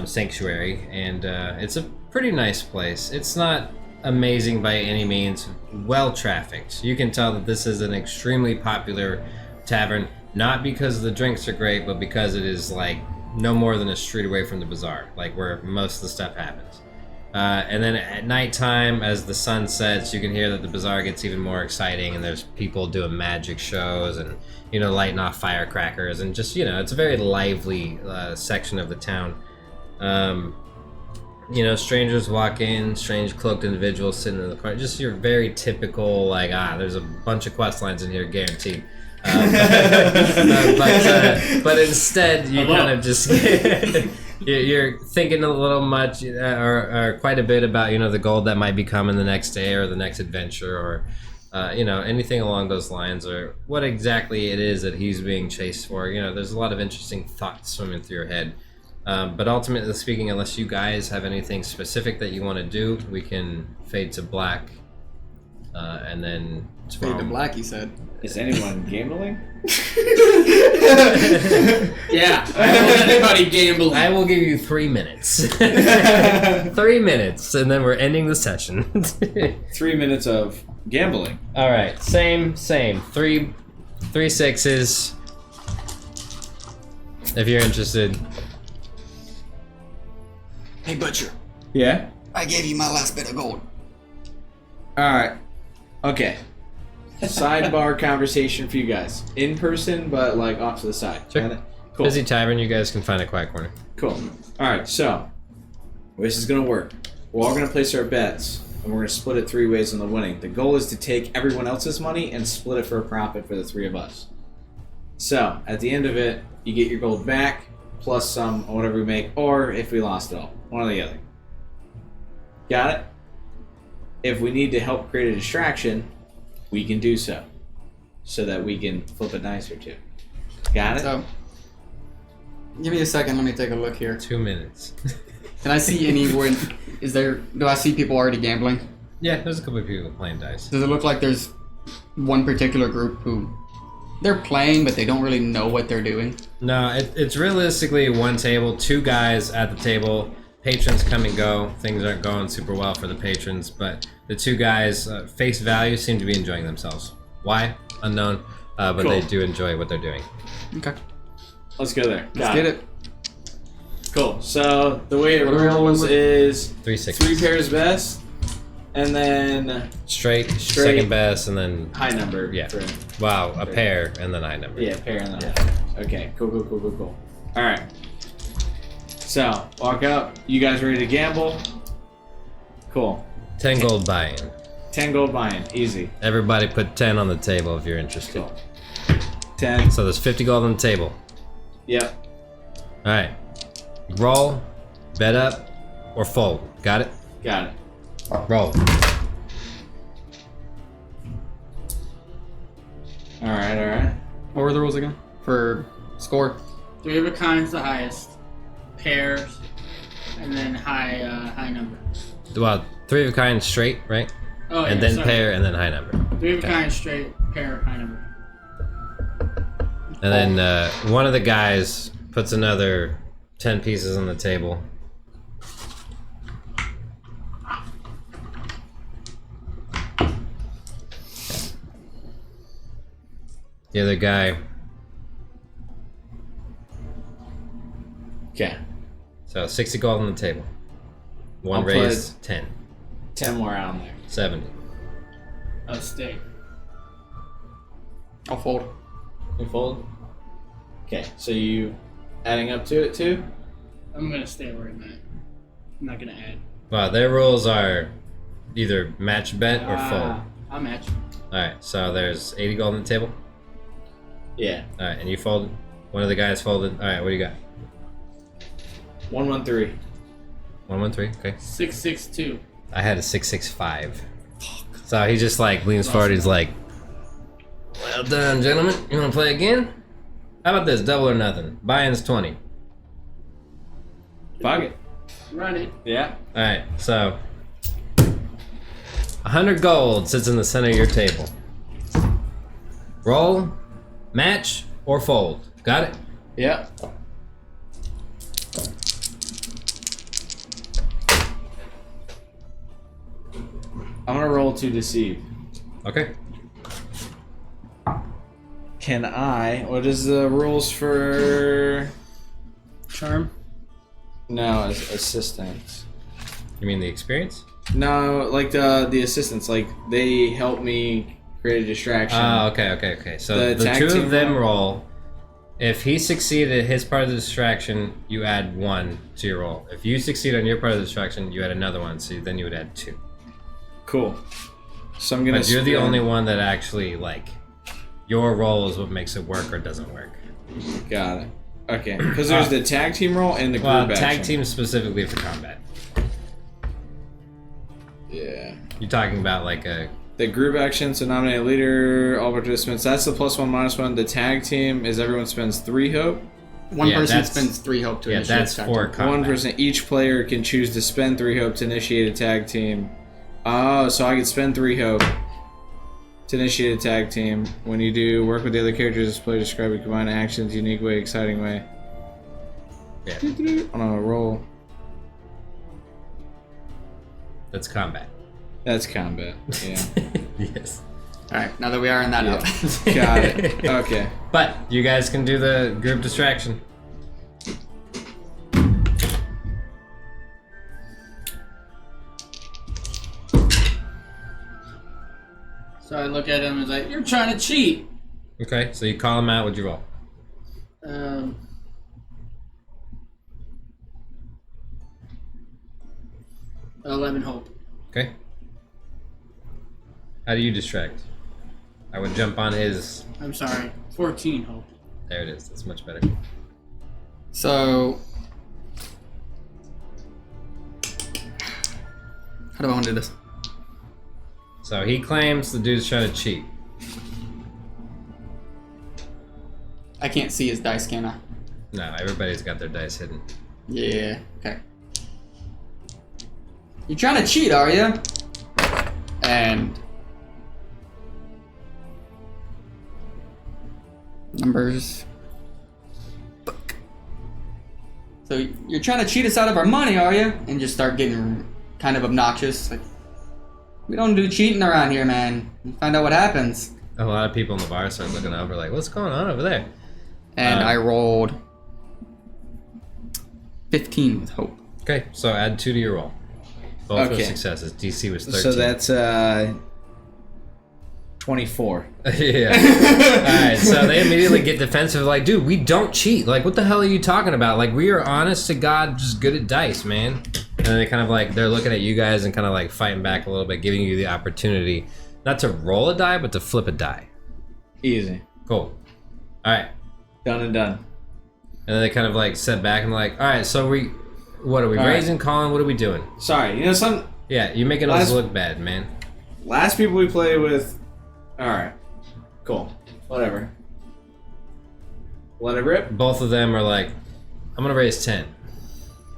Sanctuary, and it's a pretty nice place. It's not amazing by any means, well trafficked. You can tell that this is an extremely popular tavern, not because the drinks are great, but because it is like no more than a street away from the bazaar, like where most of the stuff happens. And then at nighttime, as the sun sets, you can hear that the bazaar gets even more exciting, and there's people doing magic shows and, you know, lighting off firecrackers, and just, you know, it's a very lively section of the town. You know, strangers walk in, strange cloaked individuals sitting in the corner. Just your very typical, like, there's a bunch of quest lines in here, guaranteed. But instead, you kind of just you're thinking a little much, or quite a bit about, you know, the gold that might be coming the next day or the next adventure, or you know, anything along those lines, or what exactly it is that he's being chased for. You know, there's a lot of interesting thoughts swimming through your head. But ultimately speaking, unless you guys have anything specific that you want to do, we can fade to black, and then Fade to black, he said. Is anyone gambling? Yeah, I don't let anybody gamble. I will give you 3 minutes. 3 minutes, and then we're ending the session. 3 minutes of gambling. All right, same. 3 6s. If you're interested. Hey, Butcher. Yeah? I gave you my last bit of gold. Alright. Okay. Sidebar conversation for you guys. In person, but like off to the side. Sure. Got it? Cool. Busy tavern, you guys can find a quiet corner. Cool. Alright, so this is gonna work. We're all gonna place our bets, and we're gonna split it 3 ways on the winning. The goal is to take everyone else's money and split it for a profit for the 3 of us. So, at the end of it, you get your gold back, plus some or whatever we make, or if we lost it all. One or the other. Got it? If we need to help create a distraction, we can do so. So that we can flip a dice or 2. Got it? So, give me a second. Let me take a look here. 2 minutes. Can I see anywhere? Do I see people already gambling? Yeah, there's a couple of people playing dice. Does it look like there's one particular group who they're playing, but they don't really know what they're doing? No, it's realistically one table, 2 guys at the table. Patrons come and go. Things aren't going super well for the patrons, but the 2 guys, face value, seem to be enjoying themselves. Why? Unknown, but Cool. They do enjoy what they're doing. Okay. Let's go there. Let's get it. Cool. So the way it What are we rolling rolls with? is 3 6. 3 pairs best, and then Straight, second best, and then high number. Yeah. For, wow, a pair and then high number. yeah, pair and then Okay, cool. All right. So walk up. You guys ready to gamble? Cool. 10 gold buy-in. 10 gold buy-in. Easy. Everybody put 10 on the table if you're interested. Cool. 10. So there's 50 gold on the table. Yep. All right. Roll, bet up, or fold. Got it? Got it. Roll. All right. What were the rules again? For Score. 3 of a kind's the highest. Pairs, and then high number. Well, 3 of a kind straight, right? Oh, And yeah, then sorry. pair, and then high number. 3 of a Okay. kind straight, pair, high number. And then one of the guys puts another 10 pieces on the table. The other guy, Okay. so 60 gold on the table. One I'll raised, 10. 10 more out on there. 70. A steak. I'll fold. You fold? Okay, so you adding up to it too? I'm gonna stay where I'm at. I'm not gonna add. Well, their rules are either match bet or fold. I'll match. Alright, so there's 80 gold on the table. Yeah. Alright, and you folded. One of the guys folded. Alright, what do you got? 113. 113, okay. 662. I had a 665. So he just like leans forward, he's like, well done, gentlemen. You wanna play again? How about this, double or nothing? Buy-in's 20. Fuck it. Run it. Yeah. Alright, so 100 gold sits in the center of your table. Roll, match, or fold. Got it? Yeah. I'm gonna roll to deceive. Okay. Can I? What is the rules for? Charm. No, assistants. You mean the experience? No, like the assistants. Like they help me create a distraction. Oh, okay. So The the tag 2 team of them roll? roll. If he succeeded at his part of the distraction, you add 1 to your roll. If you succeed on your part of the distraction, you add another 1, so then you would add 2. Cool. So I'm gonna. But you're the spin- only one that actually, like, your roll is what makes it work or doesn't work. Got it. Okay, because there's the tag team roll and the group Well, action. tag team specifically for combat. Yeah. You're talking about like a... The group action, so nominate a leader, all participants. That's the +1, -1. The tag team is everyone spends 3 hope. One Yeah, person that's- spends 3 hope to Yeah, initiate that's attack. for combat. 1 person, each player can choose to spend 3 hope to initiate a tag team. Oh, so I could spend 3 hope to initiate a tag team. When you do, work with the other characters as player describe your combined actions, unique way, exciting way. Yeah, On a roll. that's combat. That's combat. Yeah. Yes. Alright, now that we are in that Yeah. up. Got it. Okay. But you guys can do the group distraction. So I look at him and it's like, you're trying to cheat. Okay, so you call him out. What'd you roll? 11 hope. Okay. How do you distract? I would jump on his... I'm sorry, 14 hope. There it is. That's much better. So, how do I want to do this? So he claims the dude's trying to cheat. I can't see his dice, can I? No, everybody's got their dice hidden. Yeah, okay. You trying to cheat, are you? And numbers. Fuck. So you're trying to cheat us out of our money, are you? And just start getting kind of obnoxious. Like, we don't do cheating around here, man. You find out what happens. A lot of people in the bar start looking over like, what's going on over there? And I rolled 15 with hope. Okay, so add 2 to your roll. Both were Okay. successes. DC was 13. So that's 24. Yeah. Alright, so they immediately get defensive, like, dude, we don't cheat. Like, what the hell are you talking about? Like, we are honest to God, just good at dice, man. And then they kind of like, they're looking at you guys and kind of like fighting back a little bit, giving you the opportunity not to roll a die, but to flip a die. Easy. Cool. Alright. Done and done. And then they kind of like sit back and like, alright, so what are we, All right. raising, calling, what are we doing? Sorry, you know some Yeah, you're making us look bad, man. last people we played with. All right, cool, whatever. Let it rip. Both of them are like, I'm gonna raise 10.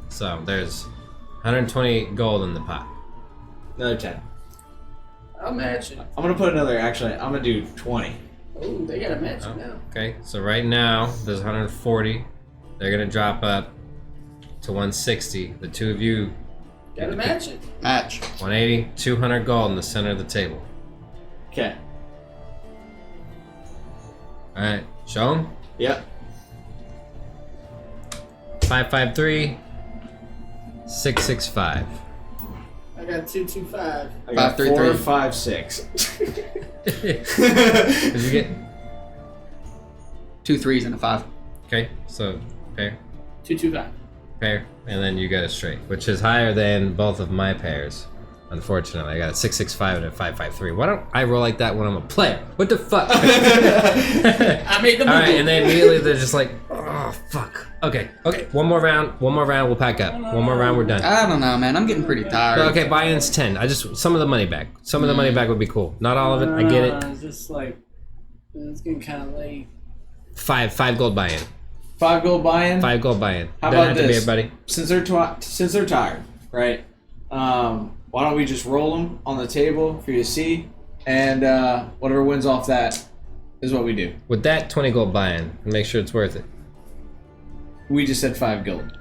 So there's 120 gold in the pot. Another 10. I'll match it. I'm gonna put another. Actually, I'm gonna do 20. Oh, they gotta match Oh, it now. okay, so right now there's 140. They're gonna drop up to 160. The two of you, Gotta match it. Match. 180, 200 gold in the center of the table. Okay. All right, show them. Yep. 553, 665. I got 225. I got 5, 3, 4, 3. 5, 6. Did you get? 2 3s and a 5. Okay, so pair, 225. pair, and then you got a straight, which is higher than both of my pairs. Unfortunately, I got a 665 and a 553. Why don't I roll like that when I'm a player? What the fuck? I made the move. All right, and then immediately they're just like, oh fuck. Okay, one more round, we'll pack up. One more round, we're done. I don't know, man. I'm getting pretty tired. Okay, buy-in's 10. I just some of the money back. Some of the money back would be cool. Not all of it. I get it. It's just like it's getting kind of late. 5 gold buy-in. 5 gold buy-in. 5 gold buy-in. How Doesn't about have to be this? everybody. Since they're tired, right? Why don't we just roll them on the table for you to see, and whatever wins off that is what we do. With that 20 gold buy-in, make sure it's worth it. We just said 5 gold.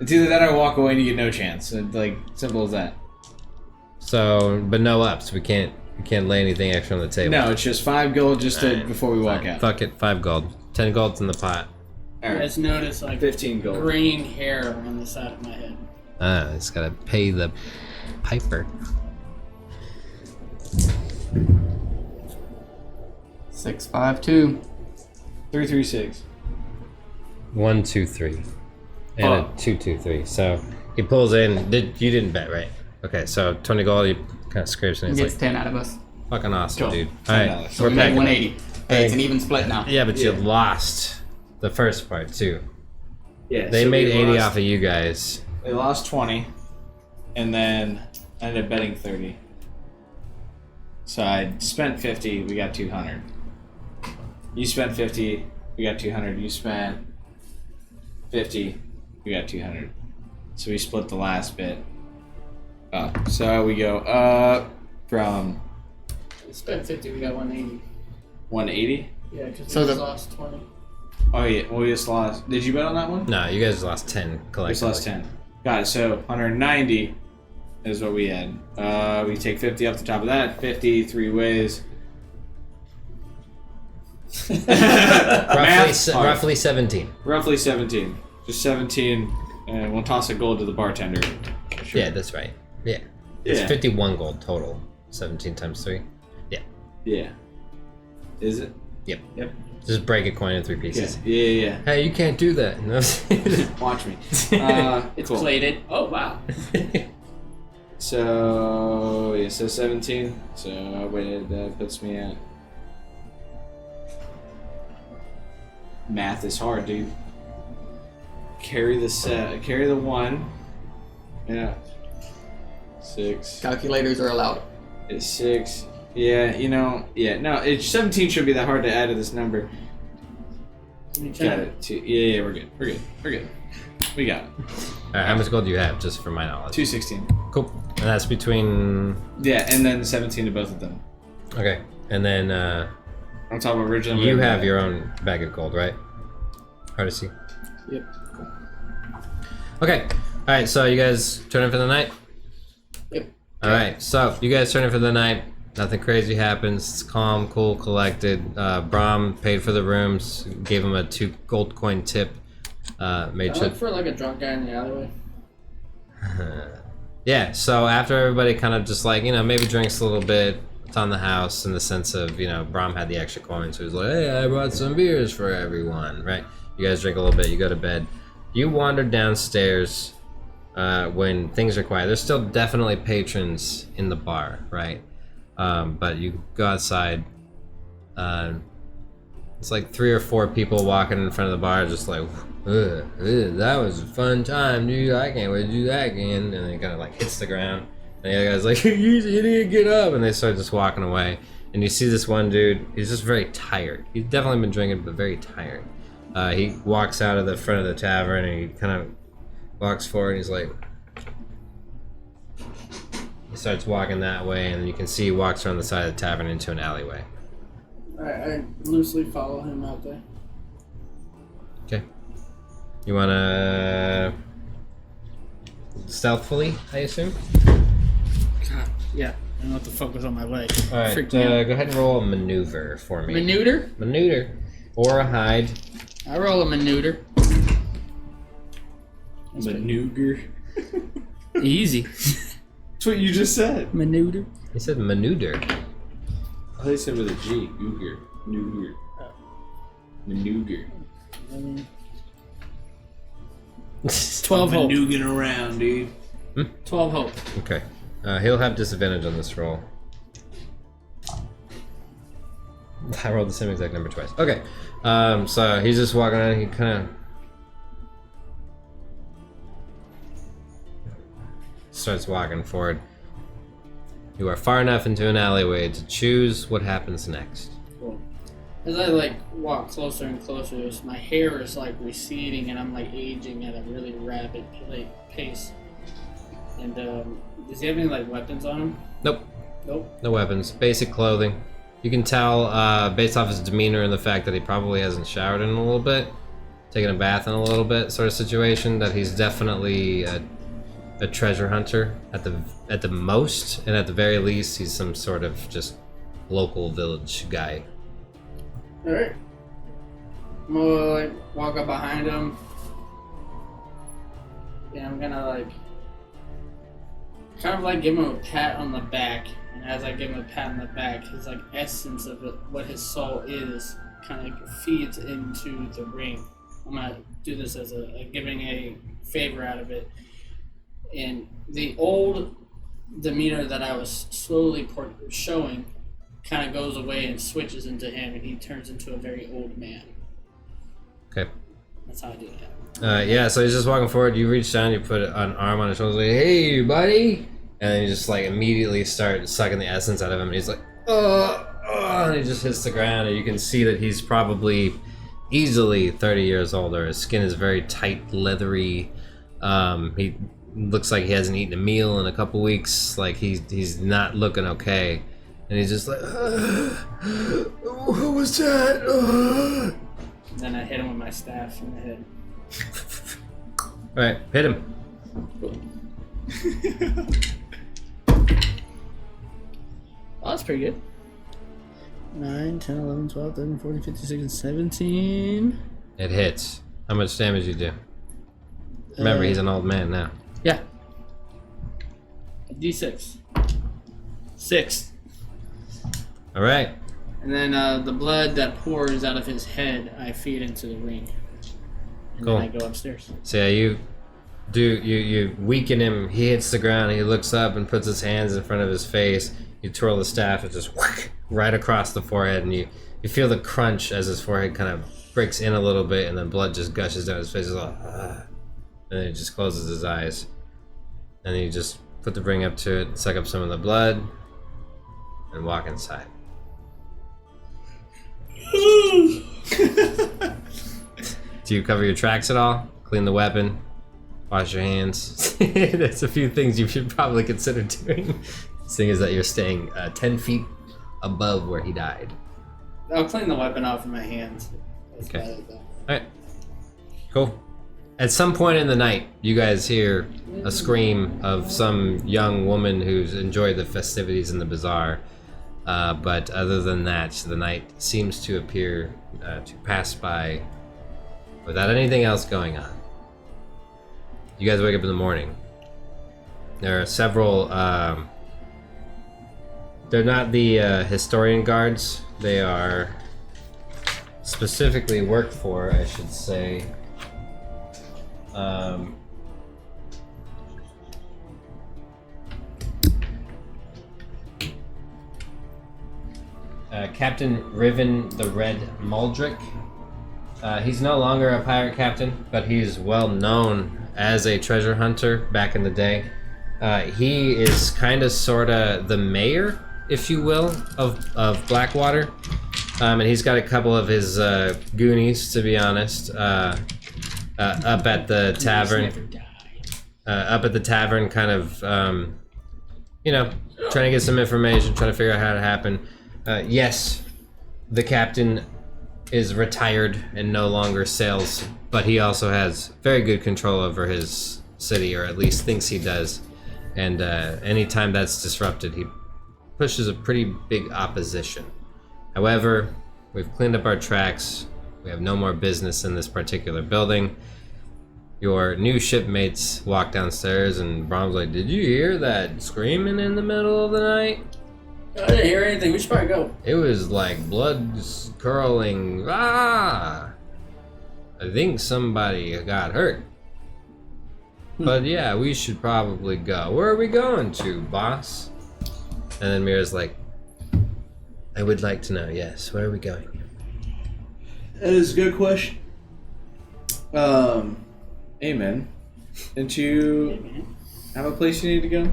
It's either that or walk away and you get no chance. It's like simple as that. So, but no ups. We can't lay anything extra on the table. No, it's just 5 gold just to, Alright, before we walk out. Fuck it, 5 gold. 10 gold's in the pot. I Alright, just noticed like 15 gold. green hair on the side of my head. Ah, it's gotta pay the piper. 6 5 2. 3 3 6. 1 2 3, and Oh. a 2 2 3. So he pulls in. You didn't bet, right? Okay, so 20 gold. He kind of scrapes and He it's gets like 10 out of us. fucking awesome, Cool. dude. All right, $10. So we're we made packing. 180. Hey, it's an even split now. Yeah, but you Yeah. lost the first part too. Yeah, They so made we 80 lost- off of you guys. They lost 20, and then I ended up betting 30. So I spent 50, we got 200. You spent 50, we got 200. You spent 50, we got 200. So we split the last bit up. So we go up from We spent 50. We got 180. 180. Yeah, because So we the- just lost 20. Oh yeah, well, we just lost. Did you bet on that one? No, you guys lost 10 We just collectively. lost 10. Got it. So 190 is what we had. We take 50 off the top of that. 50 3 ways. Math's hard. Roughly 17. Roughly 17. Just 17, and we'll toss a gold to the bartender. Sure. Yeah, that's right. Yeah. It's Yeah. 51 gold total. 17 times 3. Yeah. Is it? Yep. Yep. Just break a coin in 3 Yeah. pieces. Yeah. Hey, you can't do that. No. Watch me. It's Cool. plated. Oh, wow. So, yeah, so 17. So, wait, that puts me at. Math is hard, dude. Carry the 1. Yeah. 6. Calculators are allowed. It's 6. Yeah, no, 17 shouldn't be that hard to add to this number. Got it. 2. Yeah, we're good. We got it. Alright, how much gold do you have, just for my knowledge? 216. Cool. And that's between... Yeah, and then 17 to both of them. Okay. And then On top of original. you have your own bag of gold, right? Hard to see. Yep. Okay. Alright, so you guys turn in for the night? Yep. Alright, so you guys turn in for the night. Nothing crazy happens. It's calm, cool, collected. Brahm paid for the rooms, gave him a 2 gold coin tip. Made I sure... look for like a drunk guy in the alleyway. Yeah, so after everybody kind of just like, maybe drinks a little bit, it's on the house in the sense of, Brahm had the extra coin, so he's like, hey, I brought some beers for everyone, right? You guys drink a little bit, you go to bed. You wander downstairs when things are quiet. There's still definitely patrons in the bar, right? But you go outside. It's like 3 or 4 people walking in front of the bar, just like, that was a fun time, dude. I can't wait to do that again. And then he kind of like hits the ground. And the other guy's like, you idiot, get up. And they start just walking away. And you see this one dude, he's just very tired. He's definitely been drinking, but very tired. He walks out of the front of the tavern and he kind of walks forward and he's like... He starts walking that way and you can see he walks around the side of the tavern into an alleyway. I loosely follow him out there. Okay. You wanna... stealthily, I assume? God, yeah. I don't know what the fuck was on my leg. Alright, Freaked me out. go ahead and roll a maneuver for me. Maneuver? Maneuver. Or a hide. I roll a maneuver. Maneuver. Easy. That's what you just said. Maneuver. He said maneuver. I thought you said with a G. Googer. Maneuver. Maneuver. 12 hope. Maneugering around, dude. 12 hope. Okay. He'll have disadvantage on this roll. I rolled the same exact number twice. Okay. So he's just walking around. He kind of starts walking forward. You are far enough into an alleyway to choose what happens next. Cool. As I walk closer and closer, my hair is receding and I'm aging at a really rapid pace. And does he have any weapons on him? Nope. Nope. No weapons. Basic clothing. You can tell based off his demeanor and the fact that he probably hasn't showered in a little bit, taken a bath in a little bit sort of situation, that he's definitely a treasure hunter at the most, and at the very least he's some sort of just local village guy. Alright. I'm gonna walk up behind him. And I'm gonna kind of give him a pat on the back. And as I give him a pat on the back, his essence of it, what his soul is, kind of feeds into the ring. I'm gonna do this as a giving a favor out of it. And the old demeanor that I was slowly showing kind of goes away and switches into him, and he turns into a very old man. Okay. That's how I do that. Yeah, so he's just walking forward. You reach down, you put an arm on his shoulder, like, "Hey, buddy!" And then you just immediately start sucking the essence out of him. And he's like, and he just hits the ground. And you can see that he's probably easily 30 years older. His skin is very tight, leathery. He looks like he hasn't eaten a meal in a couple weeks. He's not looking okay. And he's just like, what was that? Then I hit him with my staff in the head. Alright, hit him. Oh, that's pretty good. 9, 10, 11, 12, 13, 14, 15, 16, 17. It hits. How much damage you do? Remember, he's an old man now. Yeah. A D6. 6. Alright. And then the blood that pours out of his head, I feed into the ring. And Cool. then I go upstairs. So yeah, you weaken him. He hits the ground. He looks up and puts his hands in front of his face. You twirl the staff. It just right across the forehead, and you feel the crunch as his forehead kind of breaks in a little bit, and then blood just gushes down his face. He's like, and then he just closes his eyes, and then you just put the ring up to it, suck up some of the blood, and walk inside. Do you cover your tracks at all? Clean the weapon? Wash your hands? That's a few things you should probably consider doing, seeing as that you're staying 10 feet above where he died. I'll clean the weapon off with my hands. That's Okay. about it, though. Alright. Cool. At some point in the night, you guys hear a scream of some young woman who's enjoyed the festivities in the bazaar. But other than that, the night seems to appear to pass by without anything else going on. You guys wake up in the morning. There are several, they're not the historian guards. They are specifically worked for, I should say. Captain Riven the Red Muldrick. He's no longer a pirate captain, but he's well known as a treasure hunter back in the day. He is kind of sorta the mayor, if you will, of Blackwater. And he's got a couple of his goonies, to be honest, up at the tavern. Up at the tavern, kind of, trying to get some information, trying to figure out how it happened. Yes, the captain is retired and no longer sails, but he also has very good control over his city, or at least thinks he does. And anytime that's disrupted, he pushes a pretty big opposition. However, we've cleaned up our tracks. We have no more business in this particular building. Your new shipmates walk downstairs, and Brom's like, "Did you hear that screaming in the middle of the night?" I didn't hear anything. We should probably go. It was like blood curling. Ah! I think somebody got hurt. But yeah, we should probably go. Where are we going to, boss? And then Mira's like, I would like to know, yes. Where are we going? That is a good question. Amen. Didn't you have a place you need to go?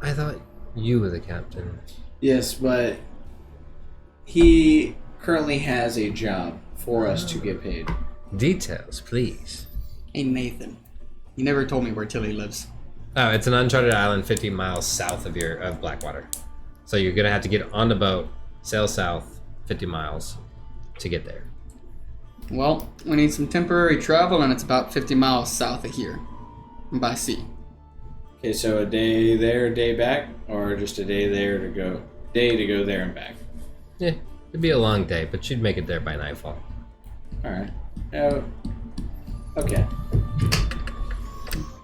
I thought you were the captain. Yes, but he currently has a job for us to get paid. Details, please. Hey, Nathan. You never told me where Tilly lives. Oh, it's an uncharted island 50 miles south of Blackwater. So you're gonna have to get on the boat, sail south 50 miles to get there. Well, we need some temporary travel, and it's about 50 miles south of here, by sea. Okay, so a day there, a day back, or just a day there to go there and back. Yeah, it'd be a long day, but you'd make it there by nightfall. All right. Okay.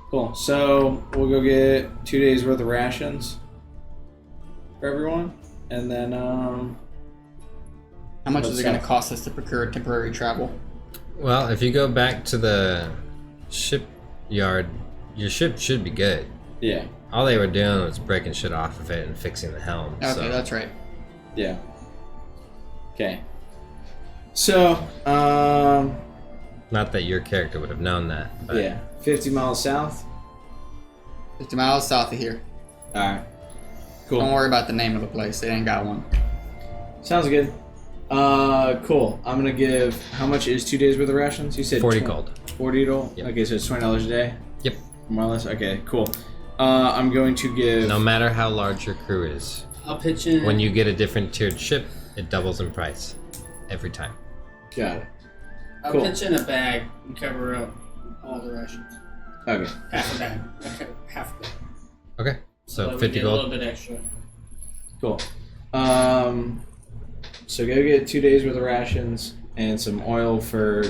Cool. So we'll go get 2 days worth of rations for everyone, and then How much is it going to cost us to procure temporary travel? Well, if you go back to the shipyard, your ship should be good. Yeah. All they were doing was breaking shit off of it and fixing the helm. Okay, so. that's right. Yeah. Okay. So, Not that your character would have known that. But yeah, 50 miles south. 50 miles south of here. All right. Cool. Don't worry about the name of the place. They ain't got one. Sounds good. Cool. I'm gonna give. How much is 2 days worth of rations? You said 40 gold. 40 gold. Yep. Okay, so it's $20 a day. Yep. More or less. Okay, cool. I'm going to give. No matter how large your crew is, I'll pitch in. when you get a different tiered ship, it doubles in price every time. Got it. I'll cool. pitch in a bag and cover up all the rations. Okay. Half a bag. Okay, half a bag. Okay, so that we 50 get gold. A little bit extra. Cool. So go get 2 days worth of rations and some oil for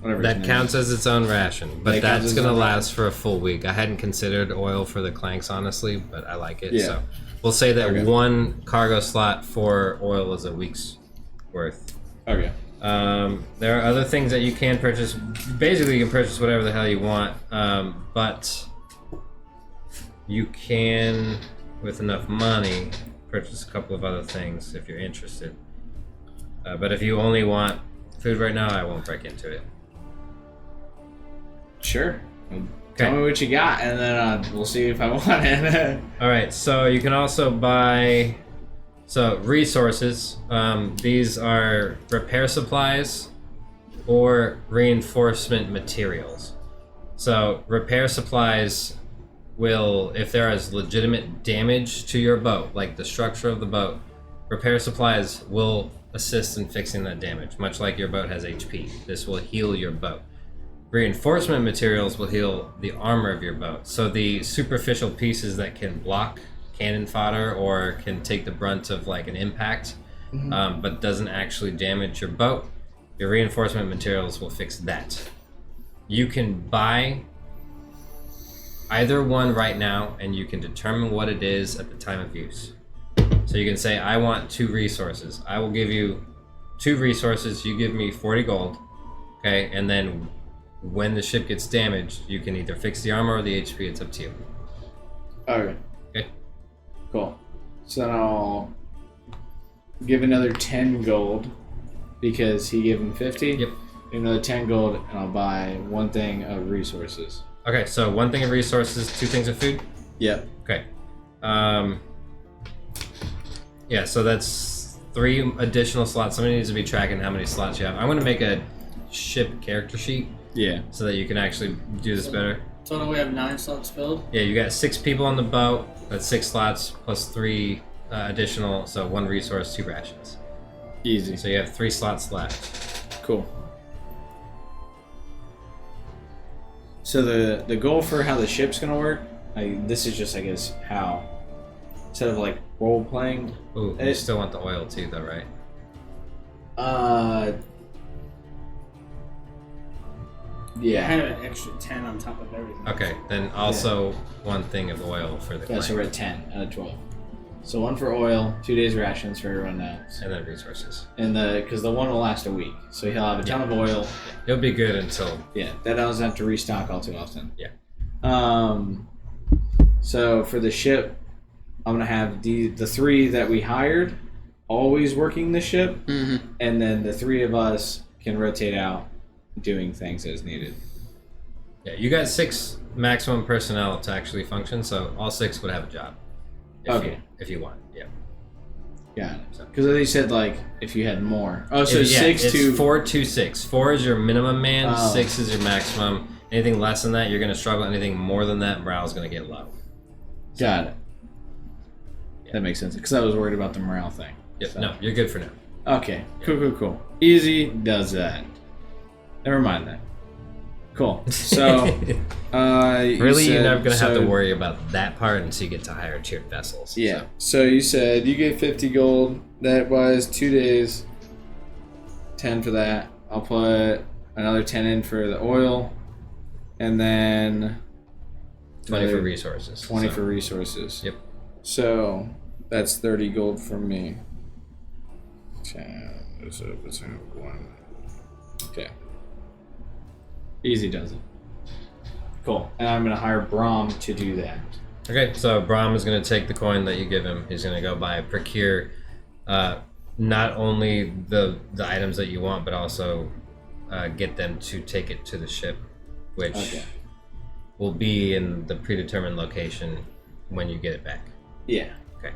whatever. That counts as its own ration, but That counts that's as gonna its own last for a full week. I hadn't considered oil for the clanks, honestly, but I like it. Yeah. So we'll say that Okay. one cargo slot for oil is a week's worth. Okay. There are other things that you can purchase. Basically, you can purchase whatever the hell you want, but you can, with enough money, purchase a couple of other things if you're interested. But if you only want food right now, I won't break into it. Sure. Tell me what you got, and then we'll see if I want it. All right, so you can also buy resources. These are repair supplies or reinforcement materials. So repair supplies will, if there is legitimate damage to your boat, like the structure of the boat, repair supplies will assist in fixing that damage, much like your boat has HP. This will heal your boat. Reinforcement materials will heal the armor of your boat. So the superficial pieces that can block cannon fodder or can take the brunt of like an impact, but doesn't actually damage your boat, your reinforcement materials will fix that. You can buy either one right now, and you can determine what it is at the time of use. So you can say, I want 2 resources. I will give you 2 resources. You give me 40 gold. Okay, and then when the ship gets damaged, you can either fix the armor or the HP. It's up to you. Okay. Okay. Cool. So then I'll give another 10 gold because he gave him 50. Yep. Give another 10 gold, and I'll buy 1 thing of resources. Okay, so 1 thing of resources, 2 things of food. Yep. Okay. Yeah, so that's 3 additional slots. Somebody needs to be tracking how many slots you have. I'm going to make a ship character sheet Yeah. so that you can actually do this better. Total, we have 9 slots filled. Yeah, you got 6 people on the boat. That's 6 slots plus 3 additional, so 1 resource, 2 rations. Easy. So you have 3 slots left. Cool. So the goal for how the ship's gonna work, this is just, I guess, how, instead of like role playing. Ooh, you still want the oil too, though, right? I Yeah. have an extra 10 on top of everything. Okay, then also 1 thing of oil for the Yeah, clan. so we're at 10 out of 12. So 1 for oil, 2 days rations for everyone else. And then resources. And because the one will last a week. So he'll have a ton of oil. You'll be good until... Yeah, that doesn't have to restock all too often. Yeah. So for the ship, I'm gonna have the 3 that we hired always working the ship, and then the 3 of us can rotate out doing things as needed. Yeah, you got 6 maximum personnel to actually function, so all 6 would have a job. If you want, yeah. Yeah, because they said like if you had more. Oh, so If- yeah, 6 it's to 4 to 6. 4 is your minimum man. Oh. 6 is your maximum. Anything less than that, you're gonna struggle. Anything more than that, morale's gonna get low. Got it. Yeah. That makes sense because I was worried about the morale thing. Yep. So- No, you're good for now. Okay. Cool. Easy does that. Never mind that. Cool. So, Really, you're never gonna have to so- worry about that part until you get to higher tiered vessels. Yeah. So you said you get 50 gold. That was 2 days. 10 for that. I'll put another 10 in for the oil, and then 20 for another resources. 20 so- for resources. Yep. So that's 30 gold from me. 10. Okay. Easy does it. Cool. And I'm gonna hire Brahm to do that. Okay, so Brahm is going to take the coin that you give him. He's going to go procure not only the items that you want, but also get them to take it to the ship, which will be in the predetermined location when you get it back. Yeah. Okay.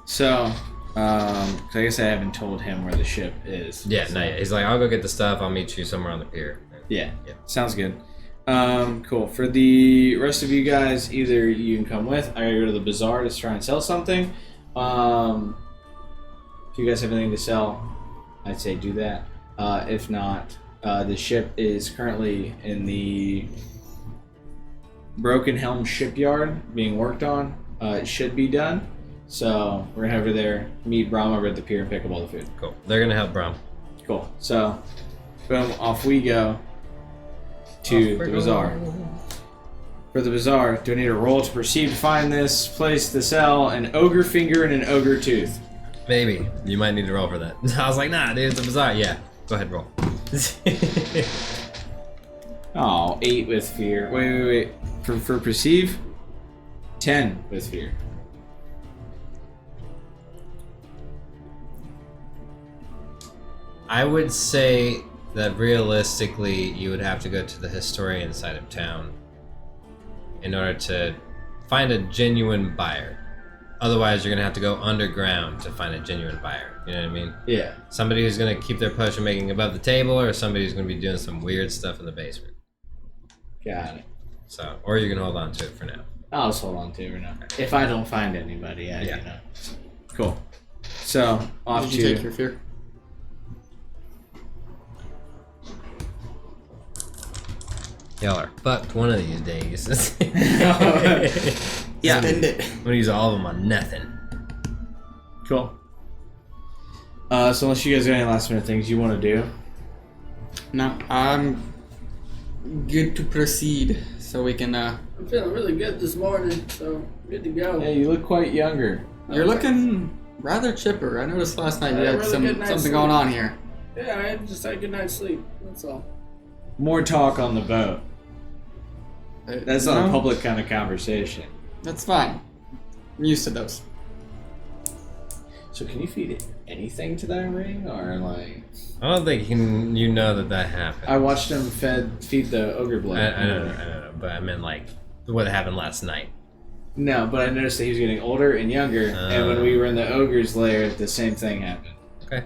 So, I guess I haven't told him where the ship is. Yeah, so. no, yeah. He's like, I'll go get the stuff. I'll meet you somewhere on the pier. Yeah. Yeah. Sounds good. Cool. For the rest of you guys, either you can come with. I gotta go to the bazaar to try and sell something. If you guys have anything to sell, I'd say do that. If not, the ship is currently in the Broken Helm shipyard being worked on. It should be done. So we're gonna head over there, meet Brahm over at the pier, and pick up all the food. Cool. They're going to help Brahm. Cool. So, boom, off we go to the bazaar. For the bazaar, do I need a roll to proceed to find this place to sell an ogre finger and an ogre tooth? Maybe. You might need to roll for that. I was like, nah, dude, it's a bazaar. Yeah. Go ahead, roll. Oh, 8 with fear. Wait. For perceive? 10 with fear. I would say that realistically, you would have to go to the historian side of town in order to find a genuine buyer. Otherwise, you're going to have to go underground to find a genuine buyer. You know what I mean? Yeah. Somebody who's going to keep their potion making above the table, or somebody who's going to be doing some weird stuff in the basement. Got it. So, or you can hold on to it for now. I'll just hold on to it for now. If I don't find anybody, Yeah. you know. Cool. So, off Did you to... take your fear? Y'all are fucked one of these days. Yeah. Spend it. I'm gonna use all of them on nothing. Cool. So unless you guys got any last minute things you want to do. No, I'm good to proceed, so we can. I'm feeling really good this morning, so good to go. Yeah, you look quite younger. You're looking rather chipper. I noticed last night you I had had a really good night's something sleep. going on here. Yeah, I just had a good night's sleep. That's all. More talk on the boat. That's not a No, public kind of conversation. That's fine. I'm used to those. So can you feed anything to that ring, or like? I don't think you know that happened. I watched him feed the ogre blood. I don't know, but I meant like what happened last night. No, but I noticed that he was getting older and younger, and when we were in the ogre's lair, the same thing happened. Okay.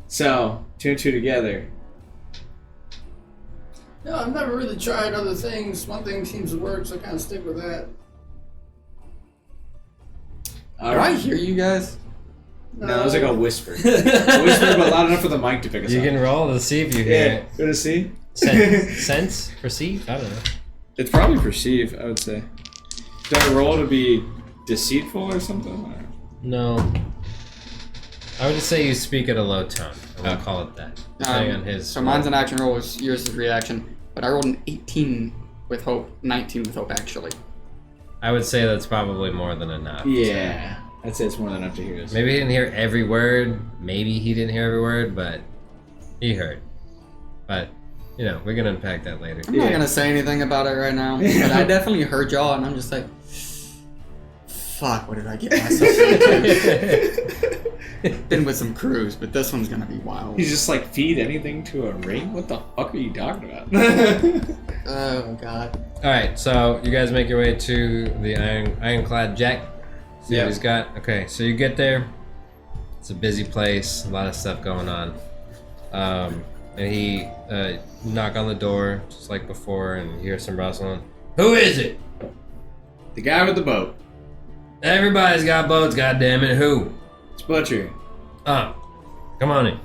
So, 2 and 2 together. No, I've never really tried other things. One thing seems to work, so I kind of stick with that. All Do I right. hear you guys? No, it was like a whisper. A whisper, but loud enough for the mic to pick us You up. can roll to see if you hear Yeah, it. go to see. Sense? Perceive? I don't know. It's probably perceive, I would say. Do I roll to be deceitful or something? No. I would just say you speak at a low tone. I would call it that. Depending on his. So mine's an action roll, yours is reaction. But I rolled an 18 with hope, 19 with hope actually. I would say that's probably more than enough. Yeah. I'd say it's more than enough to hear us. Maybe he didn't hear every word. Maybe he didn't hear every word, but he heard. But, you know, we're going to unpack that later. I'm not gonna say anything about it right now, but I definitely heard y'all, and I'm just like, fuck, what did I get myself into? Been with some crews, but this one's gonna be wild. He's just like, feed anything to a ring? What the fuck are you talking about? Oh god. Alright, so you guys make your way to the Ironclad Jack. See Yeah. what he's got? Okay, so you get there. It's a busy place, a lot of stuff going on. And he knock on the door, just like before, and you hear some rustling. Who is it? The guy with the boat. Everybody's got boats, goddammit. Who? It's Butcher. Oh, come on in.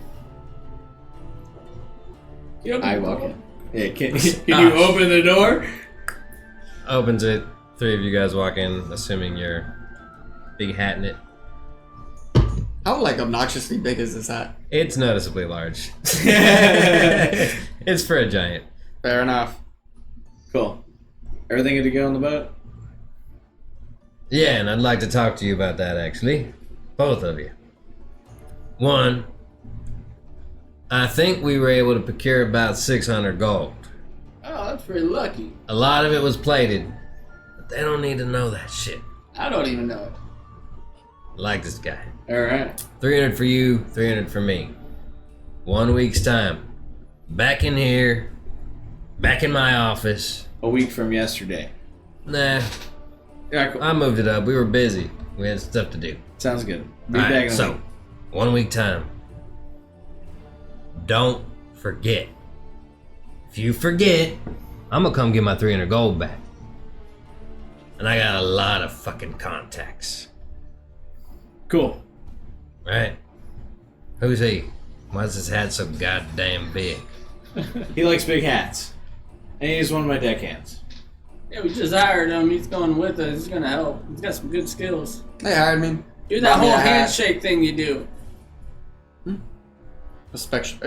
I walk in. Yeah, can you open the door? Opens it. 3 of you guys walk in, assuming you're big hat in it. How like obnoxiously big is this hat? It's noticeably large. It's for a giant. Fair enough. Cool. Everything good to go on the boat? Yeah, and I'd like to talk to you about that, actually. Both of you. One, I think we were able to procure about 600 gold. Oh, that's pretty lucky. A lot of it was plated, but they don't need to know that shit. I don't even know it. I like this guy. Alright. 300 for you, 300 for me. 1 week's time. Back in here. Back in my office. A week from yesterday. Nah, Yeah, cool. I moved it up. We were busy. We had stuff to do. Sounds good. Be All back right, in a so week. 1 week time. Don't forget. If you forget, I'm gonna come get my 300 gold back. And I got a lot of fucking contacts. Cool. Right? Who's he? Why's his hat so goddamn big? He likes big hats. And he's one of my deckhands. Yeah, we just hired him. He's going with us. He's gonna help. He's got some good skills. They hired me. Do that Brought me whole a hat. handshake thing you do. A special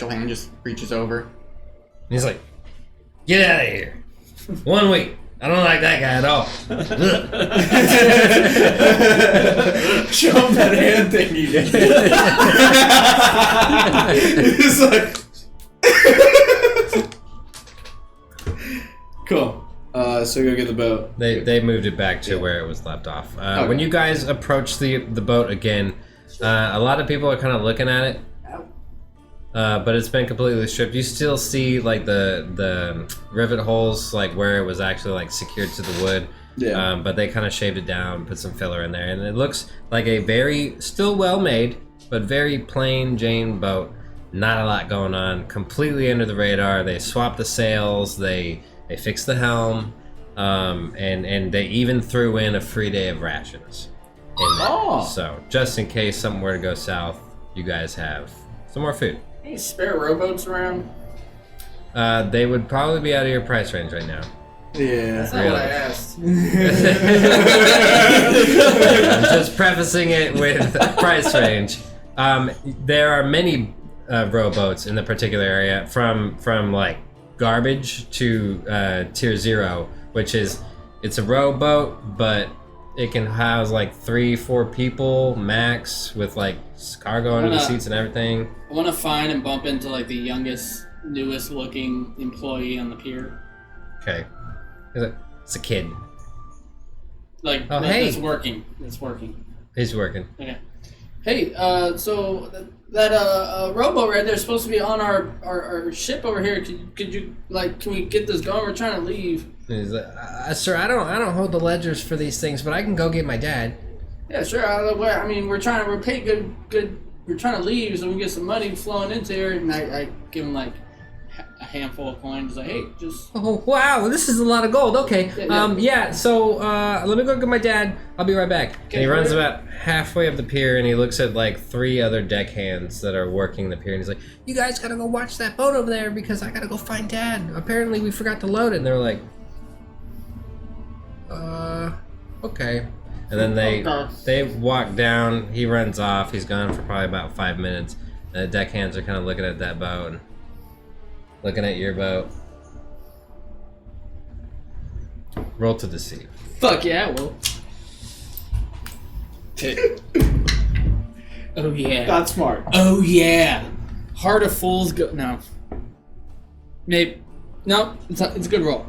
hand just reaches over. He's like, get out of here. 1 week. I don't like that guy at all. Show him that hand thing you did. It's like... Cool. So go get the boat. They moved it back to where it was left off. Okay. When you guys approach the boat again, a lot of people are kind of looking at it, but it's been completely stripped. You still see like the rivet holes, like where it was actually like secured to the wood. Yeah. But they kind of shaved it down, put some filler in there, and it looks like a very still well made, but very plain Jane boat. Not a lot going on. Completely under the radar. They swapped the sails. They fixed the helm, and they even threw in a free day of rations in there. Oh. So just in case something were to go south, you guys have some more food. Any spare rowboats around? They would probably be out of your price range right now. Yeah. That's not what I Really? asked. I'm just prefacing it with price range. There are many rowboats in the particular area, from like garbage to tier 0, which is it's a rowboat, but it can house like 3-4 people max with like cargo under the seats and everything. I want to find and bump into like the youngest, newest looking employee on the pier. Okay, it's a kid. Like Oh, that- hey. that's working. That's working. He's working. Okay. Hey, so that rowboat right there is supposed to be on our ship over here. Could you like, can we get this going? We're trying to leave. And he's like, sir, I don't hold the ledgers for these things, but I can go get my dad. Yeah, sure. I mean, we're paid good. We're trying to leave so we can get some money flowing into here. And I give him like a handful of coins. Like, hey, just. Oh wow, this is a lot of gold. Okay, Yeah. So let me go get my dad. I'll be right back. Okay, And he runs right. about halfway up the pier, and he looks at like 3 other deckhands that are working the pier, and he's like, "You guys gotta go watch that boat over there because I gotta go find Dad. Apparently we forgot to load it." And they're like, okay. And then they walk down. He runs off. He's gone for probably about 5 minutes. And the deckhands are kind of looking at that boat, and looking at your boat. Roll to deceive. Fuck yeah, I will. Oh yeah. Not smart. Oh yeah. Heart of Fools go. No. Maybe. No. It's a good roll.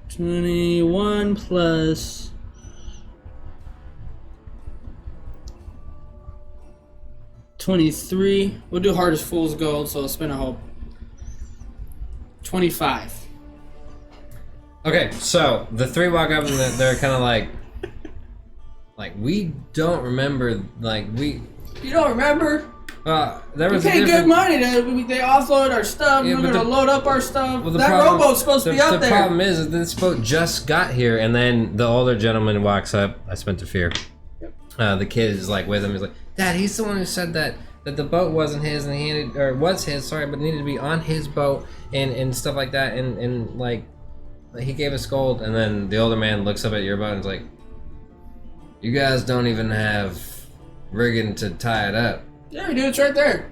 21 plus. 23. We'll do Heart of Fool's Gold, so I'll spend a hope. 25. Okay, so the 3 walk up and they're kind of like we don't remember. Like we. You don't remember? There We was a paid good different- money. They offload our stuff. Yeah, We're but gonna the- load up our stuff. Well, the that problem- rowboat's supposed to be up The there. problem is that this boat just got here, and then the older gentleman walks up. I spent a fear. The kid is like with him. He's like, "Dad, he's the one who said that the boat wasn't his, and was his. Sorry, but it needed to be on his boat and stuff like that. And like, he gave us gold." And then the older man looks up at your boat and is like, "You guys don't even have rigging to tie it up." Yeah, we do. It's right there.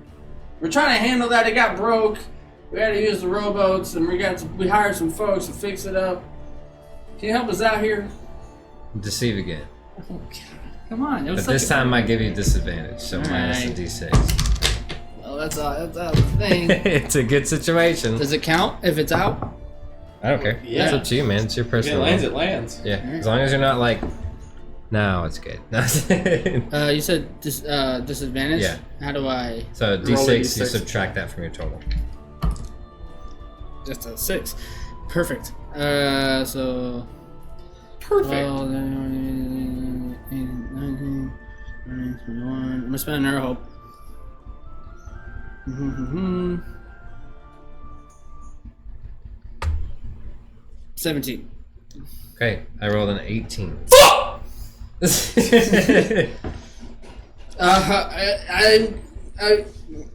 We're trying to handle that. It got broke. We had to use the rowboats, and we hired some folks to fix it up. Can you help us out here? Deceive again. Oh, God. Come on. It was But this such a- time I give you disadvantage, so minus the Alright. d6. Well, that's the thing. It's a good situation. Does it count if it's out? I don't care. Yeah. It's up to you, man. It's your If it personal. lands, rule. it lands. Yeah, as long as you're not like, no, it's good. You said disadvantage? Yeah. How do I... So Roll a d6, you D6. subtract that from your total. Just a 6. Perfect. So... Perfect. Well, 19, 21. I'm gonna spend another hope. 17. Okay, I rolled an 18.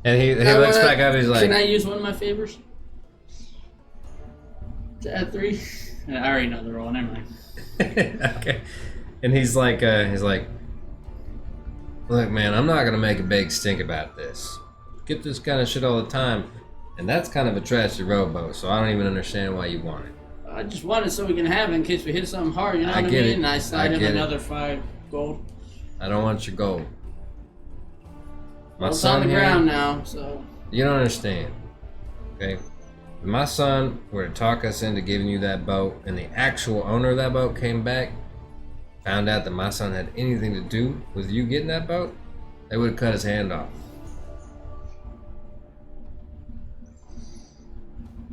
And he looks back up. He's like, Can I use one of my favors? To add 3? I already know the roll. Never mind. okay. And he's like, look, man, I'm not gonna make a big stink about this. Get this kind of shit all the time, and that's kind of a trashy rowboat. So I don't even understand why you want it. I just want it so we can have it in case we hit something hard. You know I what I get mean? it. And I I slide him get it. another 5 gold. I don't want your gold. My Well, it's son on the here, ground now, so you don't understand. Okay? If my son were to talk us into giving you that boat, and the actual owner of that boat came back, found out that my son had anything to do with you getting that boat, they would have cut his hand off.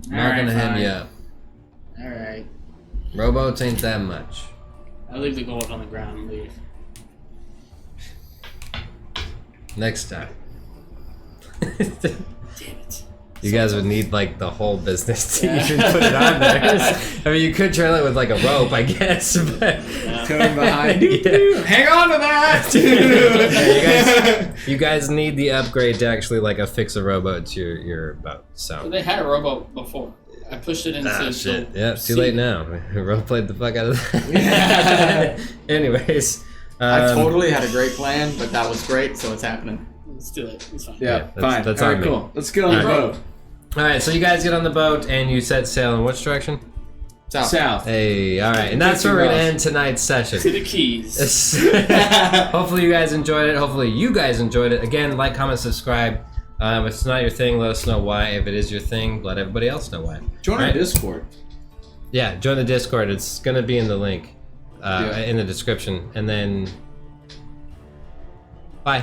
I'm not Alright, gonna hand fine. you up. all right. Rowboats ain't that much. I'll leave the gold on the ground and leave. Next time. Damn it. You guys would need like the whole business to even put it on there. I mean, you could trail it with like a rope, I guess, but Coming behind. Yeah. Hang on to that. Yeah, you guys need the upgrade to actually like affix a rowboat to your boat. So So. they had a rowboat before. I pushed it into the Yeah, it's too sea. late now. Role played the fuck out of that. Anyways. I totally had a great plan, but that was great, so it's happening. Let's do it. It's fine. Yeah, that's- fine. that's All on right, me. cool. Let's get on the All right. boat. Alright, so you guys get on the boat and you set sail in which direction? South. South. Hey, alright. And that's where we're going to end tonight's session. To the keys. Hopefully you guys enjoyed it. Hopefully you guys enjoyed it. Again, like, comment, subscribe. If it's not your thing, let us know why. If it is your thing, let everybody else know why. Join our Right? Discord. Yeah, join the Discord. It's going to be in the link Yeah. in the description. And then, bye.